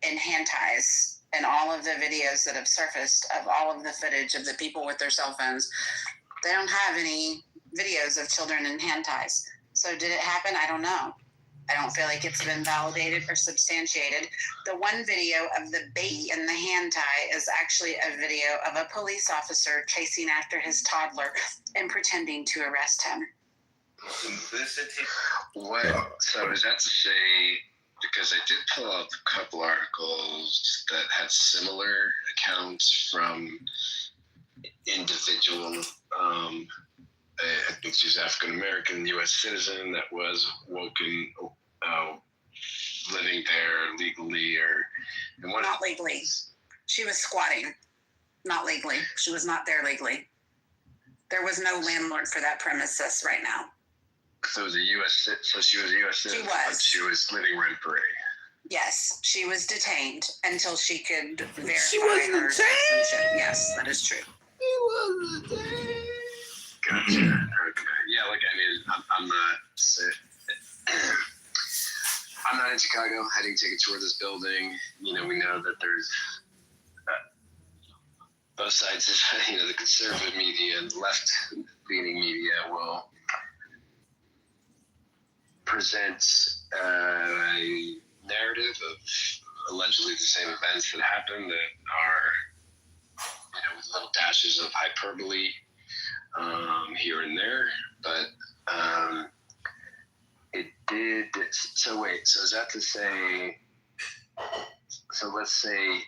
in hand ties. And all of the videos that have surfaced of all of the footage of the people with their cell phones, they don't have any videos of children in hand ties. So did it happen? I don't know. I don't feel like it's been validated or substantiated. The one video of the baby in the hand tie is actually a video of a police officer chasing after his toddler and pretending to arrest him. What? So is that to say, because I did pull up a couple articles that had similar accounts from individual, I think she was African American, U.S. citizen that was woken, living there legally Not legally. She was squatting. Not legally. She was not there legally. There was no landlord for that premises right now. So it was she was a U.S. citizen, but she was living rent-free. Yes, she was detained until she could verify She was her detained? citizenship. Yes, that is true. He was detained. Gotcha. Okay. Yeah, like I mean, I'm not in Chicago. I didn't take a tour of this building. You know, we know that there's both sides of, you know, the conservative media and left-leaning media will present a narrative of allegedly the same events that happened that are, you know, with little dashes of hyperbole here and there. But it did. So wait. So is that to say? So let's say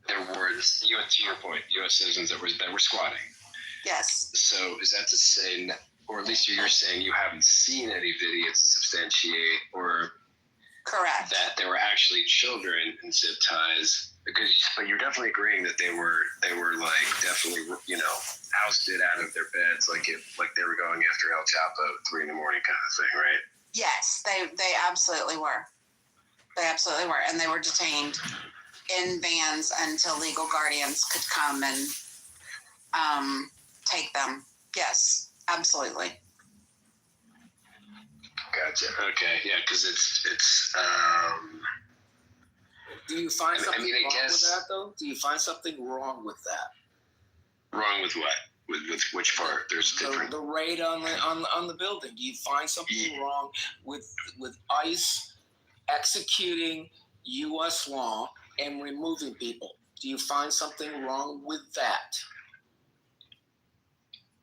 there were, to your point, U.S. citizens that were squatting. Yes. So is that to say, or at least you're saying you haven't seen any videos to substantiate, or correct, that there were actually children in zip ties? But you're definitely agreeing that they were like definitely, you know, ousted out of their beds, like they were going after El Chapo at 3 a.m. kind of thing, right? Yes, they absolutely were. They absolutely were, and they were detained in vans until legal guardians could come and take them. Yes, absolutely. Gotcha. Okay. Yeah, because it's. Do you find something I wrong guess, with that, though? Do you find something wrong with that? Wrong with what? With which part? There's different. The raid on the building. Do you find something wrong with ICE executing U.S. law and removing people? Do you find something wrong with that?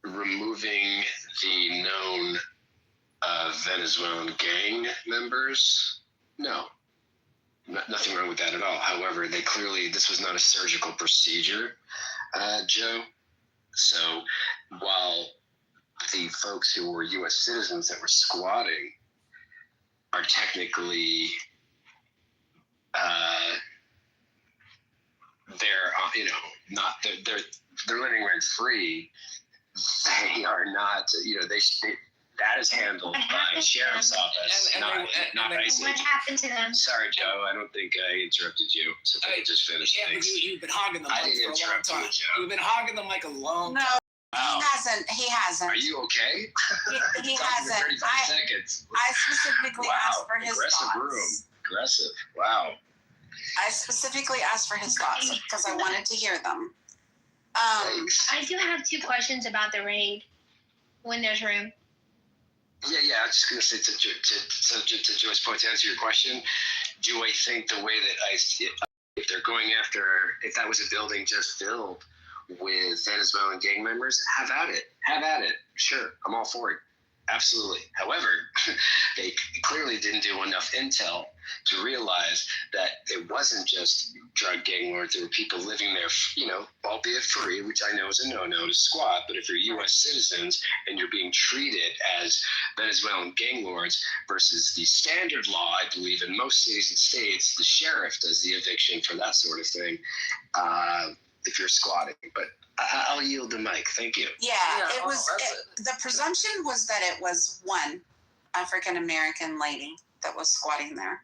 Removing the known Venezuelan gang members? No. Nothing wrong with that at all. However, this was not a surgical procedure, Joe. So while the folks who were U.S. citizens that were squatting are technically, they're living rent free, they are not, that is handled by sheriff's office, not ICE. What happened to them? Sorry, Joe. I don't think I interrupted you. So I just finished things. But you've been hogging the mic for a long time. You've been hogging the mic a long time. No, he hasn't. Are you okay? He hasn't. 35 seconds. I specifically asked for his aggressive thoughts. room. Aggressive. Wow. I specifically asked for his thoughts because I wanted to hear them. I do have 2 questions about the raid when there's room. Yeah. I was just going to say to Joy's point, to answer your question, do I think the way that if they're going after, if that was a building just filled with Venezuelan gang members, have at it. Sure. I'm all for it. Absolutely. However, they clearly didn't do enough intel to realize that it wasn't just drug gang lords. There were people living there, albeit free, which I know is a no-no to squat. But if you're U.S. citizens and you're being treated as Venezuelan gang lords versus the standard law, I believe in most cities and states, the sheriff does the eviction for that sort of thing. If you're squatting, but I'll yield the mic. Thank you. Yeah, it was. The presumption was that it was one African American lady that was squatting there.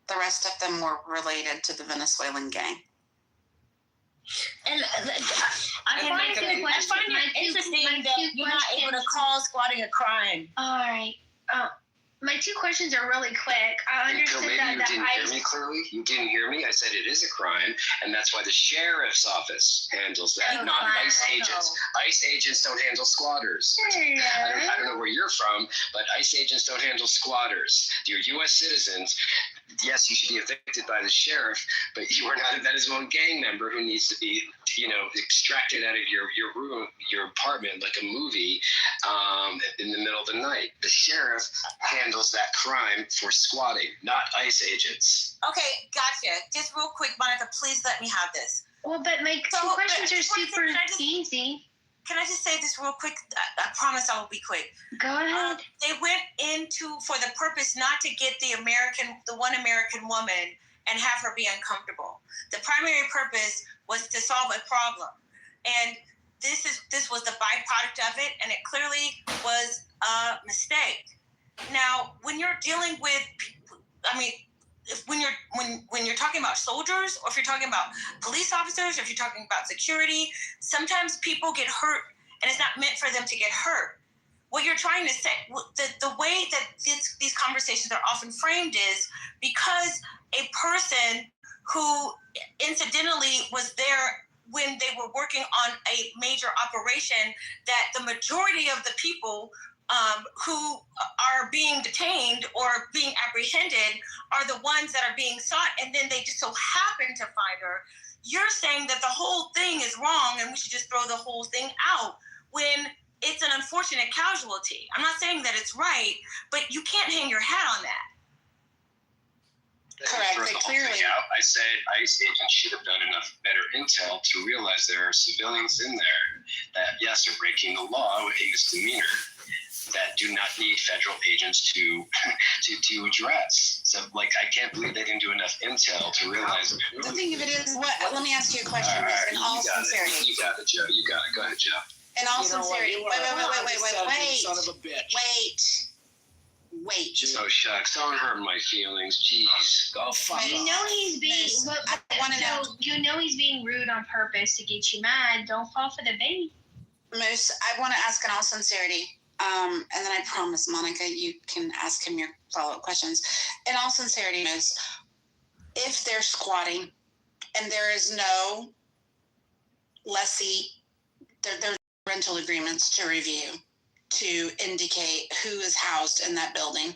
The rest of them were related to the Venezuelan gang. And I find it interesting that you're not able to call squatting a crime. All right. My two questions are really quick. I understood maybe that you didn't hear me clearly. You didn't hear me. I said it is a crime, and that's why the sheriff's office handles that, not ICE agents. ICE agents don't handle squatters. I don't know where you're from, but ICE agents don't handle squatters. You're U.S. citizens. Yes, you should be evicted by the sheriff, but you are not a Venezuelan gang member who needs to be, extracted out of your room, your apartment, like a movie, in the middle of the night. The sheriff handles that crime for squatting, not ICE agents. Okay, gotcha. Just real quick, Monica, please let me have this. Well, but my two questions are super easy. Can I just say this real quick? I promise I will be quick. Go ahead. They went into for the purpose not to get the one American woman and have her be uncomfortable. The primary purpose was to solve a problem, and this was the byproduct of it, and it clearly was a mistake. Now, when you're dealing with, when you're talking about soldiers, or if you're talking about police officers, or if you're talking about security, sometimes people get hurt, and it's not meant for them to get hurt. What you're trying to say, the way that these conversations are often framed is because a person who incidentally was there when they were working on a major operation, that the majority of the people who are being detained or being apprehended are the ones that are being sought, and then they just so happen to find her. You're saying that the whole thing is wrong and we should just throw the whole thing out when it's an unfortunate casualty. I'm not saying that it's right, but you can't hang your hat on that. Correct. They clearly. I said ICE agents should have done enough better intel to realize there are civilians in there that, yes, are breaking the law with a misdemeanor that do not need federal agents to address. So, I can't believe they didn't do enough intel to realize. The thing of it is, let me ask you a question. In all sincerity. You got it, Joe. You got it. Go ahead, Joe. In all sincerity. Wait. Son of a bitch. Wait. Oh, shucks. Don't hurt my feelings. Jeez. Go fuck off. You know he's being rude on purpose to get you mad. Don't fall for the bait. Moose, I want to ask in all sincerity, and then I promise, Monica, you can ask him your follow-up questions. In all sincerity, Moose, if they're squatting and there is no lessee, there's rental agreements to review to indicate who is housed in that building,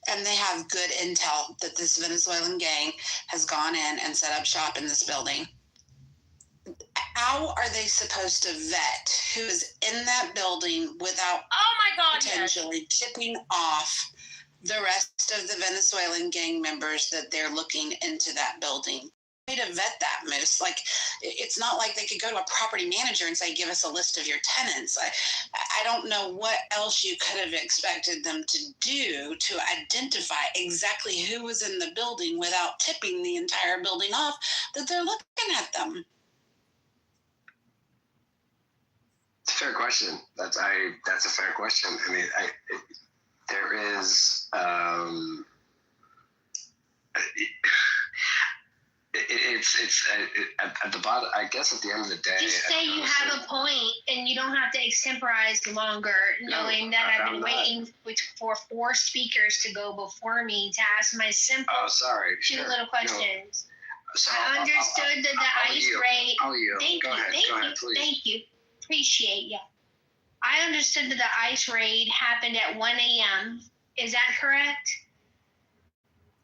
and they have good intel that this Venezuelan gang has gone in and set up shop in this building, how are they supposed to vet who is in that building without potentially tipping off the rest of the Venezuelan gang members that they're looking into that building? To vet that, Moose. It's not like they could go to a property manager and say, give us a list of your tenants. I don't know what else you could have expected them to do to identify exactly who was in the building without tipping the entire building off that they're looking at them. It's a fair question. That's a fair question. I mean, there is it's at the bottom. I guess at the end of the day, just say you have a point, and you don't have to extemporize longer, knowing that I've been waiting for 4 speakers to go before me to ask my simple two little questions. So I understood that the ICE raid. Thank you. Appreciate you. I understood that the ICE raid happened at 1 a.m. Is that correct?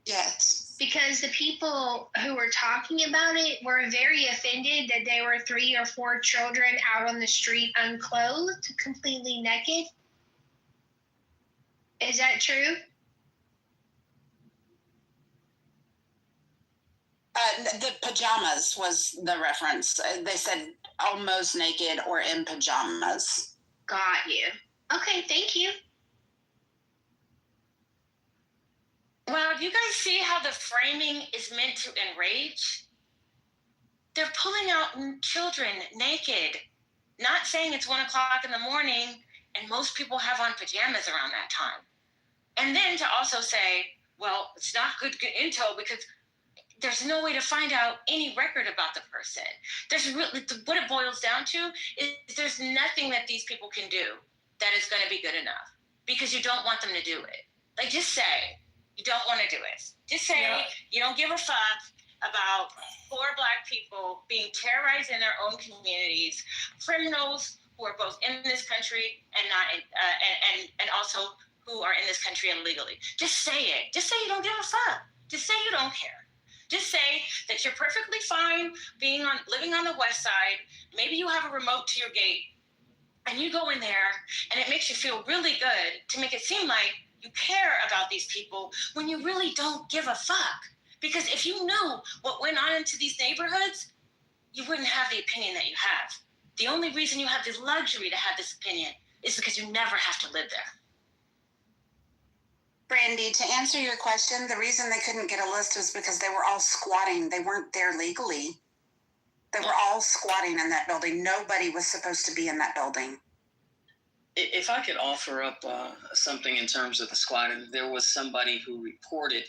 Yes. Because the people who were talking about it were very offended that there were 3 or 4 children out on the street unclothed, completely naked. Is that true? The pajamas was the reference. They said almost naked or in pajamas. Got you. Okay, thank you. Well, do you guys see how the framing is meant to enrage? They're pulling out children naked, not saying it's 1 o'clock in the morning and most people have on pajamas around that time. And then to also say, well, it's not good intel because there's no way to find out any record about the person. There's really, what it boils down to is there's nothing that these people can do that is going to be good enough because you don't want them to do it. Like, just say you don't want to do it. Just say you don't give a fuck about poor Black people being terrorized in their own communities, criminals who are both in this country and not, and also who are in this country illegally. Just say it. Just say you don't give a fuck. Just say you don't care. Just say that you're perfectly fine living on the West Side. Maybe you have a remote to your gate, and you go in there, and it makes you feel really good to make it seem like you care about these people when you really don't give a fuck. Because if you knew what went on into these neighborhoods, you wouldn't have the opinion that you have. The only reason you have the luxury to have this opinion is because you never have to live there. Brandy, to answer your question, the reason they couldn't get a list was because they were all squatting. They weren't there legally. They were all squatting in that building. Nobody was supposed to be in that building. If I could offer up something in terms of the squatting, there was somebody who reported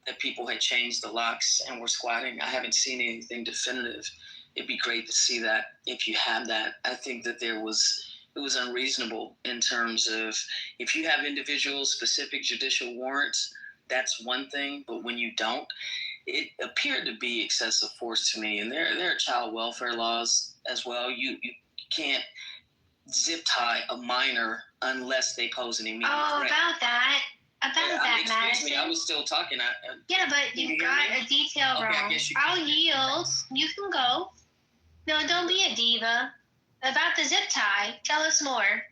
that people had changed the locks and were squatting. I haven't seen anything definitive. It'd be great to see that if you have that. I think that it was unreasonable in terms of if you have individual specific judicial warrants, that's one thing, but when you don't, it appeared to be excessive force to me. And there are child welfare laws as well. You can't zip tie a minor unless they pose an immediate threat. About that, Excuse me, I was still talking. Yeah, but you got a detail wrong. I'll yield. You can go. No, don't be a diva. About the zip tie, tell us more.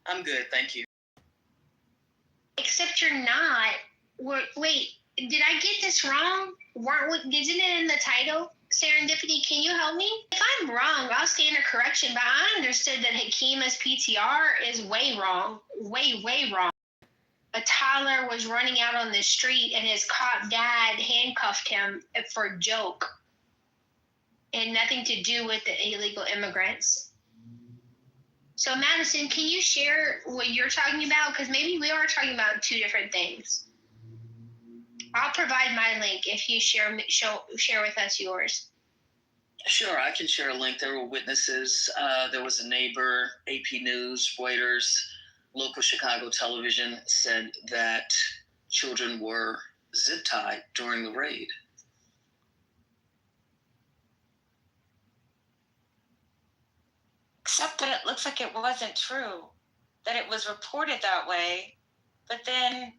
I'm good, thank you. Except you're not. Wait, did I get this wrong? Isn't it in the title? Serendipity, can you help me? If I'm wrong, I'll stand a correction, but I understood that Hakima's PTR is way wrong. Way, way wrong. A toddler was running out on the street and his cop dad handcuffed him for a joke. It had nothing to do with the illegal immigrants. So Madison, can you share what you're talking about? Because maybe we are talking about two different things. I'll provide my link if you share with us yours. Sure, I can share a link. There were witnesses. There was a neighbor, AP News, Reuters, local Chicago television said that children were zip-tied during the raid. Except that it looks like it wasn't true, that it was reported that way, but then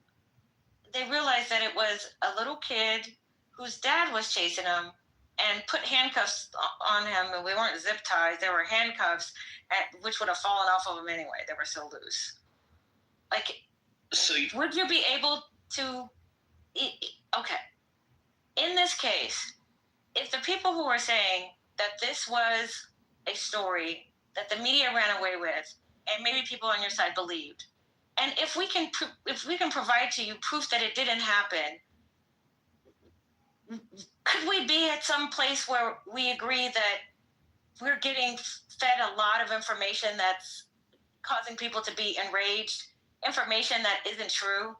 they realized that it was a little kid whose dad was chasing him and put handcuffs on him, and we weren't zip ties, they were handcuffs, which would have fallen off of him anyway. They were so loose. Like, would you be able to, okay, in this case, if the people who are saying that this was a story that the media ran away with, and maybe people on your side believed, and if we can provide to you proof that it didn't happen, could we be at some place where we agree that we're getting fed a lot of information that's causing people to be enraged, information that isn't true?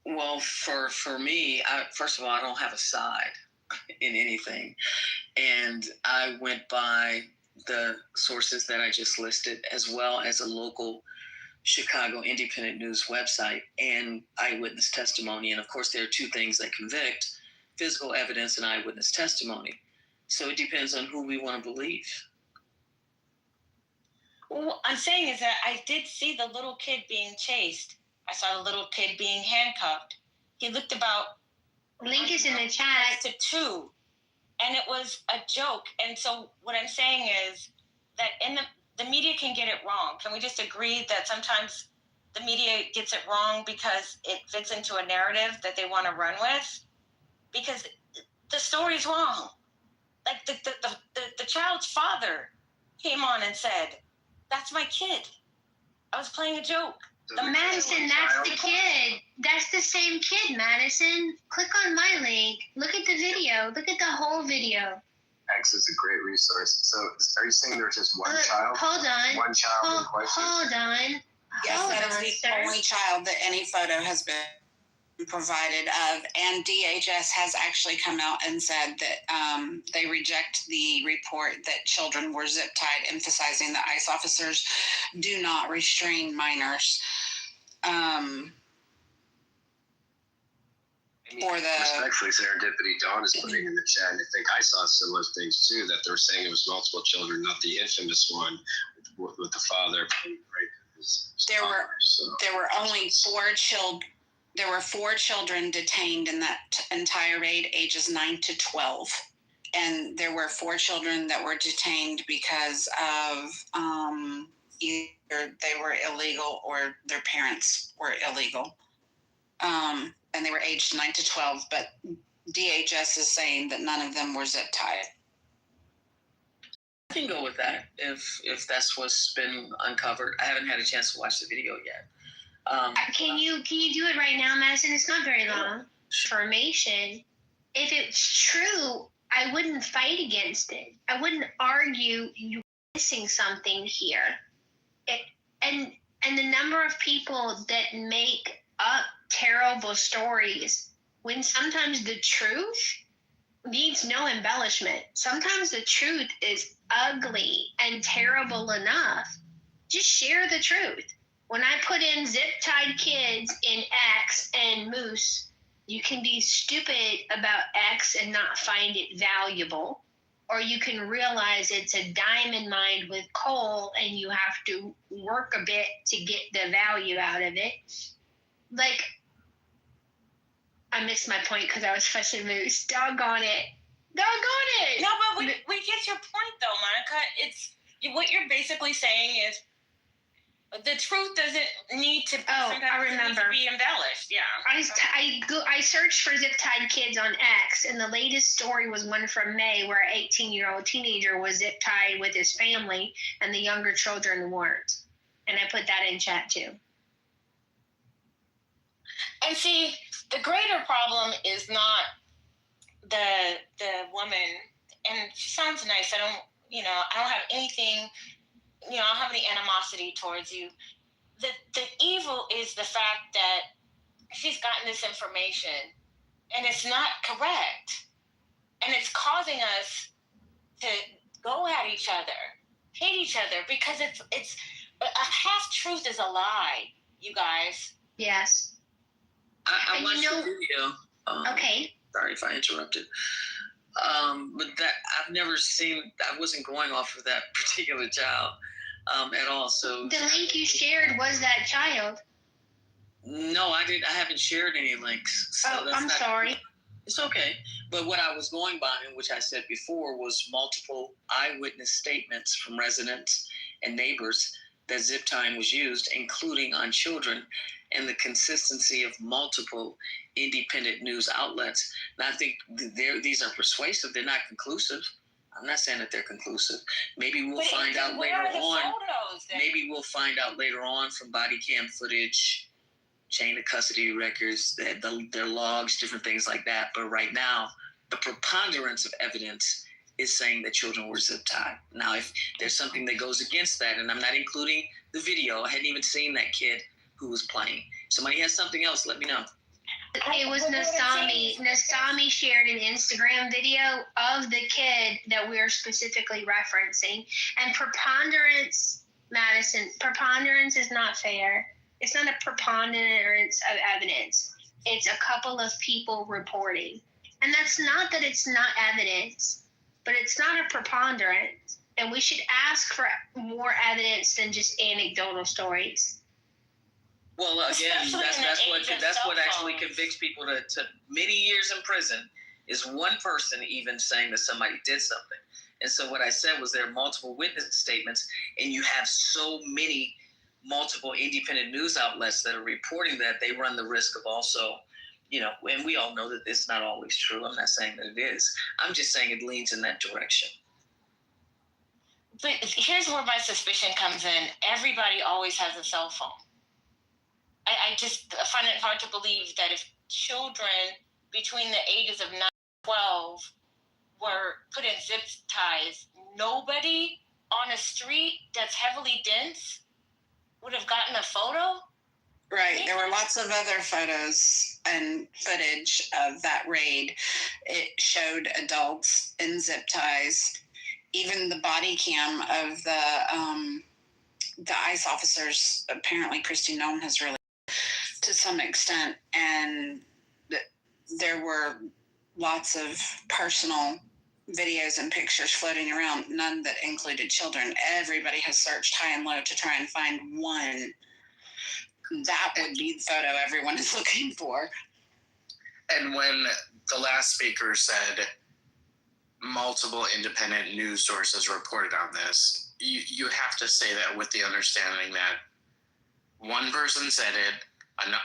Well, for me, first of all, I don't have a side in anything. And I went by the sources that I just listed, as well as a local Chicago independent news website and eyewitness testimony. And of course, there are two things that convict: physical evidence and eyewitness testimony. So it depends on who we want to believe. What I'm saying is that I did see the little kid being chased. I saw the little kid being handcuffed. He looked about... Link is in the chat. ...to 2. And it was a joke. And so what I'm saying is that in the media can get it wrong. Can we just agree that sometimes the media gets it wrong because it fits into a narrative that they want to run with? Because the story's wrong. Like the child's father came on and said, "That's my kid. I was playing a joke." Madison, that's the kid. That's the same kid, Madison. Click on my link. Look at the video. Look at the whole video. X is a great resource. So are you saying there's just one child? Hold on. One child in question? Hold on. Yes, Hold that on, is the sir. only child that any photo has been provided of, and DHS has actually come out and said that they reject the report that children were zip tied, emphasizing that ICE officers do not restrain minors. Respectfully, Serendipity Dawn is putting in the chat, and I think I saw similar things too, that they were saying it was multiple children, not the infamous one with the father. There were only 4 children. There were 4 children detained in that entire raid, ages 9 to 12. And there were 4 children that were detained because of either they were illegal or their parents were illegal. And they were aged 9 to 12, but DHS is saying that none of them were zip tied. I can go with that if that's what's been uncovered. I haven't had a chance to watch the video yet. Can you do it right now, Madison? It's not very long. Information. If it's true, I wouldn't fight against it. I wouldn't argue you're missing something here. And the number of people that make up terrible stories when sometimes the truth needs no embellishment. Sometimes the truth is ugly and terrible enough. Just share the truth. When I put in zip-tied kids in X and Moose, you can be stupid about X and not find it valuable, or you can realize it's a diamond mine with coal and you have to work a bit to get the value out of it. Like, I missed my point because I was fussing Moose. Doggone it. No, but we get your point though, Monica. It's what you're basically saying is the truth doesn't need to. I remember. Be embellished. Yeah. I searched for zip-tied kids on X, and the latest story was one from May where an 18-year-old teenager was zip-tied with his family, and the younger children weren't. And I put that in chat too. And see, the greater problem is not the woman, and she sounds nice. I don't have anything. I don't have any animosity towards you. The evil is the fact that she's gotten this information and it's not correct. And it's causing us to go at each other, hate each other, because it's a half truth is a lie, you guys. Yes. I watched the video. Okay. Sorry if I interrupted. But that I've never seen. I wasn't going off of that particular child at all. So the link you shared was that child. No, I didn't. I haven't shared any links. So I'm sorry. It's okay. But what I was going by, and which I said before, was multiple eyewitness statements from residents and neighbors that zip tying was used, including on children, and the consistency of multiple independent news outlets. And I think these are persuasive. They're not conclusive. I'm not saying that they're conclusive. Maybe we'll find out later on. Maybe we'll find out later on from body cam footage, chain of custody records, their logs, different things like that. But right now, the preponderance of evidence is saying that children were zip tied. Now, if there's something that goes against that, and I'm not including the video, I hadn't even seen that kid who was playing. Somebody has something else, let me know. It was Nasami. Nasami shared an Instagram video of the kid that we're specifically referencing. And preponderance, Madison, preponderance is not fair. It's not a preponderance of evidence. It's a couple of people reporting. And that's not that it's not evidence, but it's not a preponderance. And we should ask for more evidence than just anecdotal stories. Well, again, that's what actually convicts people to many years in prison is one person even saying that somebody did something. And so what I said was there are multiple witness statements, and you have so many multiple independent news outlets that are reporting that, they run the risk of also, and we all know that it's not always true. I'm not saying that it is. I'm just saying it leans in that direction. But here's where my suspicion comes in. Everybody always has a cell phone. I just find it hard to believe that if children between the ages of 9 and 12 were put in zip ties, nobody on a street that's heavily dense would have gotten a photo? Right. There were lots of other photos and footage of that raid. It showed adults in zip ties. Even the body cam of the ICE officers, apparently Kristi Noem has really, to some extent, and there were lots of personal videos and pictures floating around, none that included children. Everybody has searched high and low to try and find one. That would be the photo everyone is looking for. And when the last speaker said multiple independent news sources reported on this, you have to say that with the understanding that one person said it,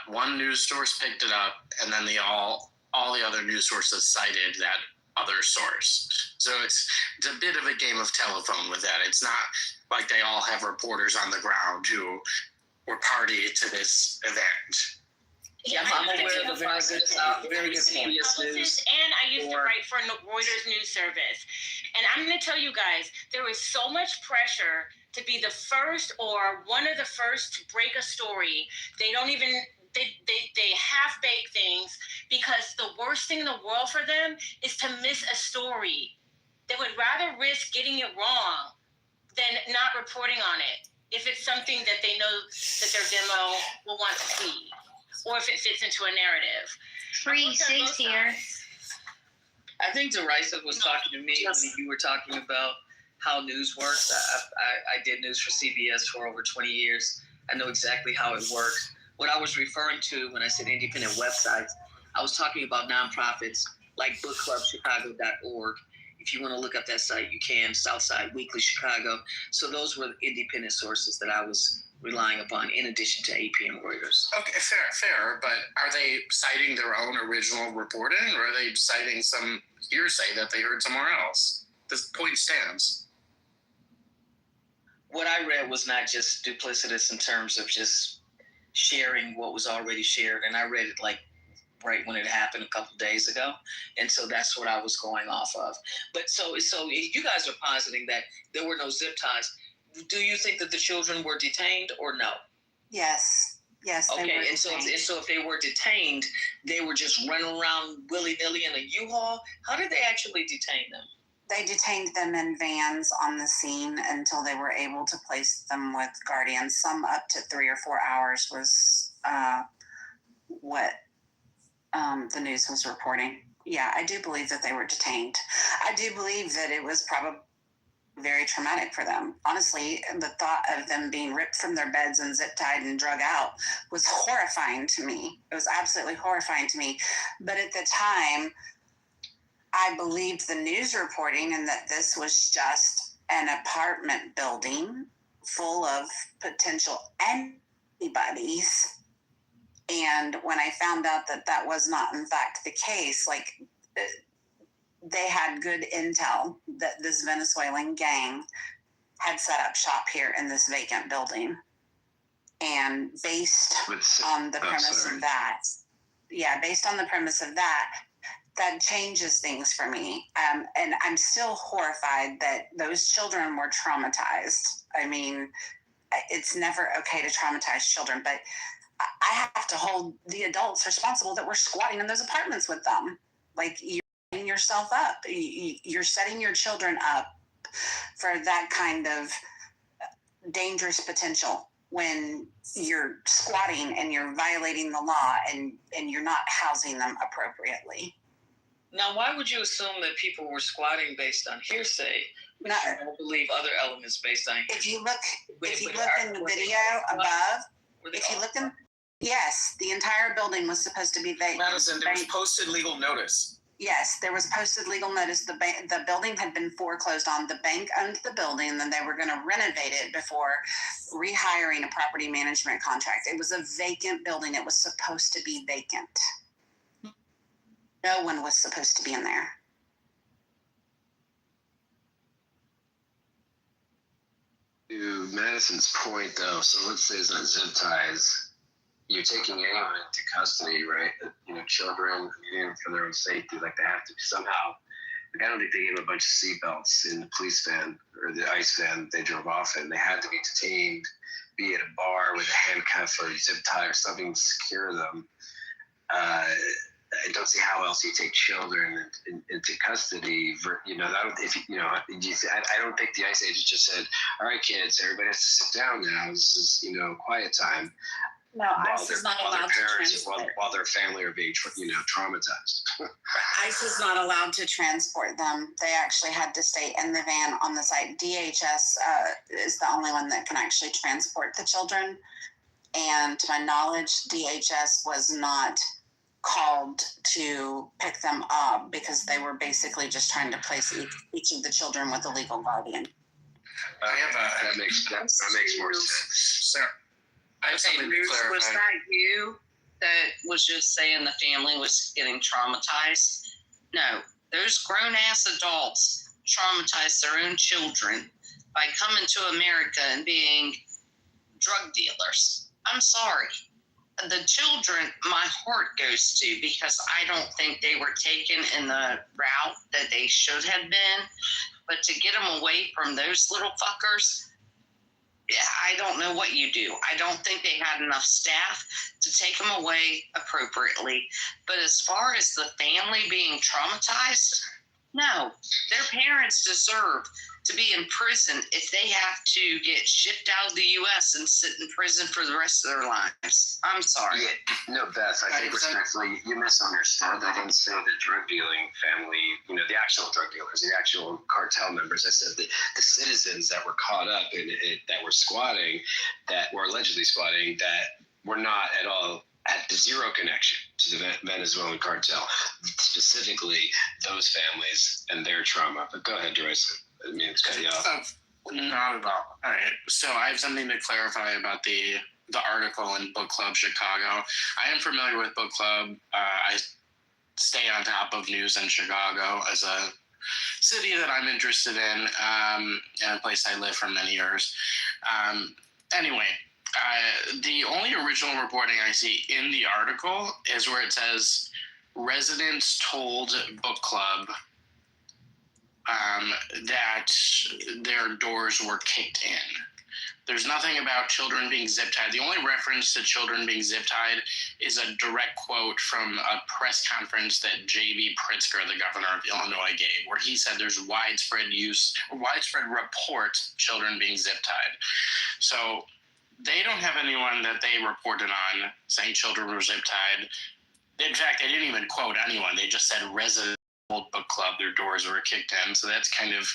one news source picked it up, and then all the other news sources cited that other source. So it's a bit of a game of telephone with that. It's not like they all have reporters on the ground who were party to this event. Yeah, I'm aware of the very good CBS News. And I used to write for Reuters News Service. And I'm going to tell you guys, there was so much pressure to be the first or one of the first to break a story. They don't even, they half-bake things, because the worst thing in the world for them is to miss a story. They would rather risk getting it wrong than not reporting on it, if it's something that they know that their demo will want to see, or if it fits into a narrative. Free safe here. I think Derisa was talking to me when you were talking about how news works. I did news for CBS for over 20 years. I know exactly how it works. What I was referring to when I said independent websites, I was talking about nonprofits like bookclubchicago.org. If you want to look up that site, you can. Southside Weekly Chicago. So those were the independent sources that I was relying upon, in addition to AP and Reuters. Okay, fair. But are they citing their own original reporting, or are they citing some hearsay that they heard somewhere else? This point stands. What I read was not just duplicitous in terms of just sharing what was already shared, and I read it like right when it happened a couple of days ago, and so that's what I was going off of. But so you guys are positing that there were no zip ties. Do you think that the children were detained or no? Yes. Okay, and so if they were detained, they were just running around willy-nilly in a U-Haul. How did they actually detain them? They detained them in vans on the scene until they were able to place them with guardians. Some up to 3 or 4 hours was what the news was reporting. Yeah, I do believe that they were detained. I do believe that it was probably very traumatic for them. Honestly, the thought of them being ripped from their beds and zip-tied and drug out was horrifying to me. It was absolutely horrifying to me. But at the time, I believed the news reporting, and that this was just an apartment building full of potential antibodies. And when I found out that that was not, in fact, the case, like, they had good intel that this Venezuelan gang had set up shop here in this vacant building. And based on the premise of that, that changes things for me. And I'm still horrified that those children were traumatized. I mean, it's never okay to traumatize children, but I have to hold the adults responsible that were squatting in those apartments with them. Like, you're setting yourself up. You're setting your children up for that kind of dangerous potential when you're squatting and you're violating the law and you're not housing them appropriately. Now, why would you assume that people were squatting based on hearsay? No. I don't believe other elements based on hearsay. If you look in the video above, yes, the entire building was supposed to be vacant. Madison, there was posted legal notice. Yes, there was posted legal notice. The building had been foreclosed on. The bank owned the building, and then they were going to renovate it before rehiring a property management contract. It was a vacant building. It was supposed to be vacant. No one was supposed to be in there. To Madison's point, though, so let's say it's not zip ties. You're taking anyone into custody, right? Children, for their own safety, like they have to somehow. Like I don't think they gave a bunch of seatbelts in the police van or the ICE van they drove off in. They had to be detained, be at a bar with a handcuff or a zip tie or something to secure them. I don't see how else you take children into custody. I don't think the ICE agent just said, "All right, kids, everybody has to sit down now. This is quiet time." No, ICE is not allowed to transport. While their family are being traumatized. ICE is not allowed to transport them. They actually had to stay in the van on the site. DHS is the only one that can actually transport the children. And to my knowledge, DHS was not called to pick them up because they were basically just trying to place each of the children with a legal guardian. That makes more sense. Sarah, I have something to clarify. Was that you that was just saying the family was getting traumatized? No, those grown-ass adults traumatize their own children by coming to America and being drug dealers. I'm sorry. The children, my heart goes to because I don't think they were taken in the route that they should have been. But to get them away from those little fuckers, I don't know what you do. I don't think they had enough staff to take them away appropriately. But as far as the family being traumatized, no, their parents deserve to be in prison if they have to get shipped out of the U.S. and sit in prison for the rest of their lives. I'm sorry. Yeah, no, Beth, I think respectfully, you misunderstood. I didn't say the drug dealing family, the actual drug dealers, the actual cartel members. I said the citizens that were caught up in it, that were squatting, that were allegedly squatting, that were not at all had zero connection to the Venezuelan cartel, specifically those families and their trauma. But go ahead, Joyce. I mean, it's cut you off. Not at all. All right. So I have something to clarify about the article in Book Club Chicago. I am familiar with Book Club. I stay on top of news in Chicago as a city that I'm interested in, and a place I lived for many years. Anyway, the only original reporting I see in the article is where it says residents told Book Club that their doors were kicked in. There's nothing about children being zip-tied. The only reference to children being zip-tied is a direct quote from a press conference that J.B. Pritzker, the governor of Illinois, gave, where he said there's widespread reports of children being zip-tied. So they don't have anyone that they reported on saying children were zip-tied. In fact, they didn't even quote anyone. They just said residents told Book Club their doors were kicked in. So that's kind of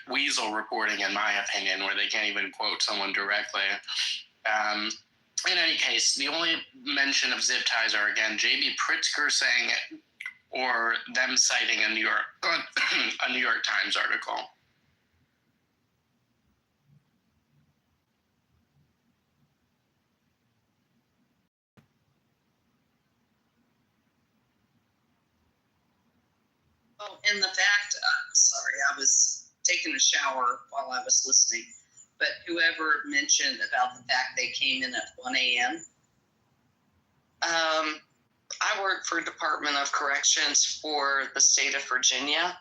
weasel reporting, in my opinion, where they can't even quote someone directly. In any case, the only mention of zip ties are, again, J.B. Pritzker saying it, or them citing a New York Times article. Well, and the fact, sorry, I was taking a shower while I was listening, but whoever mentioned about the fact they came in at 1 a.m., I work for Department of Corrections for the state of Virginia,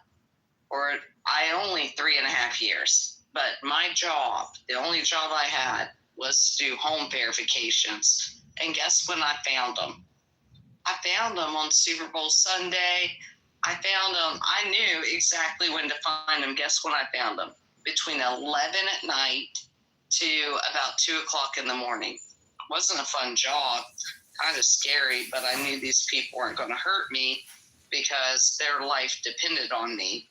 or I only 3.5 years, but my job, the only job I had was to do home verifications. And guess when I found them? I found them on Super Bowl Sunday. I found them. I knew exactly when to find them. Guess when I found them? Between 11 at night to about 2 o'clock in the morning. It wasn't a fun job, kind of scary, but I knew these people weren't going to hurt me because their life depended on me.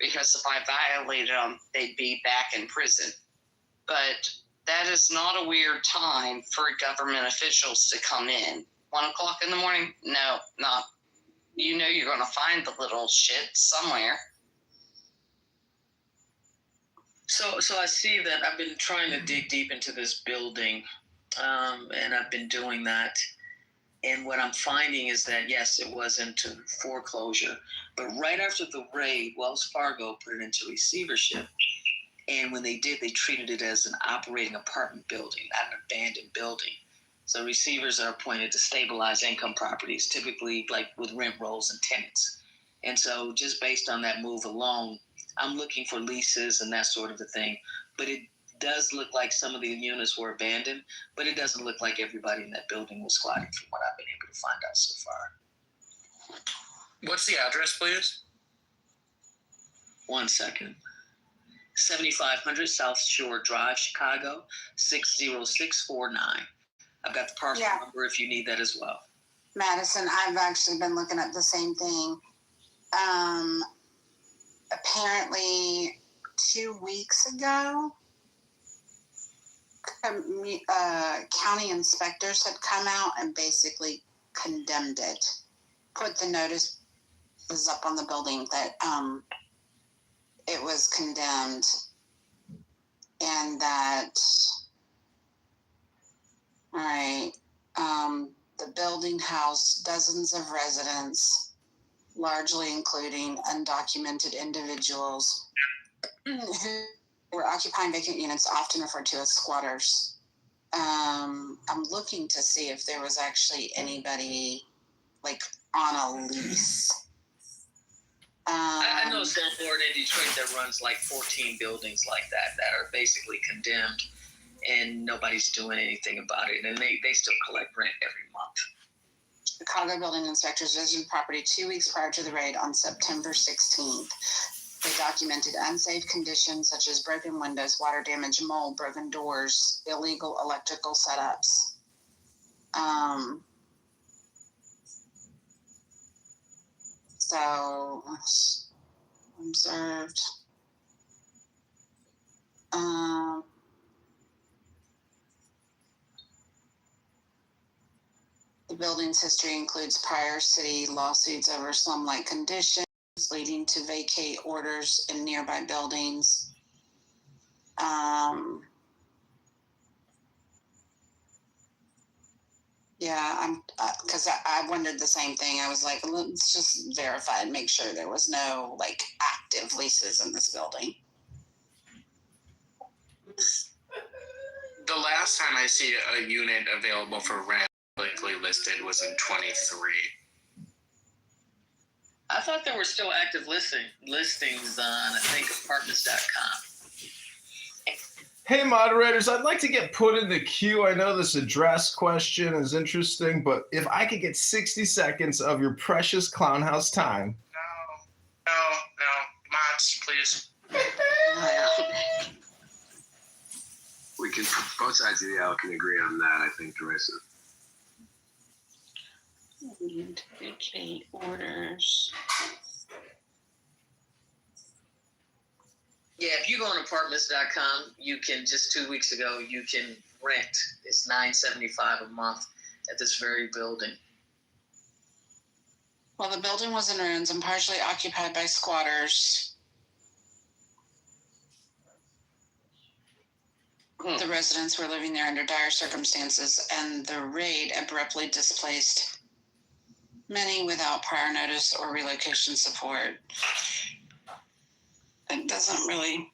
Because if I violated them, they'd be back in prison. But that is not a weird time for government officials to come in. 1 o'clock in the morning? No, not you know you're going to find the little shit somewhere. So I see that I've been trying to dig deep into this building, and I've been doing that. And what I'm finding is that, yes, it was into foreclosure, but right after the raid, Wells Fargo put it into receivership. And when they did, they treated it as an operating apartment building, not an abandoned building. So receivers are appointed to stabilize income properties, typically like with rent rolls and tenants. And so just based on that move alone, I'm looking for leases and that sort of a thing. But it does look like some of the units were abandoned, but it doesn't look like everybody in that building was squatting from what I've been able to find out so far. What's the address, please? 1 second. 7500 South Shore Drive, Chicago, 60649. I've got the parcel number if you need that as well. Madison, I've actually been looking at the same thing. Apparently 2 weeks ago, county inspectors had come out and basically condemned it. Put the notice up on the building that it was condemned, and that, all right, the building housed dozens of residents, largely including undocumented individuals who were occupying vacant units, often referred to as squatters. I'm looking to see if there was actually anybody like on a lease. I know a small board in Detroit that runs like 14 buildings like that are basically condemned, and nobody's doing anything about it, and they still collect rent every month. Chicago building inspectors visited the property 2 weeks prior to the raid on September 16th. They documented unsafe conditions such as broken windows, water damage, mold, broken doors, illegal electrical setups. So, observed. The building's history includes prior city lawsuits over slum-like conditions, leading to vacate orders in nearby buildings. Yeah, because I wondered the same thing. I was like, let's just verify and make sure there was no like active leases in this building. The last time I see a unit available for rent publicly listed was in 23. I thought there were still active listings on, I think, apartments.com. Hey, moderators, I'd like to get put in the queue. I know this address question is interesting, but if I could get 60 seconds of your precious clown house time. No, mods, please. We can, both sides of the aisle can agree on that, I think, Teresa. Vacate orders. Yeah, if you go on apartments.com, you can, just 2 weeks ago, you can rent. It's $9.75 a month at this very building. Well, the building was in ruins and partially occupied by squatters. The residents were living there under dire circumstances, and the raid abruptly displaced many without prior notice or relocation support. It doesn't really.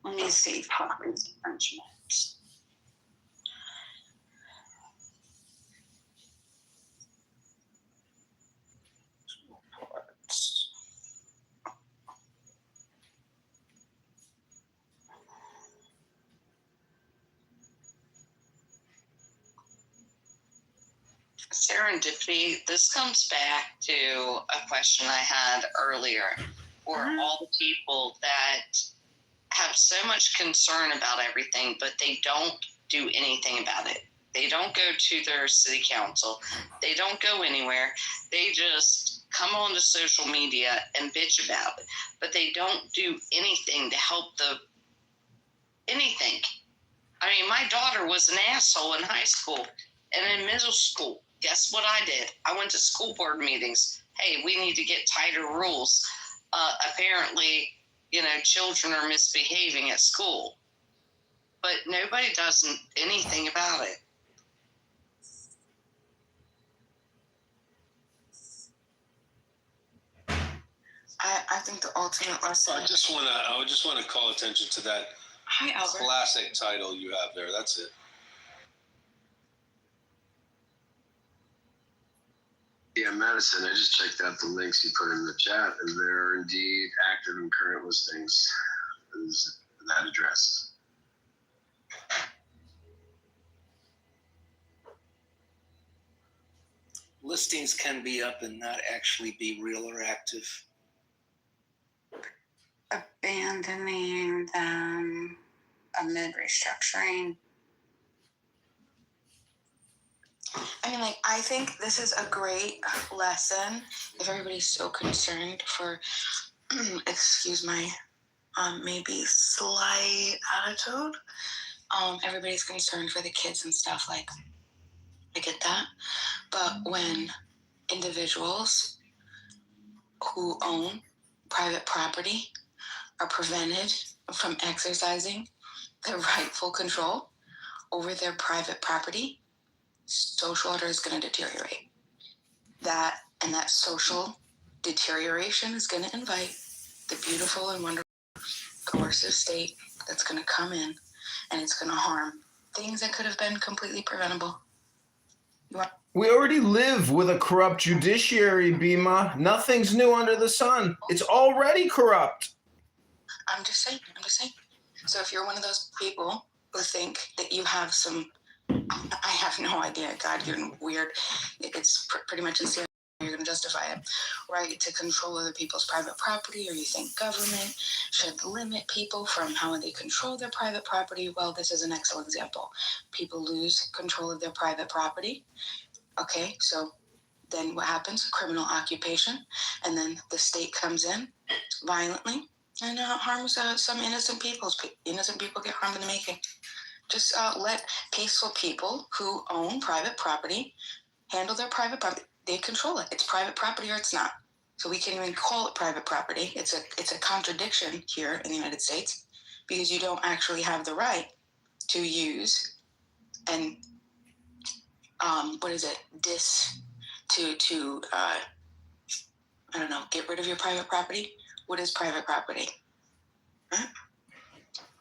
Let me see. Properties benchmarks. Reports. Serendipity, this comes back to a question I had earlier, where all the people that have so much concern about everything, but they don't do anything about it. They don't go to their city council. They don't go anywhere. They just come onto social media and bitch about it, but they don't do anything to help anything. I mean, my daughter was an asshole in high school and in middle school. Guess what I did? I went to school board meetings. Hey, we need to get tighter rules. Apparently, children are misbehaving at school, but nobody does anything about it. I think the ultimate lesson. I would just want to call attention to that classic title you have there. That's it. Yeah, Madison, I just checked out the links you put in the chat, and there are indeed active and current listings. Is that address? Listings can be up and not actually be real or active. Abandoning them amid restructuring. I mean, I think this is a great lesson if everybody's so concerned for, excuse my maybe slight attitude. Everybody's concerned for the kids and stuff. I get that. But when individuals who own private property are prevented from exercising their rightful control over their private property, social order is going to deteriorate. That social deterioration is going to invite the beautiful and wonderful coercive state that's going to come in, and it's going to harm things that could have been completely preventable. We already live with a corrupt judiciary, Bima. Nothing's new under the sun. It's already corrupt. I'm just saying. So if you're one of those people who think that you have some, I have no idea, God, you're weird. It's pretty much insane. You're going to justify it, right, to control other people's private property, or you think government should limit people from how they control their private property. Well, this is an excellent example. People lose control of their private property. Okay, so then what happens? Criminal occupation, and then the state comes in violently and harms some innocent people. Innocent people get harmed in the making. Just let peaceful people who own private property handle their private property. They control it. It's private property or it's not. So we can't even call it private property. It's a contradiction here in the United States, because you don't actually have the right to use and get rid of your private property. What is private property? Huh?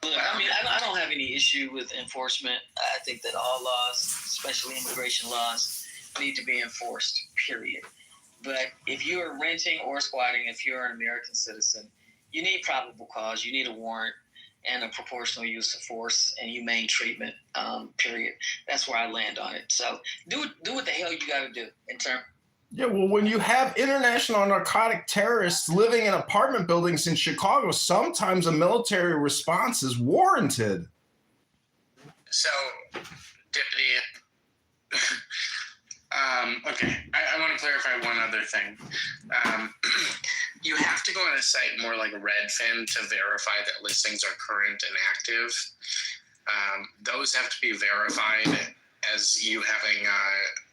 I mean, I don't have any issue with enforcement. I think that all laws, especially immigration laws, need to be enforced, period. But if you are renting or squatting, if you're an American citizen, you need probable cause, you need a warrant, and a proportional use of force and humane treatment, period. That's where I land on it. So do what the hell you got to do in terms. Yeah, well, when you have international narcotic terrorists living in apartment buildings in Chicago, sometimes a military response is warranted. So, Deputy, okay, I want to clarify one other thing. You have to go on a site more like Redfin to verify that listings are current and active. Those have to be verified as you having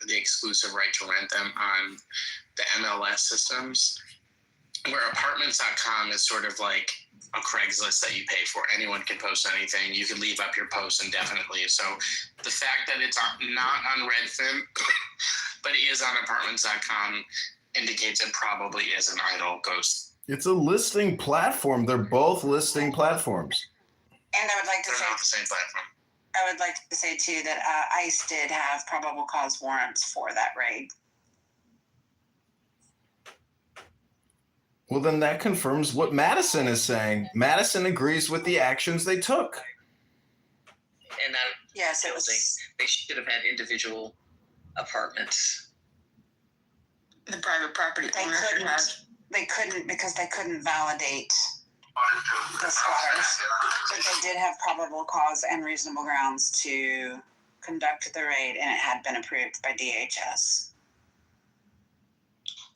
the exclusive right to rent them on the MLS systems, where apartments.com is sort of like a Craigslist that you pay for. Anyone can post anything. You can leave up your post indefinitely. So the fact that it's not on Redfin, but it is on apartments.com, indicates it probably is an idle ghost. It's a listing platform. They're both listing platforms. And I would like to They're not the same platform. I would like to say, too, that ICE did have probable cause warrants for that raid. Well, then that confirms what Madison is saying. Madison agrees with the actions they took. And yes, it was. They should have had individual apartments. The private property They couldn't because they couldn't validate the squatters, but they did have probable cause and reasonable grounds to conduct the raid, and it had been approved by DHS.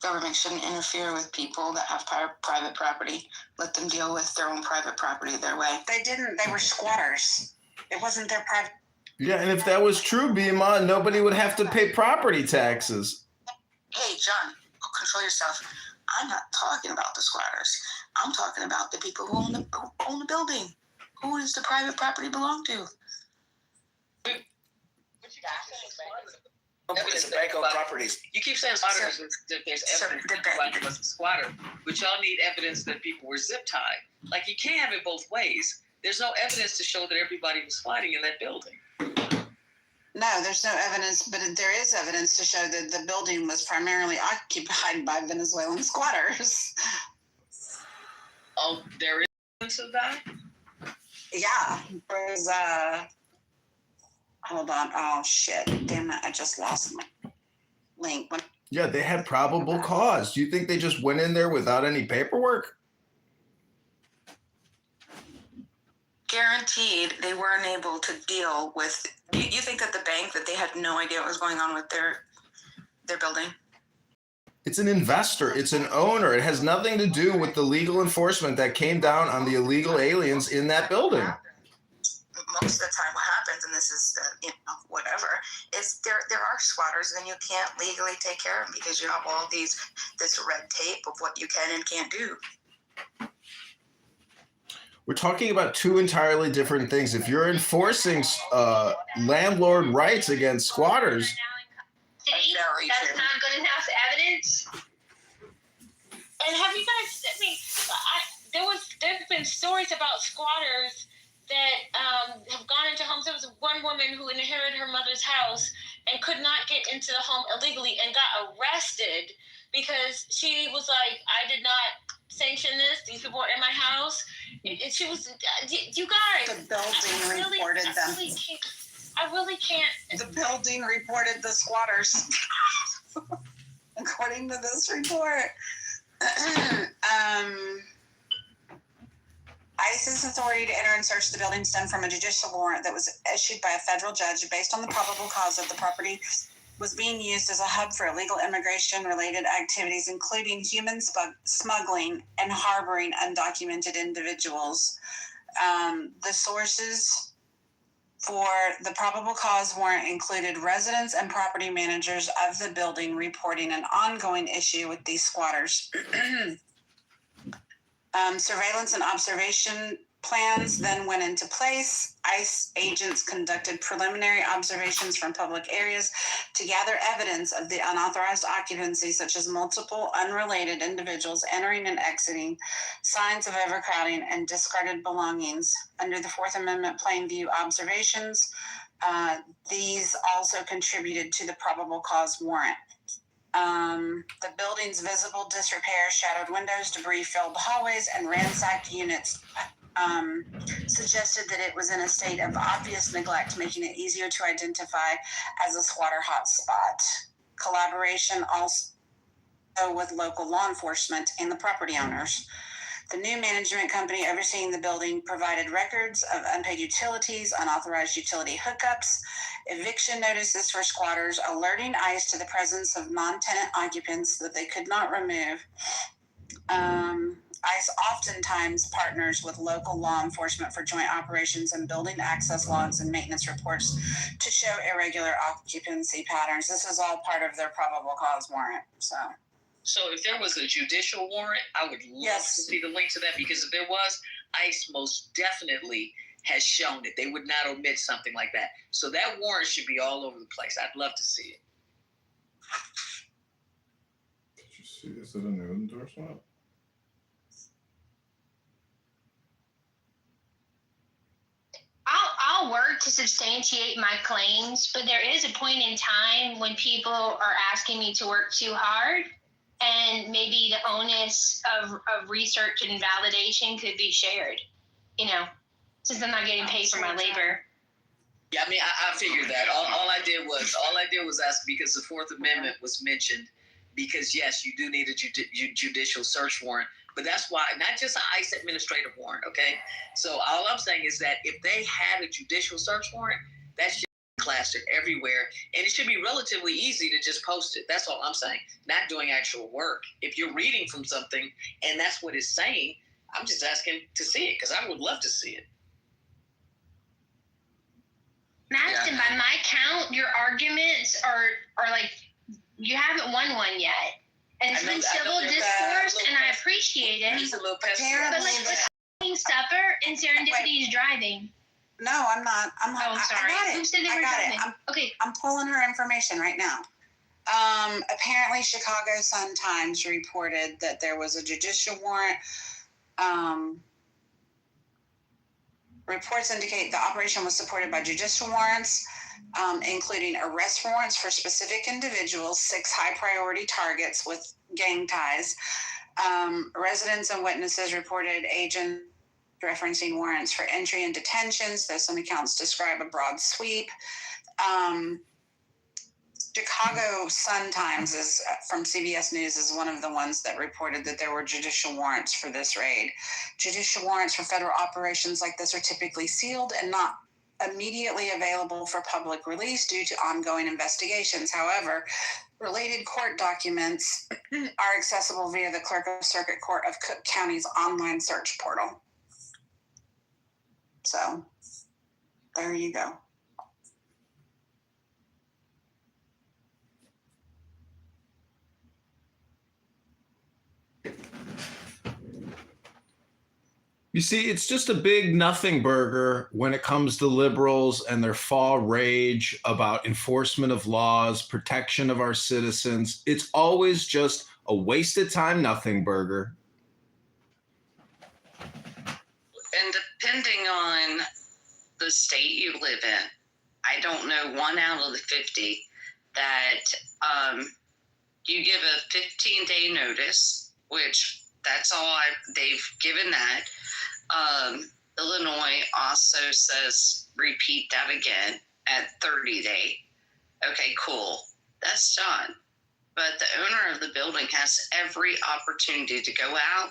Government shouldn't interfere with people that have private property. Let them deal with their own private property their way. They didn't. They were squatters. It wasn't their private. Yeah, and if that was true, Bima, nobody would have to pay property taxes. Hey, John, control yourself. I'm not talking about the squatters. I'm talking about the people who own the building. Who does the private property belong to? It's a bank on properties. You keep saying squatters, there's evidence that was a squatter, but y'all need evidence that people were zip tied. Like, you can't have it both ways. There's no evidence to show that everybody was squatting in that building. No, there's no evidence, but there is evidence to show that the building was primarily occupied by Venezuelan squatters. Oh, there is evidence of that? Yeah, there's hold on. Oh shit! Damn it! I just lost my link. Yeah, they had probable cause. Do you think they just went in there without any paperwork? Guaranteed, they weren't able to deal with. You think that the bank, that they had no idea what was going on with their building? It's an investor. It's an owner. It has nothing to do with the legal enforcement that came down on the illegal aliens in that building. Most of the time what happens, and this is whatever, is there are squatters and you can't legally take care of them because you have all this red tape of what you can and can't do. We're talking about two entirely different things. If you're enforcing landlord rights against squatters, that's not good enough evidence. And have you guys? I mean, there's been stories about squatters that have gone into homes. There was one woman who inherited her mother's house and could not get into the home illegally and got arrested because she was like, I did not sanction this. These people are in my house. And she was, you guys. The building reported them. I really can't. The building reported the squatters. According to this report. ICE's authority to enter and search the building stemmed from a judicial warrant that was issued by a federal judge based on the probable cause that the property was being used as a hub for illegal immigration-related activities, including human smuggling and harboring undocumented individuals. The sources for the probable cause warrant included residents and property managers of the building reporting an ongoing issue with these squatters. Surveillance and observation plans then went into place. ICE agents conducted preliminary observations from public areas to gather evidence of the unauthorized occupancy, such as multiple unrelated individuals entering and exiting, signs of overcrowding, and discarded belongings. Under the Fourth Amendment plain view observations, these also contributed to the probable cause warrant. The building's visible disrepair, shattered windows, debris-filled hallways, and ransacked units suggested that it was in a state of obvious neglect, making it easier to identify as a squatter hotspot. Collaboration also with local law enforcement and the property owners. The new management company overseeing the building provided records of unpaid utilities, unauthorized utility hookups, eviction notices for squatters, alerting ICE to the presence of non-tenant occupants that they could not remove. ICE oftentimes partners with local law enforcement for joint operations and building access logs and maintenance reports to show irregular occupancy patterns. This is all part of their probable cause warrant. So if there was a judicial warrant, I would love to see the link to that, because if there was, ICE most definitely has shown it. They would not omit something like that. So that warrant should be all over the place. I'd love to see it. Did you see? Is it a new endorsement? I'll work to substantiate my claims, but there is a point in time when people are asking me to work too hard, and maybe the onus of research and validation could be shared, since I'm not getting paid for my labor. Yeah, I mean, I figured that. All I did was ask because the Fourth Amendment was mentioned, because yes, you do need a judicial search warrant. But that's why, not just an ICE administrative warrant, okay? So all I'm saying is that if they had a judicial search warrant, that should be plastered everywhere. And it should be relatively easy to just post it. That's all I'm saying. Not doing actual work. If you're reading from something and that's what it's saying, I'm just asking to see it, because I would love to see it. I'm asking count. Your arguments are like you haven't won one yet. And it's been civil discourse, and I appreciate it. He's a little but like, we're supper and Serendipity is driving. No, I'm not. I'm sorry. I got it. Who said they were driving? Okay. I'm pulling her information right now. Apparently, Chicago Sun-Times reported that there was a judicial warrant. Reports indicate the operation was supported by judicial warrants, including arrest warrants for specific individuals, 6 high-priority targets with gang ties. Residents and witnesses reported agents referencing warrants for entry and detentions, though some accounts describe a broad sweep. Chicago Sun-Times is from CBS News is one of the ones that reported that there were judicial warrants for this raid. Judicial warrants for federal operations like this are typically sealed and not immediately available for public release due to ongoing investigations. However, related court documents are accessible via the Clerk of Circuit Court of Cook County's online search portal. So, there you go. You see, it's just a big nothing burger when it comes to liberals and their fall rage about enforcement of laws, protection of our citizens. It's always just a wasted time nothing burger. And depending on the state you live in, I don't know 1 out of the 50 that you give a 15-day notice, which that's all they've given that. Illinois also says repeat that again at 30-day. Okay, cool. That's done. But the owner of the building has every opportunity to go out,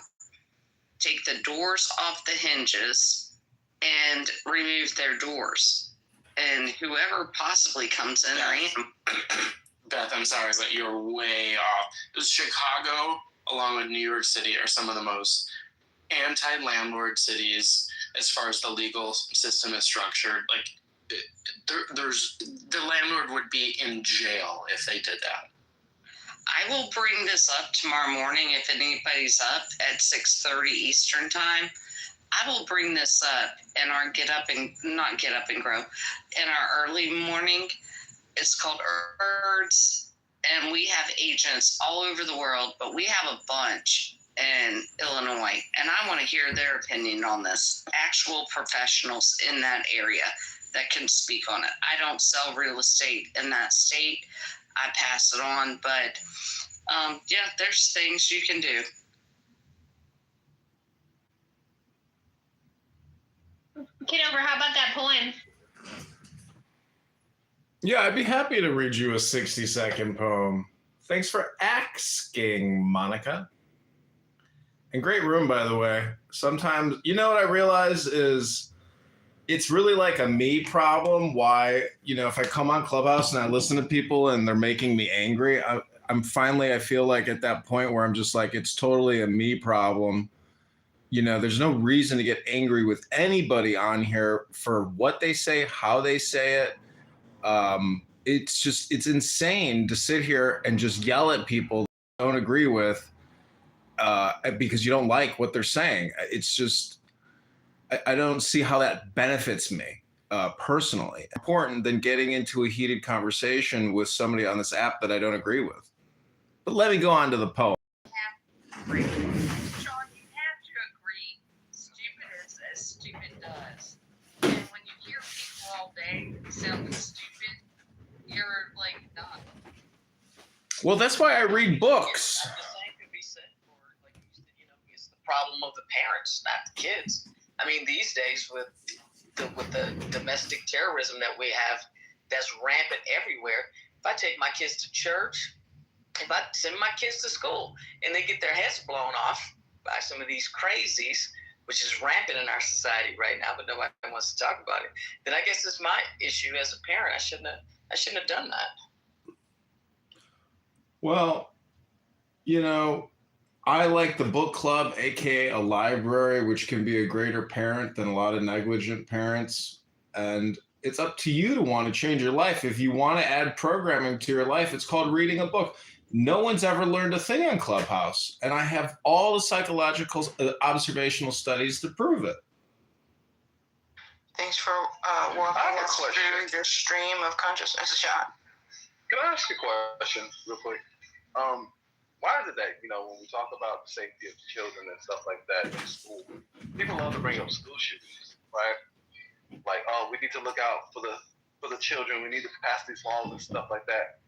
take the doors off the hinges, and remove their doors. And whoever possibly comes in Beth, I'm sorry, but you're way off. Chicago, along with New York City, are some of the most anti-landlord cities as far as the legal system is structured. Like, there's the landlord would be in jail if they did that. I will bring this up tomorrow morning if anybody's up at 6:30 Eastern time. I will bring this up in our not Get Up and Grow, in our early morning. It's called ERDS, and we have agents all over the world, but we have a bunch in Illinois, and I want to hear their opinion on this. Actual professionals in that area that can speak on it. I don't sell real estate in that state. I pass it on, but yeah, there's things you can do. Kitover, how about that poem? Yeah, I'd be happy to read you a 60-second poem. Thanks for asking, Monica. And great room, by the way. Sometimes, you know what I realize is it's really like a me problem. Why, if I come on Clubhouse and I listen to people and they're making me angry, I feel like at that point where I'm just like, it's totally a me problem. There's no reason to get angry with anybody on here for what they say, how they say it. It's insane to sit here and just yell at people that you don't agree with because you don't like what they're saying. It's just, I don't see how that benefits me personally. Important than getting into a heated conversation with somebody on this app that I don't agree with. But let me go on to the poem. Sean, you have to agree. Stupid is as stupid does. And when you hear people all day sounding stupid, you're like, not. Well, that's why I read books. The same could be said for, like, it's the problem of the parents, not the kids. I mean, these days with the domestic terrorism that we have, that's rampant everywhere. If I take my kids to church, if I send my kids to school, and they get their heads blown off by some of these crazies, which is rampant in our society right now, but nobody wants to talk about it, then I guess it's my issue as a parent. I shouldn't have done that. Well, I like the book club, aka a library, which can be a greater parent than a lot of negligent parents. And It's up to you to want to change your life. If you want to add programming to your life, it's called reading a book. No one's ever learned a thing on Clubhouse, and I have all the psychological observational studies to prove it. Thanks for walking us through your stream of consciousness, John. Can I ask a question real quick? Why is it that, when we talk about the safety of children and stuff like that in school, people love to bring up school shootings, right? Like, oh, we need to look out for the children. We need to pass these laws and stuff like that.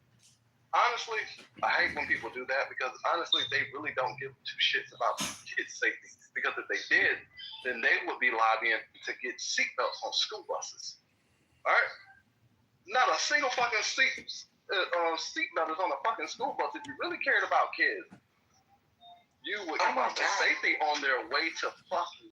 Honestly, I hate when people do that because honestly, they really don't give two shits about kids' safety. Because if they did, then they would be lobbying to get seatbelts on school buses. All right? Not a single fucking seatbelt is on a fucking school bus. If you really cared about kids, you would get their safety on their way to fucking